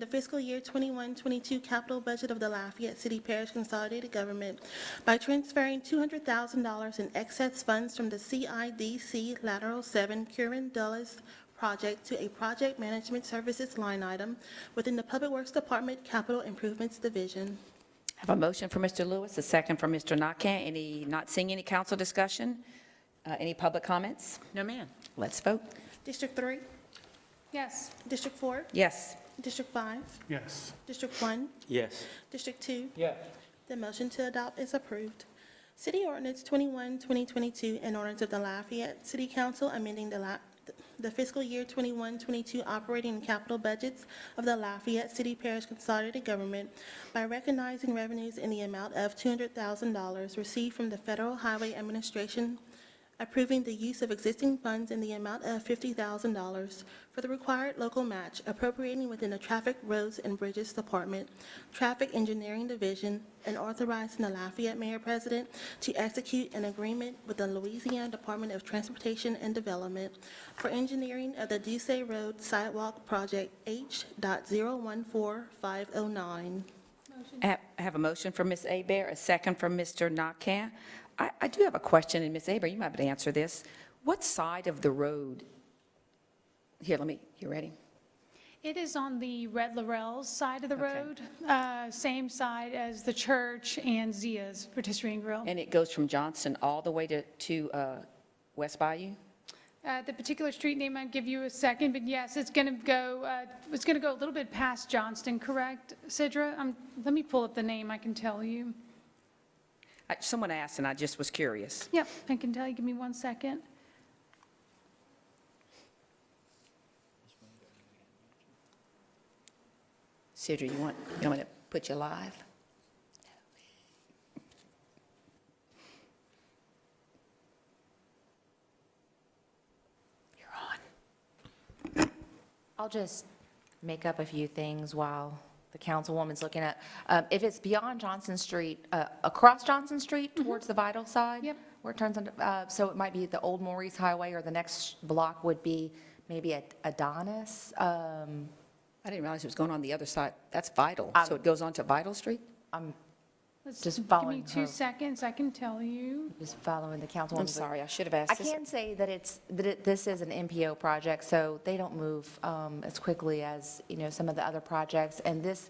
fiscal year 21-22 capital budget of the Lafayette City Parish Consolidated Government by transferring $200,000 in excess funds from the CIDC Lateral 7 Curran Dulles project to a project management services line item within the Public Works Department Capital Improvements Division. I have a motion for Mr. Lewis, a second for Mr. Nakhan. Not seeing any council discussion? Any public comments? No, ma'am. Let's vote. District 3, Yes. District 4, Yes. District 5, Yes. District 1, Yes. District 2. Yes. The motion to adopt is approved. City Ordinance 21, 2022, an ordinance of the Lafayette City Council amending the fiscal year 21-22 operating and capital budgets of the Lafayette City Parish Consolidated Government by recognizing revenues in the amount of $200,000 received from the Federal Highway Administration, approving the use of existing funds in the amount of $50,000 for the required local match, appropriating within the Traffic, Roads, and Bridges Department, Traffic Engineering Division, and authorizing the Lafayette Mayor President to execute an agreement with the Louisiana Department of Transportation and Development for engineering of the Ducey Road Sidewalk Project H.014509. I have a motion from Ms. Abear, a second from Mr. Nakhan. I do have a question, and Ms. Abear, you might be able to answer this. What side of the road? Here, you ready? It is on the Red Laurel's side of the Okay. road, same side as the church and Zia's Rotisserie and Grill. And it goes from Johnson all the way to West Bayou? The particular street name, I'll give you a second, but yes, it's going to go a little bit past Johnston, correct, Sidra? Let me pull up the name, I can tell you. Someone asked, and I just was curious. Yep, I can tell you, give me 1 second. Sidra, you want me to put you live? I'll just make up a few things while the councilwoman's looking at. If it's beyond Johnson Street, across Johnson Street towards the Vital side? Yep. Where it turns into, so it might be the Old Maurice Highway, or the next block would be maybe Adonis. I didn't realize it was going on the other side. That's Vital, so it goes on to Vital Street? Just Give following me 2 her. seconds, I can tell you. Just following the councilwoman. I'm sorry, I should have asked I this. can say that this is an MPO project, so they don't move as quickly as, some of the other projects. And this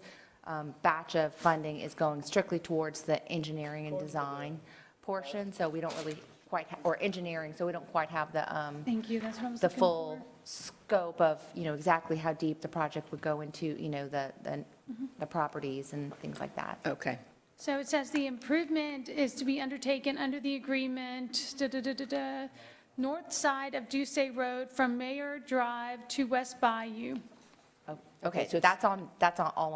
batch of funding is going strictly towards the engineering and design portion, so we don't really quite, or engineering, so we don't quite have the Thank you, that's what I was the looking full for. scope of, exactly how deep the project would go into, the properties and things like that. Okay. So it says the improvement is to be undertaken under the agreement, north side of Ducey Road from Mayor Drive to West Bayou. Oh, okay, so that's all on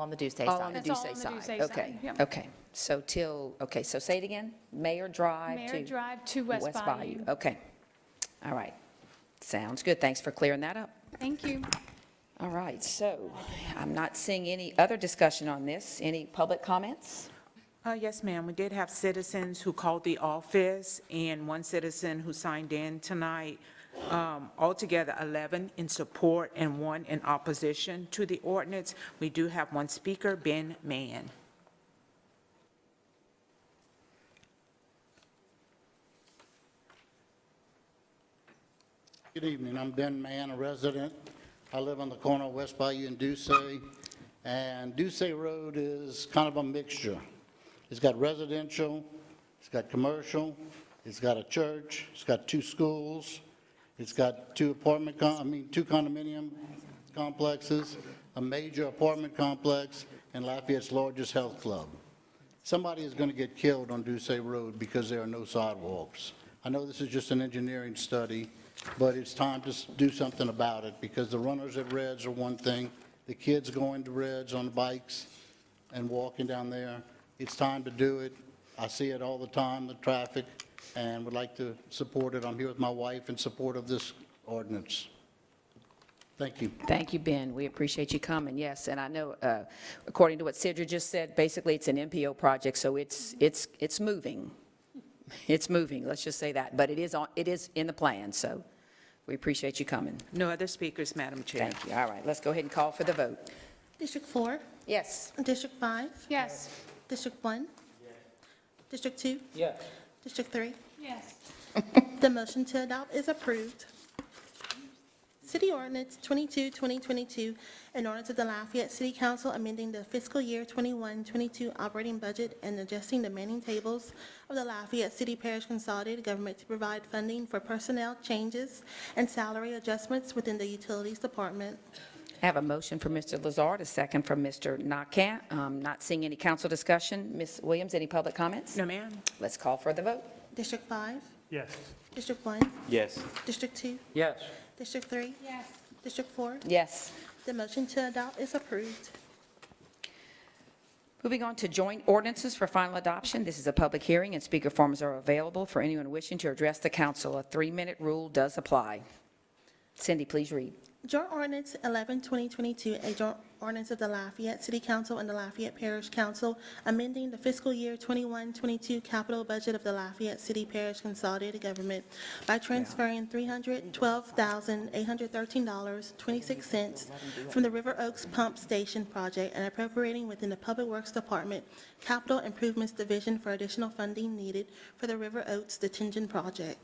the Ducey All on side. the That's all Ducey on the side? Ducey Okay, side, yep. okay. So so say it again? Mayor Drive to? Mayor Drive to West Bayou. Okay. All right. Sounds good. Thanks for clearing that up. Thank you. All right, so I'm not seeing any other discussion on this. Any public comments? Yes, ma'am. We did have citizens who called the office, and one citizen who signed in tonight. Altogether, 11 in support and 1 in opposition to the ordinance. We do have one speaker, Ben Mann. Good evening. I'm Ben Mann, a resident. I live on the corner of West Bayou and Ducey. And Ducey Road is kind of a mixture. It's got residential, it's got commercial, it's got a church, it's got 2 schools, it's got 2 condominium complexes, a major apartment complex, and Lafayette's largest health club. Somebody is going to get killed on Ducey Road because there are no sidewalks. I know this is just an engineering study, but it's time to do something about it, because the runners at Reds are one thing, the kids going to Reds on bikes and walking down there. It's time to do it. I see it all the time, the traffic, and would like to support it. I'm here with my wife in support of this ordinance. Thank you. Thank you, Ben. We appreciate you coming, yes. And I know, according to what Sidra just said, basically it's an MPO project, so it's moving. It's moving, let's just say that. But it is in the plan, so we appreciate you coming. No other speakers, Madam Chair. Thank you. All right, let's go ahead and call for the vote. District 4, Yes. District 5, Yes. District 1, District 2, Yes. District 3. Yes. The motion to adopt is approved. City Ordinance 22, 2022, an ordinance of the Lafayette City Council amending the fiscal year 21-22 operating budget and adjusting the manning tables of the Lafayette City Parish Consolidated Government to provide funding for personnel changes and salary adjustments within the Utilities Department. I have a motion for Mr. Lazard, a second from Mr. Nakant. Not seeing any council discussion. Ms. Williams, any public comments? No, ma'am. Let's call for the vote. District 5? Yes. District 1? Yes. District 2? Yes. District 3? Yes. District 4? Yes. The motion to adopt is approved. Moving on to joint ordinances for final adoption. This is a public hearing, and speaker forms are available for anyone wishing to address the council. A 3-minute rule does apply. Cindy, please read. Joint Ordinance 11, 2022, a joint ordinance of the Lafayette City Council and the Lafayette Parish Council amending the fiscal year 21-22 capital budget of the Lafayette City Parish Consolidated Government by transferring $312,813.26 from the River Oaks Pump Station project and appropriating within the Public Works Department Capital Improvements Division for additional funding needed for the River Oaks detention project.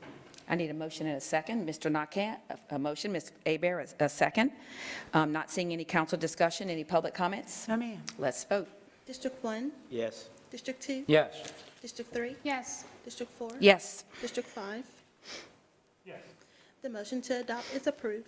I need a motion and a second. Mr. Nakant, a motion. Ms. Hebert, a second. Not seeing any council discussion. Any public comments? No, ma'am. Let's vote. District 1? Yes. District 2? Yes. District 3? Yes. District 4? Yes. District 5? Yes. The motion to adopt is approved.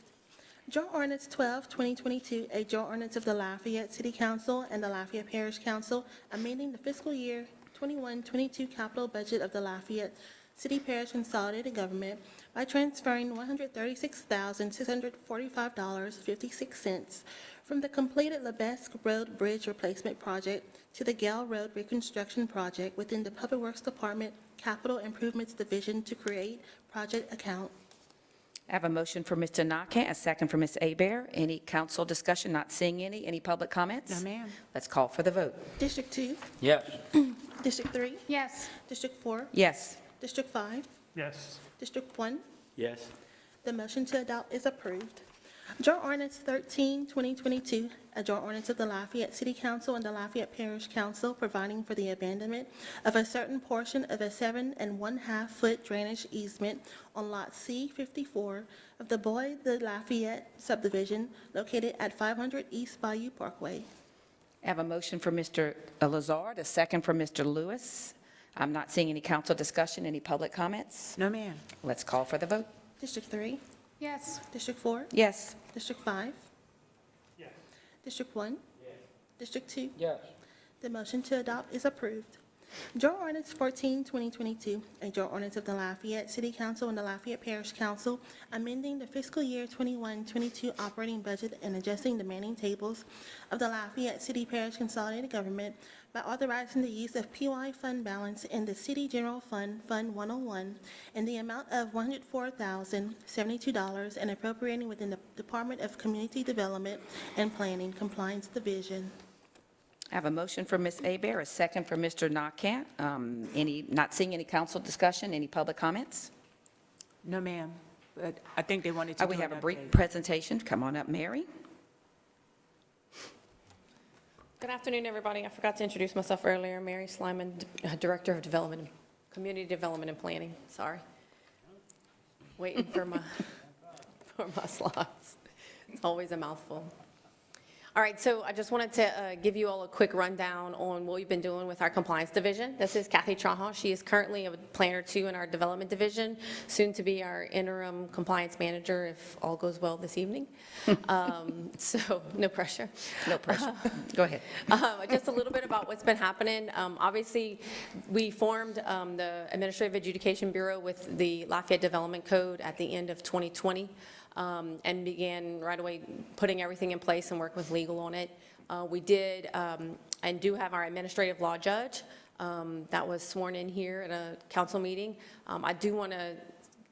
Joint Ordinance 12, 2022, a joint ordinance of the Lafayette City Council and the Lafayette Parish Council amending the fiscal year 21-22 capital budget of the Lafayette City Parish Consolidated Government by transferring $136,645.56 from the completed Lebesque Road Bridge Replacement Project to the Gale Road Reconstruction Project within the Public Works Department Capital Improvements Division to create project account. I have a motion for Mr. Nakant, a second for Ms. Hebert. Any council discussion? Not seeing any. Any public comments? No, ma'am. Let's call for the vote. District 2? Yes. District 3? Yes. District 4? Yes. District 5? Yes. District 1? Yes. The motion to adopt is approved. Joint Ordinance 13, 2022, a joint ordinance of the Lafayette City Council and the Lafayette Parish Council providing for the abandonment of a certain portion of a 7 1/2-foot drainage easement on Lot C54 of the Boyd the Lafayette subdivision located at 500 East Bayou Parkway. I have a motion for Mr. Lazard, a second for Mr. Lewis. I'm not seeing any council discussion. Any public comments? No, ma'am. Let's call for the vote. District 3? Yes. District 4? Yes. District 5? Yes. District 1? Yes. District 2? Yes. The motion to adopt is approved. Joint Ordinance 14, 2022, a joint ordinance of the Lafayette City Council and the Lafayette Parish Council amending the fiscal year 21-22 operating budget and adjusting the manning tables of the Lafayette City Parish Consolidated Government by authorizing the use of PY fund balance in the City General Fund, Fund 101, in the amount of $104,072 and appropriating within the Department of Community Development and Planning Compliance Division. I have a motion for Ms. Hebert, a second for Mr. Nakant. Not seeing any council discussion. Any public comments? No, ma'am. But I think they wanted to We do have an a brief update. presentation. Come on up, Mary. Good afternoon, everybody. I forgot to introduce myself earlier. Mary Slyman, Director of Development, Community Development and Planning. Sorry. Waiting for my slides. It's always a mouthful. All right, so I just wanted to give you all a quick rundown on what we've been doing with our compliance division. This is Kathy Traha. She is currently a planner 2 in our development division, soon to be our interim compliance manager if all goes well this evening. So no pressure. No pressure. Go ahead. Just a little bit about what's been happening. Obviously, we formed the Administrative Adjudication Bureau with the Lafayette Development Code at the end of 2020. And began right away putting everything in place and work with legal on it. We did and do have our administrative law judge that was sworn in here at a council meeting. I do want to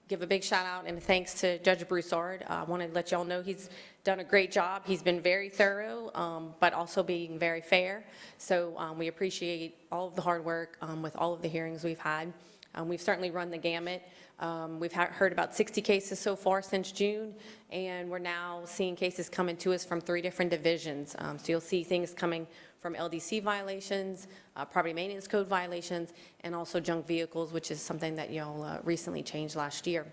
give a big shout out and thanks to Judge Broussard. I want to let y'all know he's done a great job. He's been very thorough, but also being very fair. So we appreciate all of the hard work with all of the hearings we've had. We've certainly run the gamut. We've heard about 60 cases so far since June, and we're now seeing cases coming to us from 3 different divisions. So you'll see things coming from LDC violations, property maintenance code violations, and also junk vehicles, which is something that y'all recently changed last year.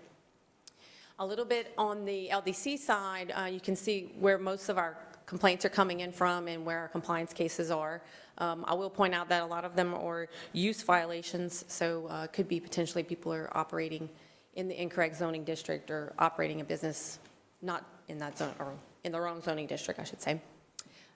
A little bit on the LDC side, you can see where most of our complaints are coming in from and where our compliance cases are. I will point out that a lot of them are use violations, so it could be potentially people are operating in the incorrect zoning district or operating a business not in that zone, or in the wrong zoning district, I should say.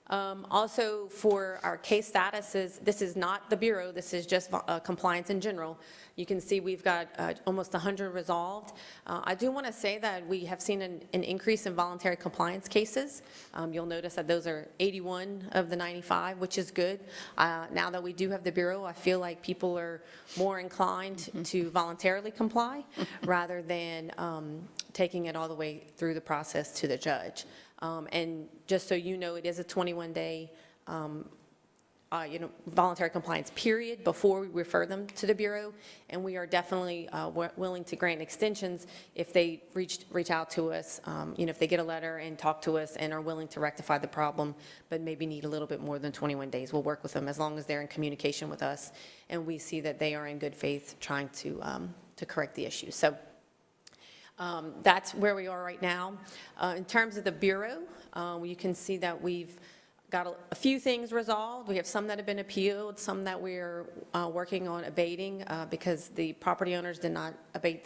Also, for our case statuses, this is not the Bureau, this is just compliance in general. You can see we've got almost 100 resolved. I do want to say that we have seen an increase in voluntary compliance cases. You'll notice that those are 81 of the 95, which is good. Now that we do have the Bureau, I feel like people are more inclined to voluntarily comply rather than taking it all the way through the process to the judge. And just so you know, it is a 21-day voluntary compliance period before we refer them to the Bureau, and we are definitely willing to grant extensions if they reach out to us, if they get a letter and talk to us and are willing to rectify the problem, but maybe need a little bit more than 21 days. We'll work with them as long as they're in communication with us, and we see that they are in good faith trying to correct the issue. So that's where we are right now. In terms of the Bureau, you can see that we've got a few things resolved. We have some that have been appealed, some that we're working on abating because the property owners did not abate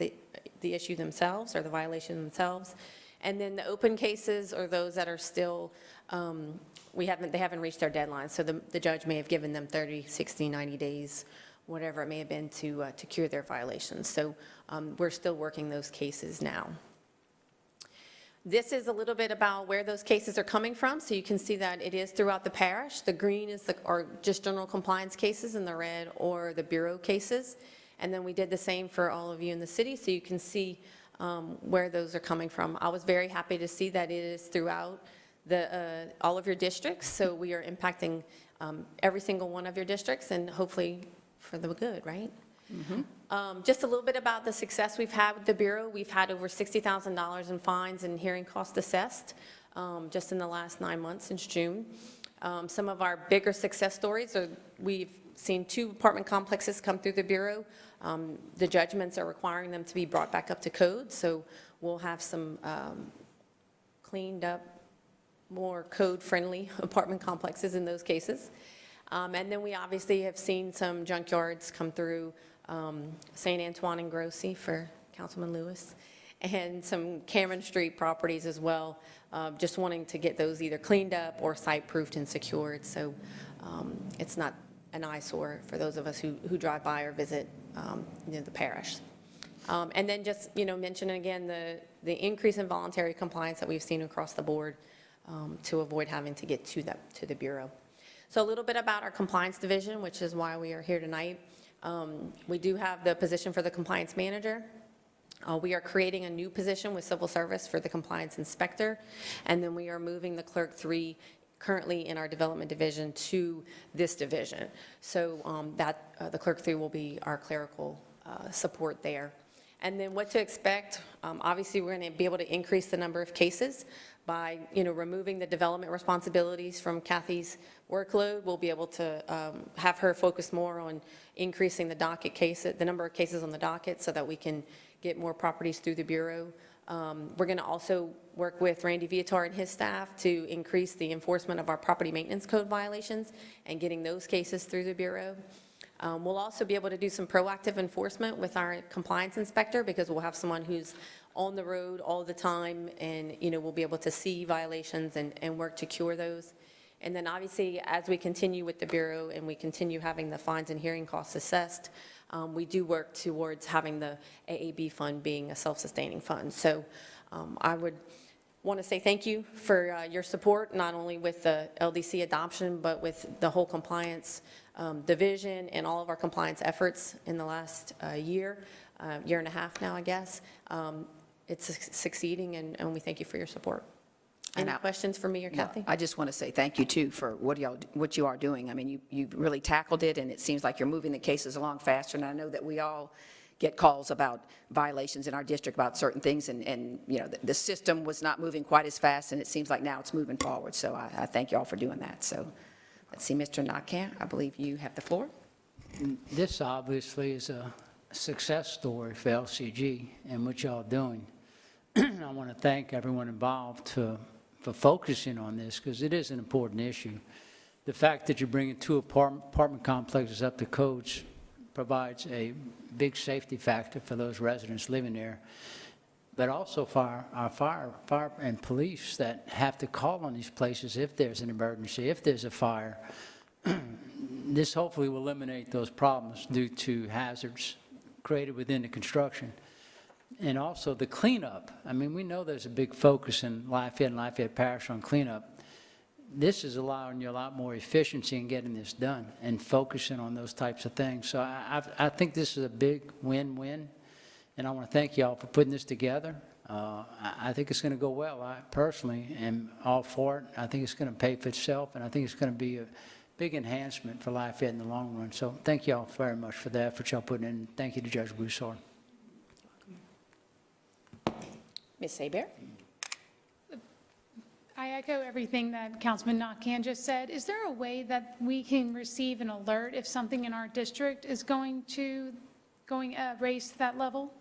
the issue themselves or the violation themselves. And then the open cases are those that are still, they haven't reached their deadline. So the judge may have given them 30, 60, 90 days, whatever it may have been to cure their violations. So we're still working those cases now. This is a little bit about where those cases are coming from. So you can see that it is throughout the parish. The green are just general compliance cases, and the red or the Bureau cases. And then we did the same for all of you in the city, so you can see where those are coming from. I was very happy to see that it is throughout all of your districts. So we are impacting every single one of your districts, and hopefully for the good, right? Just a little bit about the success we've had with the Bureau. We've had over $60,000 in fines and hearing costs assessed just in the last 9 months since June. Some of our bigger success stories are we've seen 2 apartment complexes come through the Bureau. The judgments are requiring them to be brought back up to code, so we'll have some cleaned up, more code-friendly apartment complexes in those cases. And then we obviously have seen some junkyards come through, St. Antoine and Grossi for Councilman Lewis, and some Cameron Street properties as well, just wanting to get those either cleaned up or site-proofed and secured, so it's not an eyesore for those of us who drive by or visit the parish. And then just, mention again the increase in voluntary compliance that we've seen across the board to avoid having to get to the Bureau. So a little bit about our compliance division, which is why we are here tonight. We do have the position for the compliance manager. We are creating a new position with civil service for the compliance inspector, and then we are moving the clerk 3 currently in our development division to this division. So the clerk 3 will be our clerical support there. And then what to expect, obviously we're going to be able to increase the number of cases by removing the development responsibilities from Kathy's workload. We'll be able to have her focus more on increasing the number of cases on the docket so that we can get more properties through the Bureau. We're going to also work with Randy Viatar and his staff to increase the enforcement of our property maintenance code violations and getting those cases through the Bureau. We'll also be able to do some proactive enforcement with our compliance inspector because we'll have someone who's on the road all the time, and we'll be able to see violations and work to cure those. And then obviously, as we continue with the Bureau and we continue having the fines and hearing costs assessed, we do work towards having the AAB fund being a self-sustaining fund. So I would want to say thank you for your support, not only with the LDC adoption, but with the whole compliance division and all of our compliance efforts in the last year and a half now, I guess. It's succeeding, and we thank you for your support. Any questions for me or Kathy? I just want to say thank you, too, for what you are doing. I mean, you've really tackled it, and it seems like you're moving the cases along faster, and I know that we all get calls about violations in our district about certain things, and the system was not moving quite as fast, and it seems like now it's moving forward, so I thank you all for doing that. So let's see, Mr. Nakkan, I believe you have the floor. This obviously is a success story for LCG and what y'all doing. I want to thank everyone involved for focusing on this, because it is an important issue. The fact that you're bringing 2 apartment complexes up to codes provides a big safety factor for those residents living there, but also for our fire and police that have to call on these places if there's an emergency, if there's a fire. This hopefully will eliminate those problems due to hazards created within the construction. And also the cleanup. I mean, we know there's a big focus in Lafayette and Lafayette Parish on cleanup. This is allowing you a lot more efficiency in getting this done and focusing on those types of things. So I think this is a big win-win, and I want to thank you all for putting this together. I think it's going to go well. I personally am all for it. I think it's going to pay for itself, and I think it's going to be a big enhancement for Lafayette in the long run. So thank you all very much for the effort y'all putting in. Thank you to Judge Broussard. Ms. Hebert? I echo everything that Councilman Nakhan just said. Is there a way that we can receive an alert if something in our district is going raise to that level?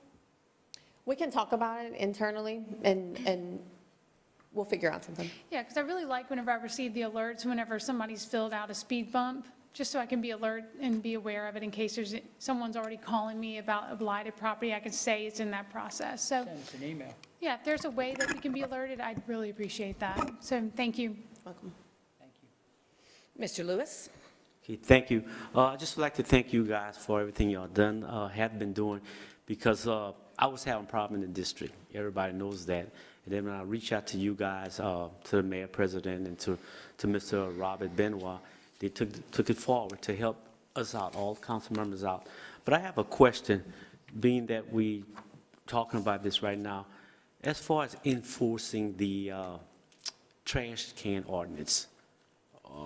We can talk about it internally, and we'll figure out something. Yeah, because I really like whenever I receive the alerts, whenever somebody's filled out a speed bump, just so I can be alert and be aware of it in case someone's already calling me about a blighted property. I can say it's in that process. So Send us an email. yeah, if there's a way that we can be alerted, I'd really appreciate that. So thank you. Welcome. Thank you. Mr. Lewis? Okay, thank you. I just would like to thank you guys for everything y'all done, have been doing, because I was having a problem in the district. Everybody knows that. And then when I reached out to you guys, to the mayor, president, and to Mr. Robert Benoit, they took it forward to help us out, all council members out. But I have a question, being that we talking about this right now. As far as enforcing the trash can ordinance,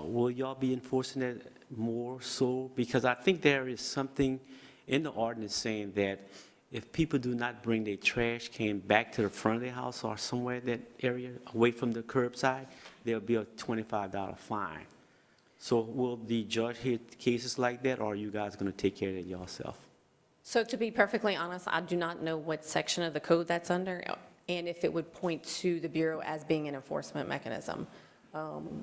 will y'all be enforcing it more so? Because I think there is something in the ordinance saying that if people do not bring their trash can back to the front of their house or somewhere in that area, away from the curbside, there'll be a $25 fine. So will the judge hear cases like that, or are you guys going to take care of it yourself? So to be perfectly honest, I do not know what section of the code that's under, and if it would point to the Bureau as being an enforcement mechanism.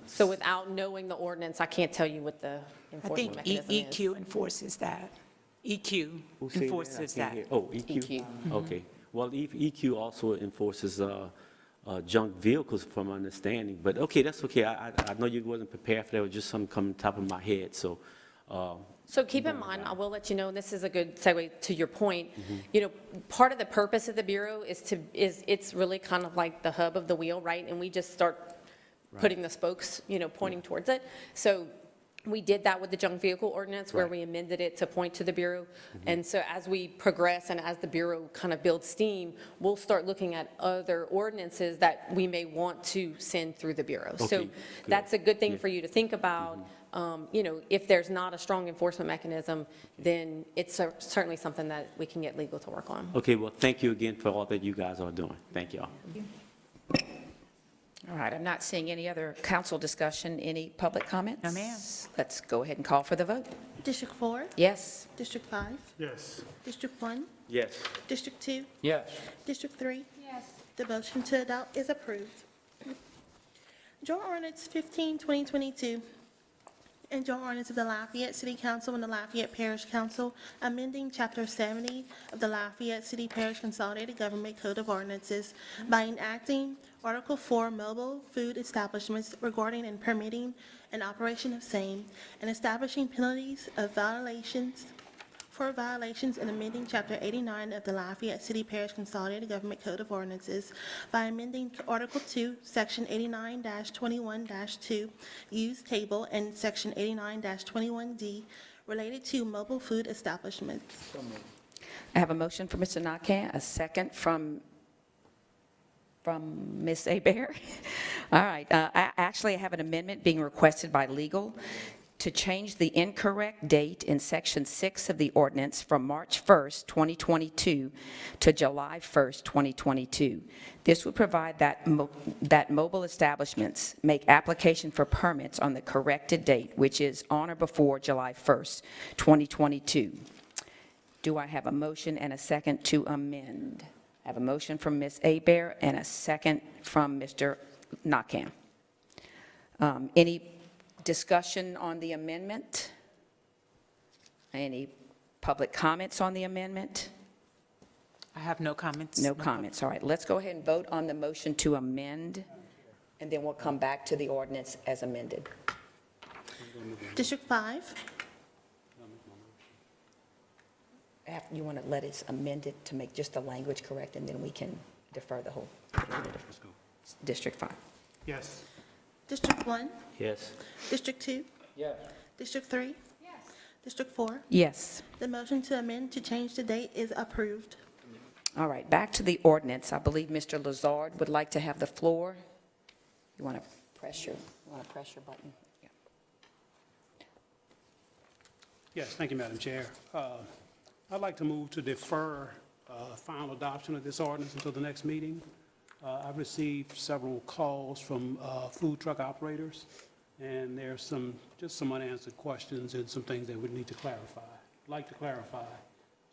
So without knowing the ordinance, I can't tell you what the enforcement mechanism is. EQ enforces that. EQ enforces that. Oh, EQ? Okay. Well, EQ also enforces junk vehicles from understanding, but okay, that's okay. I know you wasn't prepared for that. It was just something coming top of my head, so. So keep in mind, I will let you know, and this is a good segue to your point, you know, part of the purpose of the Bureau is it's really kind of like the hub of the wheel, right? And we just start putting the spokes, you know, pointing towards it. So we did that with the junk vehicle ordinance, where we amended it to point to the Bureau. And so as we progress and as the Bureau kind of builds steam, we'll start looking at other ordinances that we may want to send through the Bureau. So that's a good thing for you to think about. You know, if there's not a strong enforcement mechanism, then it's certainly something that we can get legal to work on. Okay, well, thank you again for all that you guys are doing. Thank y'all. All right, I'm not seeing any other council discussion. Any public comments? No, ma'am. Let's go ahead and call for the vote. District 4? Yes. District 5? Yes. District 1? Yes. District 2? Yes. District 3? Yes. The motion to adopt is approved. Joint Ordinance 15, 2022, and Joint Ordinance of the Lafayette City Council and the Lafayette Parish Council, amending Chapter 70 of the Lafayette City Parish Consolidated Government Code of Ordinances by enacting Article 4, Mobile Food Establishments regarding and permitting an operation of same, and establishing penalties of violations and amending Chapter 89 of the Lafayette City Parish Consolidated Government Code of Ordinances by amending Article 2, Section 89-21-2, Use Table, and Section 89-21D related to mobile food establishments. I have a motion from Mr. Nakhan, a second from Ms. Hebert. All right, I actually have an amendment being requested by legal to change the incorrect date in Section 6 of the ordinance from March 1st, 2022 to July 1st, 2022. This would provide that mobile establishments make application for permits on the corrected date, which is on or before July 1st, 2022. Do I have a motion and a second to amend? I have a motion from Ms. Abear and a second from Mr. Nakam. Any discussion on the amendment? Any public comments on the amendment? I have no comments. No comments, all right. Let's go ahead and vote on the motion to amend, and then we'll come back to the ordinance as amended. District 5, You want to let us amend it to make just the language correct, and then we can defer the whole. District 5. Yes. District 1, Yes. District 2, Yes. District 3, District 4. Yes. The motion to amend to change the date is approved. All right, back to the ordinance. I believe Mr. Lazard would like to have the floor. You want to press your button? Yeah. Yes, thank you, Madam Chair. I'd like to move to defer final adoption of this ordinance until the next meeting. I've received several calls from food truck operators, and there's just some unanswered questions and some things that we need to clarify. I'd like to clarify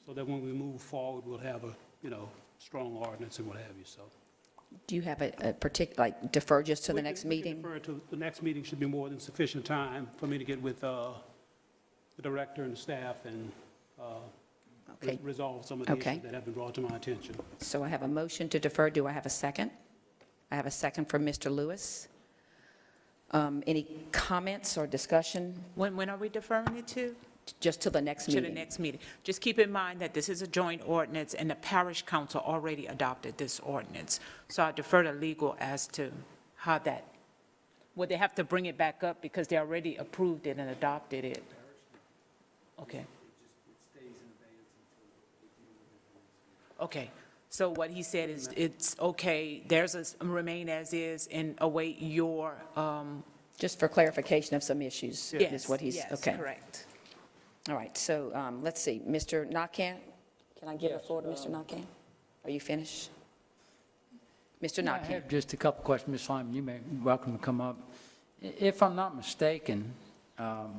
so that when we move forward, we'll have a, strong ordinance and what have you, so. Do you have a particular, like, defer just to the next We can meeting? defer to the next meeting. Should be more than sufficient time for me to get with the director and the staff and Okay. resolve some of the Okay. issues that have been brought to my attention. So I have a motion to defer. Do I have a second? I have a second from Mr. Lewis. Any comments or discussion? When are we deferring it to? Just to the next To meeting. the next meeting. Just keep in mind that this is a joint ordinance, and the parish council already adopted this ordinance. So I defer to legal as to how that, would they have to bring it back up because they already approved it and adopted it? Okay. Okay, so what he said is, it's okay, there's a remain as is and await your, Just for clarification of some issues, is yes, what he's, yes, okay. correct. All right, so let's see, Mr. Nakam, can I give the floor to Mr. Nakam? Are you finished? Mr. I Nakam? have just a couple questions, Ms. Lyman, you may be welcome to come up. If I'm not mistaken,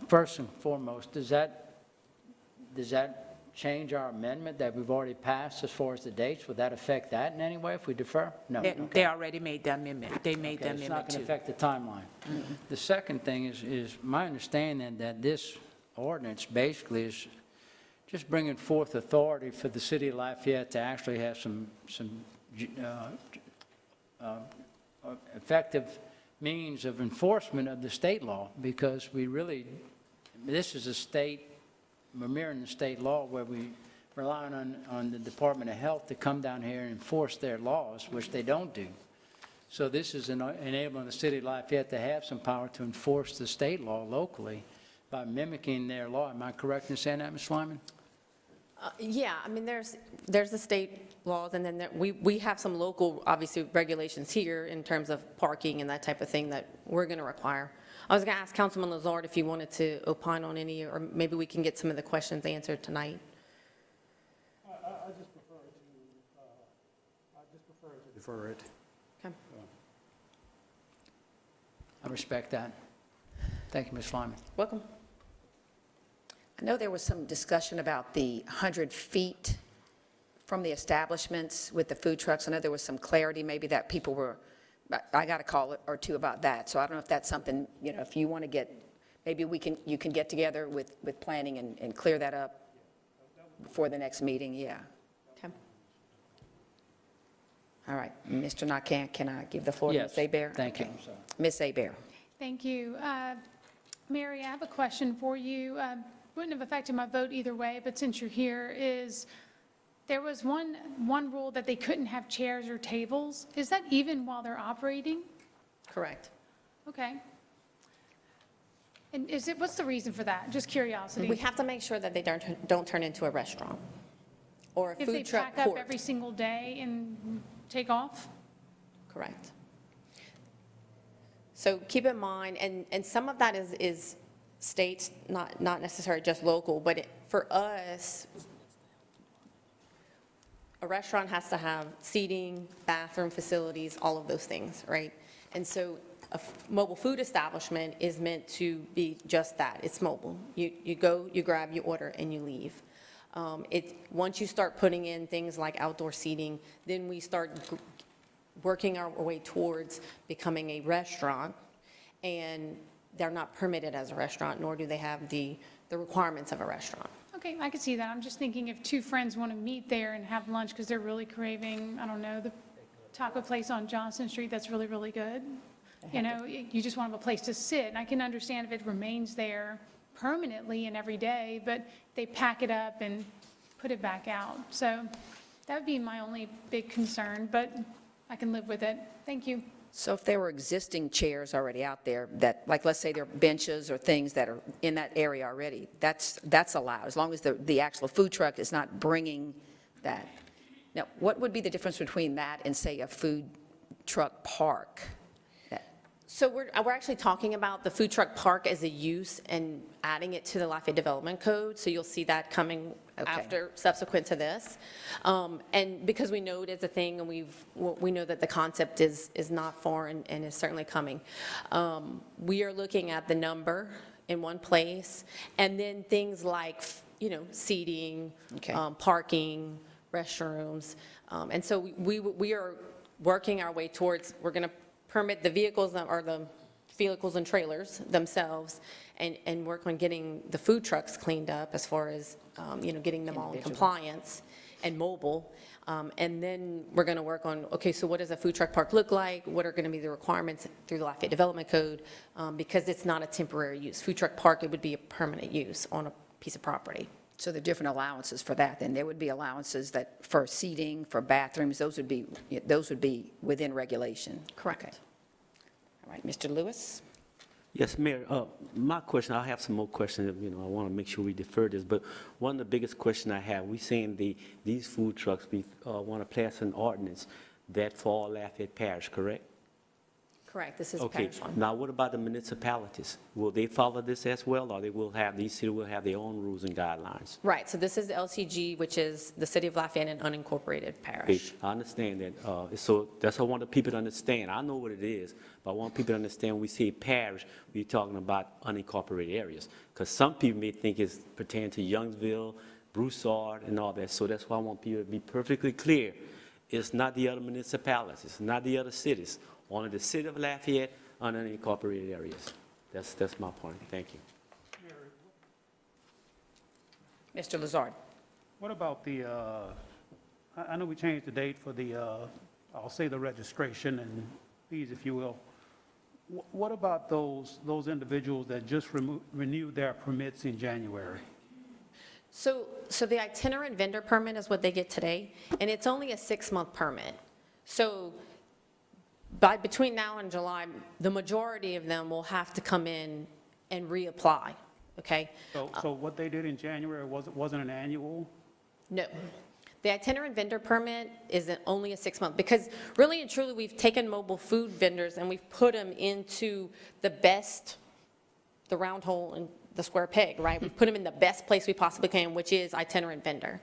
first and foremost, does that change our amendment that we've already passed as far as the dates? Would that affect that in any way if we defer? No. They already made the amendment, they made the Okay, it's not amendment going to too. affect the timeline. The second thing is my understanding that this ordinance basically is just bringing forth authority for the city of Lafayette to actually have some effective means of enforcement of the state law, because this is a state, we're mirroring the state law where we rely on the Department of Health to come down here and enforce their laws, which they don't do. So this is enabling the city of Lafayette to have some power to enforce the state law locally by mimicking their law. Am I correct in saying that, Ms. Lyman? Yeah, I mean, there's the state laws, and then we have some local, obviously, regulations here in terms of parking and that type of thing that we're going to require. I was going to ask Councilman Lazard if he wanted to opine on any, or maybe we can get some of the questions answered tonight. I just prefer to defer it. Okay. I respect that. Thank you, Ms. Lyman. Welcome. I know there was some discussion about the 100 feet from the establishments with the food trucks. I know there was some clarity maybe that people were, I got a call or two about that. So I don't know if that's something, if you want to get, maybe you can get together with planning and clear that up before the next meeting, yeah. Okay. All right, Mr. Nakam, can I give the floor to Yes, Ms. Abear? thank you. Okay. Ms. Abear. Thank you. Mary, I have a question for you. Wouldn't have affected my vote either way, but since you're here, there was one rule that they couldn't have chairs or tables. Is that even while they're operating? Correct. Okay. And what's the reason for that? Just curiosity. We have to make sure that they don't turn into a restaurant or a If food they truck pack up court. every single day and take off? Correct. So keep in mind, and some of that is states, not necessarily just local, but for us, a restaurant has to have seating, bathroom facilities, all of those things, right? And so a mobile food establishment is meant to be just that. It's mobile. You go, you grab, you order, and you leave. Once you start putting in things like outdoor seating, then we start working our way towards becoming a restaurant, and they're not permitted as a restaurant, nor do they have the requirements of a restaurant. Okay, I could see that. I'm just thinking if two friends want to meet there and have lunch because they're really craving, I don't know, the taco place on Johnson Street that's really, really good. You know, you just want to have a place to sit. And I can understand if it remains there permanently and every day, but they pack it up and put it back out. So that would be my only big concern, but I can live with it. Thank you. So if there were existing chairs already out there that, like, let's say there are benches or things that are in that area already, that's allowed, as long as the actual food truck is not bringing that. Now, what would be the difference between that and, say, a food truck park? So we're actually talking about the food truck park as a use and adding it to the Lafayette Development Code. So you'll see that coming after, subsequent to this. And because we know it is a thing, and we know that the concept is not foreign and is certainly coming. We are looking at the number in one place, and then things like, you know, seating, parking, restrooms. And so we are working our way towards, we're going to permit the vehicles or the vehicles and trailers themselves, and work on getting the food trucks cleaned up as far as, you know, getting them all in compliance and mobile. And then we're going to work on, okay, so what does a food truck park look like? What are going to be the requirements through the Lafayette Development Code? Because it's not a temporary use. Food truck park, it would be a permanent use on a piece of property. So there are different allowances for that, then. There would be allowances that for seating, for bathrooms, those would be within regulation. Correct. Okay. All right, Mr. Lewis? Yes, Mayor, my question, I have some more questions, you know, I want to make sure we defer this, but one of the biggest questions I have, we saying these food trucks, we want to pass an ordinance that for all Lafayette Parish, correct? Correct, this is Okay, Parish one. now what about the municipalities? Will they follow this as well, or these cities will have their own rules and guidelines? Right, so this is the LCG, which is the City of Lafayette and unincorporated Okay, parish. I understand that, so that's what I want the people to understand. I know what it is, but I want people to understand when we say parish, we're talking about unincorporated areas. Because some people may think it's pertaining to Youngsville, Broussard, and all that, so that's why I want people to be perfectly clear. It's not the other municipalities, it's not the other cities. Only the City of Lafayette, unincorporated areas. That's my point. Thank you. Mr. Lazard? What about the, I know we changed the date for the, I'll say the registration and fees, if you will. What about those individuals that just renewed their permits in January? So the itinerant vendor permit is what they get today, and it's only a 6-month permit. So between now and July, the majority of them will have to come in and reapply, okay? So what they did in January wasn't an annual? No. The itinerant vendor permit is only a 6-month, because really and truly, we've taken mobile food vendors and we've put them into the round hole in the square peg, right? We've put them in the best place we possibly can, which is itinerant vendor.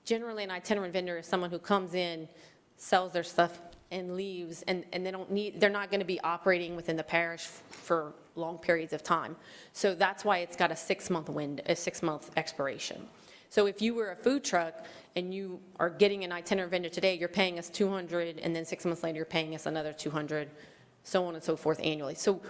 Generally, an itinerant vendor is someone who comes in, sells their stuff, and leaves, and they're not going to be operating within the parish for long periods of time. So that's why it's got a 6-month expiration. So if you were a food truck and you are getting an itinerant vendor today, you're paying us $200, and then 6 months later, you're paying us another $200, so on and so forth annually. So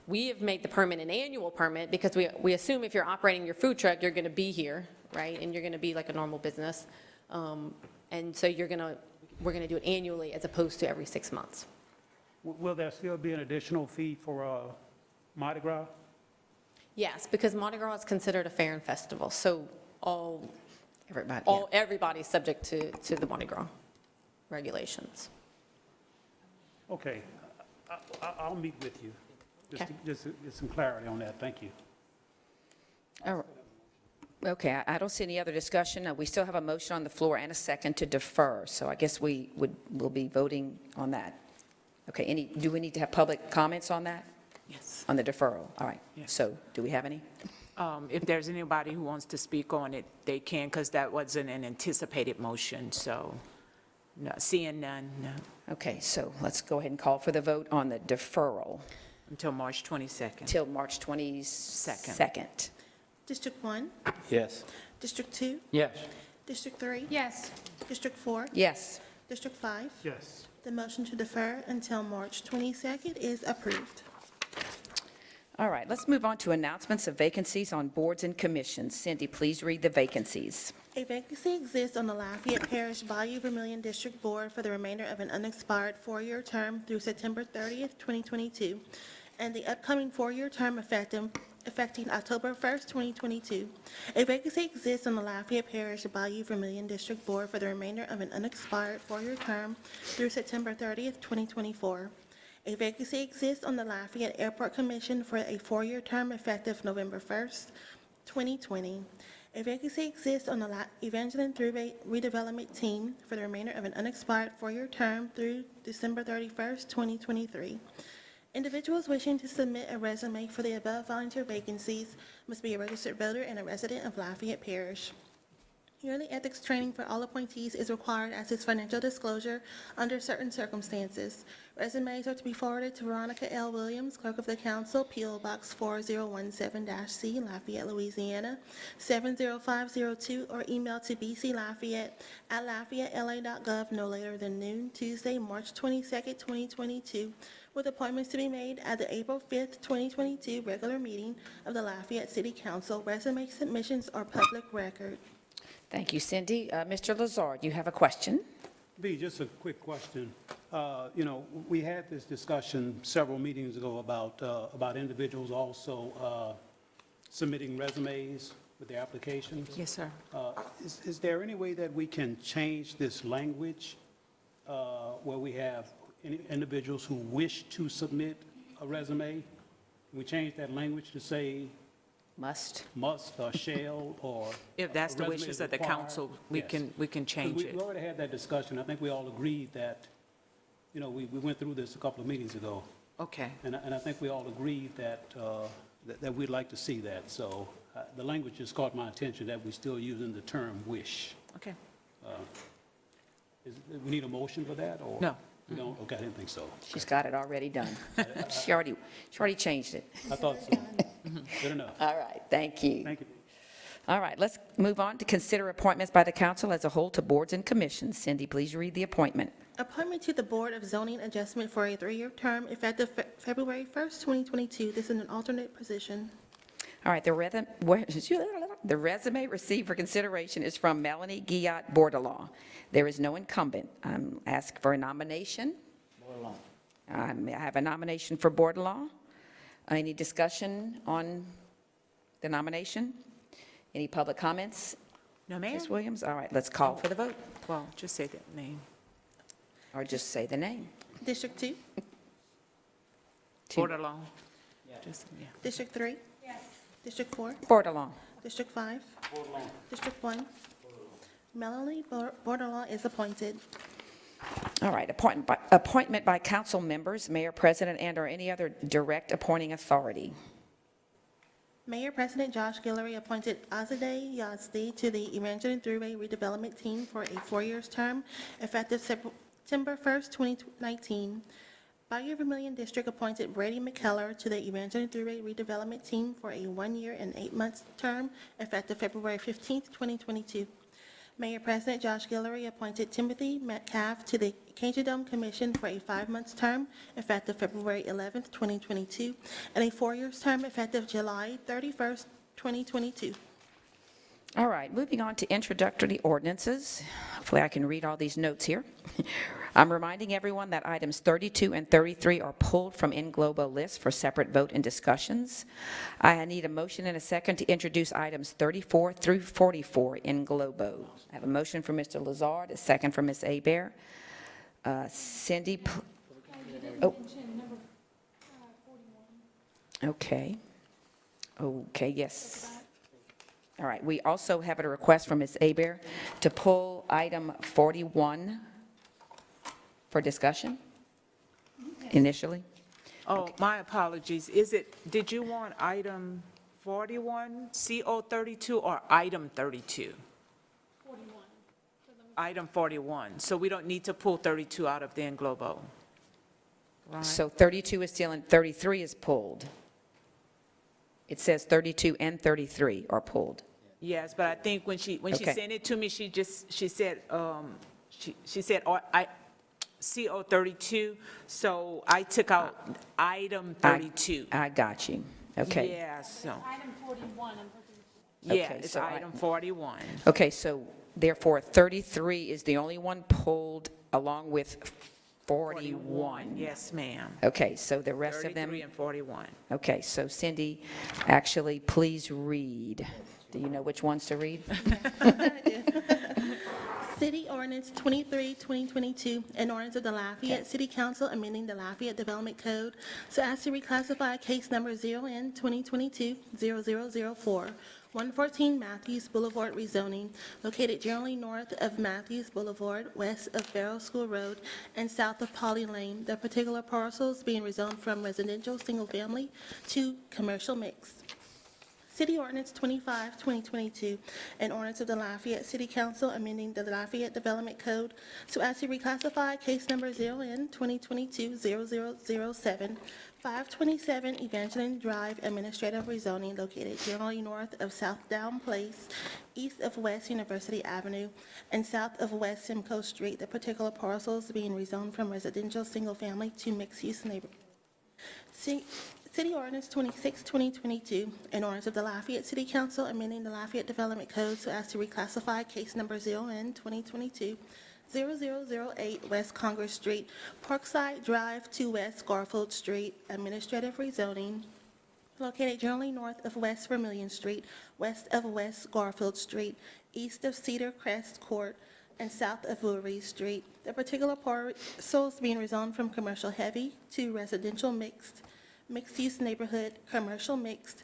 we have made the permit an annual permit because we assume if you're operating your food truck, you're going to be here, right? And you're going to be like a normal business. And so we're going to do it annually as opposed to every 6 months. Will there still be an additional fee for Mardi Gras? Yes, because Mardi Gras is considered a fair and festival, so everybody's subject to the Mardi Gras regulations. Okay, I'll meet with you, just to get some clarity on that. Thank you. All right. Okay, I don't see any other discussion. We still have a motion on the floor and a second to defer, so I guess we'll be voting on that. Okay, do we need to have public comments on that? Yes. On the deferral, all right. Yes. So, do we have any? If there's anybody who wants to speak on it, they can, because that wasn't an anticipated motion, so no, seeing none, no. Okay, so let's go ahead and call for the vote on the deferral. Until March 22nd. Till March 22nd. District 1, Yes. District 2, Yes. District 3, Yes. District 4, Yes. District 5. Yes. The motion to defer until March 22nd is approved. All right, let's move on to announcements of vacancies on boards and commissions. Cindy, please read the vacancies. A vacancy exists on the Lafayette Parish Bayou Vermilion District Board for the remainder of an unexpired four-year term through September 30th, 2022, and the upcoming four-year term affecting October 1st, 2022. A vacancy exists on the Lafayette Parish Bayou Vermilion District Board for the remainder of an unexpired four-year term through September 30th, 2024. A vacancy exists on the Lafayette Airport Commission for a four-year term effective November 1st, 2020. A vacancy exists on the Evangeline Thruway Redevelopment Team for the remainder of an unexpired four-year term through December 31st, 2023. Individuals wishing to submit a resume for the above volunteer vacancies must be a registered voter and a resident of Lafayette Parish. Yearly ethics training for all appointees is required as is financial disclosure under certain circumstances. Resumes are to be forwarded to Veronica L. Williams, Clerk of the Council, P.O. Box 4017-C, Lafayette, Louisiana, 70502, or email to bclafayette@lafayette.la.gov no later than noon, Tuesday, March 22nd, 2022, with appointments to be made at the April 5th, 2022 regular meeting of the Lafayette City Council. Resume submissions are public record. Thank you, Cindy. Mr. Lazard, you have a question? B, just a quick question. You know, we had this discussion several meetings ago about individuals also submitting resumes with their applications. Yes, sir. Is there any way that we can change this language where we have individuals who wish to submit a resume? Can we change that language to say must or shall, or If that's a the resume wishes is of the required? council, Yes. we can change it. We already had that discussion. I think we all agreed that, you know, we went through this a couple of meetings ago. Okay. And I think we all agreed that, that we'd like to see that. So the language just caught my attention that we're still using the term wish. Okay. We need a motion for that, or? No. We don't? Okay, I didn't think so. She's got it already done. She already changed it. I thought so. Good enough. All right, thank you. Thank you. All right, let's move on to consider appointments by the council as a whole to boards and commissions. Cindy, please read the appointment. Appointment to the Board of Zoning Adjustment for a three-year term effective February 1st, 2022. This is an alternate position. All right, the resume received for consideration is from Melanie Guillat Bordelaw. There is no incumbent. Ask for a nomination. I have a nomination for Bordelaw. Any discussion on the nomination? Any public comments? No, ma'am. Ms. Williams? All right, let's call for the vote. Well, just say that name. Or just say the name. District 2, Bordelon. Just, yeah. District 3, District 4, Bordelaw. District 5, District 1. Melanie Bordelon is appointed. All right, appointment by council members, mayor, president, and/or any other direct appointing authority. Mayor President Josh Guillory appointed Azalea Trail to the Evangeline Thruway Redevelopment Team for a four-year term effective September 1st, 2019. Bayou Vermilion District appointed Brady McKellar to the Evangeline Thruway Redevelopment Team for a 1 year and 8 months term effective February 15th, 2022. Mayor President Josh Guillory appointed Timothy Metcalf to the Cajun Jam Commission for a 5-month term effective February 11th, 2022, and a 4-year term effective July 31st, 2022. All right, moving on to introductory ordinances. Hopefully I can read all these notes here. I'm reminding everyone that items 32 and 33 are pulled from In Globo list for separate vote and discussions. I need a motion and a second to introduce items 34 through 44 in Globo. I have a motion from Mr. Lazard, a second from Ms. Hebert. Cindy, oh. Okay. Okay, yes. All right, we also have a request from Ms. Hebert to pull item 41 for discussion initially. Oh, my apologies. Did you want item 41, CO 32, or item 32? 41. Item 41. So we don't need to pull 32 out of the In Globo. Right. So 32 is still in, 33 is pulled. It says 32 and 33 are pulled. Yes, but I think when she Okay. sent it to me, she said, she said, CO 32, so I took out item 32. I got you. Okay. Yeah, so, Item 41, I'm looking. yeah, Okay, it's so item 41. Okay, so therefore 33 is the only one pulled along with 41. Yes, ma'am. Okay, so the rest of them, 33 and 41. okay, so Cindy, actually, please read. Do you know which ones to read? City Ordinance 23, 2022, an ordinance of the Lafayette City Council amending the Lafayette Development Code so as to reclassify case number 0N2022-0004, 114 Matthews Boulevard rezoning, located generally north of Matthews Boulevard, west of Farrell School Road, and south of Polly Lane, the particular parcels being rezoned from residential single-family to commercial mix. City Ordinance 25, 2022, an ordinance of the Lafayette City Council amending the Lafayette Development Code so as to reclassify case number 0N2022-0007, 527 Evangeline Drive administrative rezoning located generally north of South Down Place, east of West University Avenue, and south of West Simcoe Street, the particular parcels being rezoned from residential single-family to mixed-use neighborhood. City Ordinance 26, 2022, an ordinance of the Lafayette City Council amending the Lafayette Development Code so as to reclassify case number 0N2022-0008 West Congress Street, Parkside Drive to West Garfield Street, administrative rezoning, located generally north of West Vermilion Street, west of West Garfield Street, east of Cedar Crest Court, and south of Voorhees Street. The particular parcels being rezoned from commercial heavy to residential mixed-use neighborhood, commercial mixed,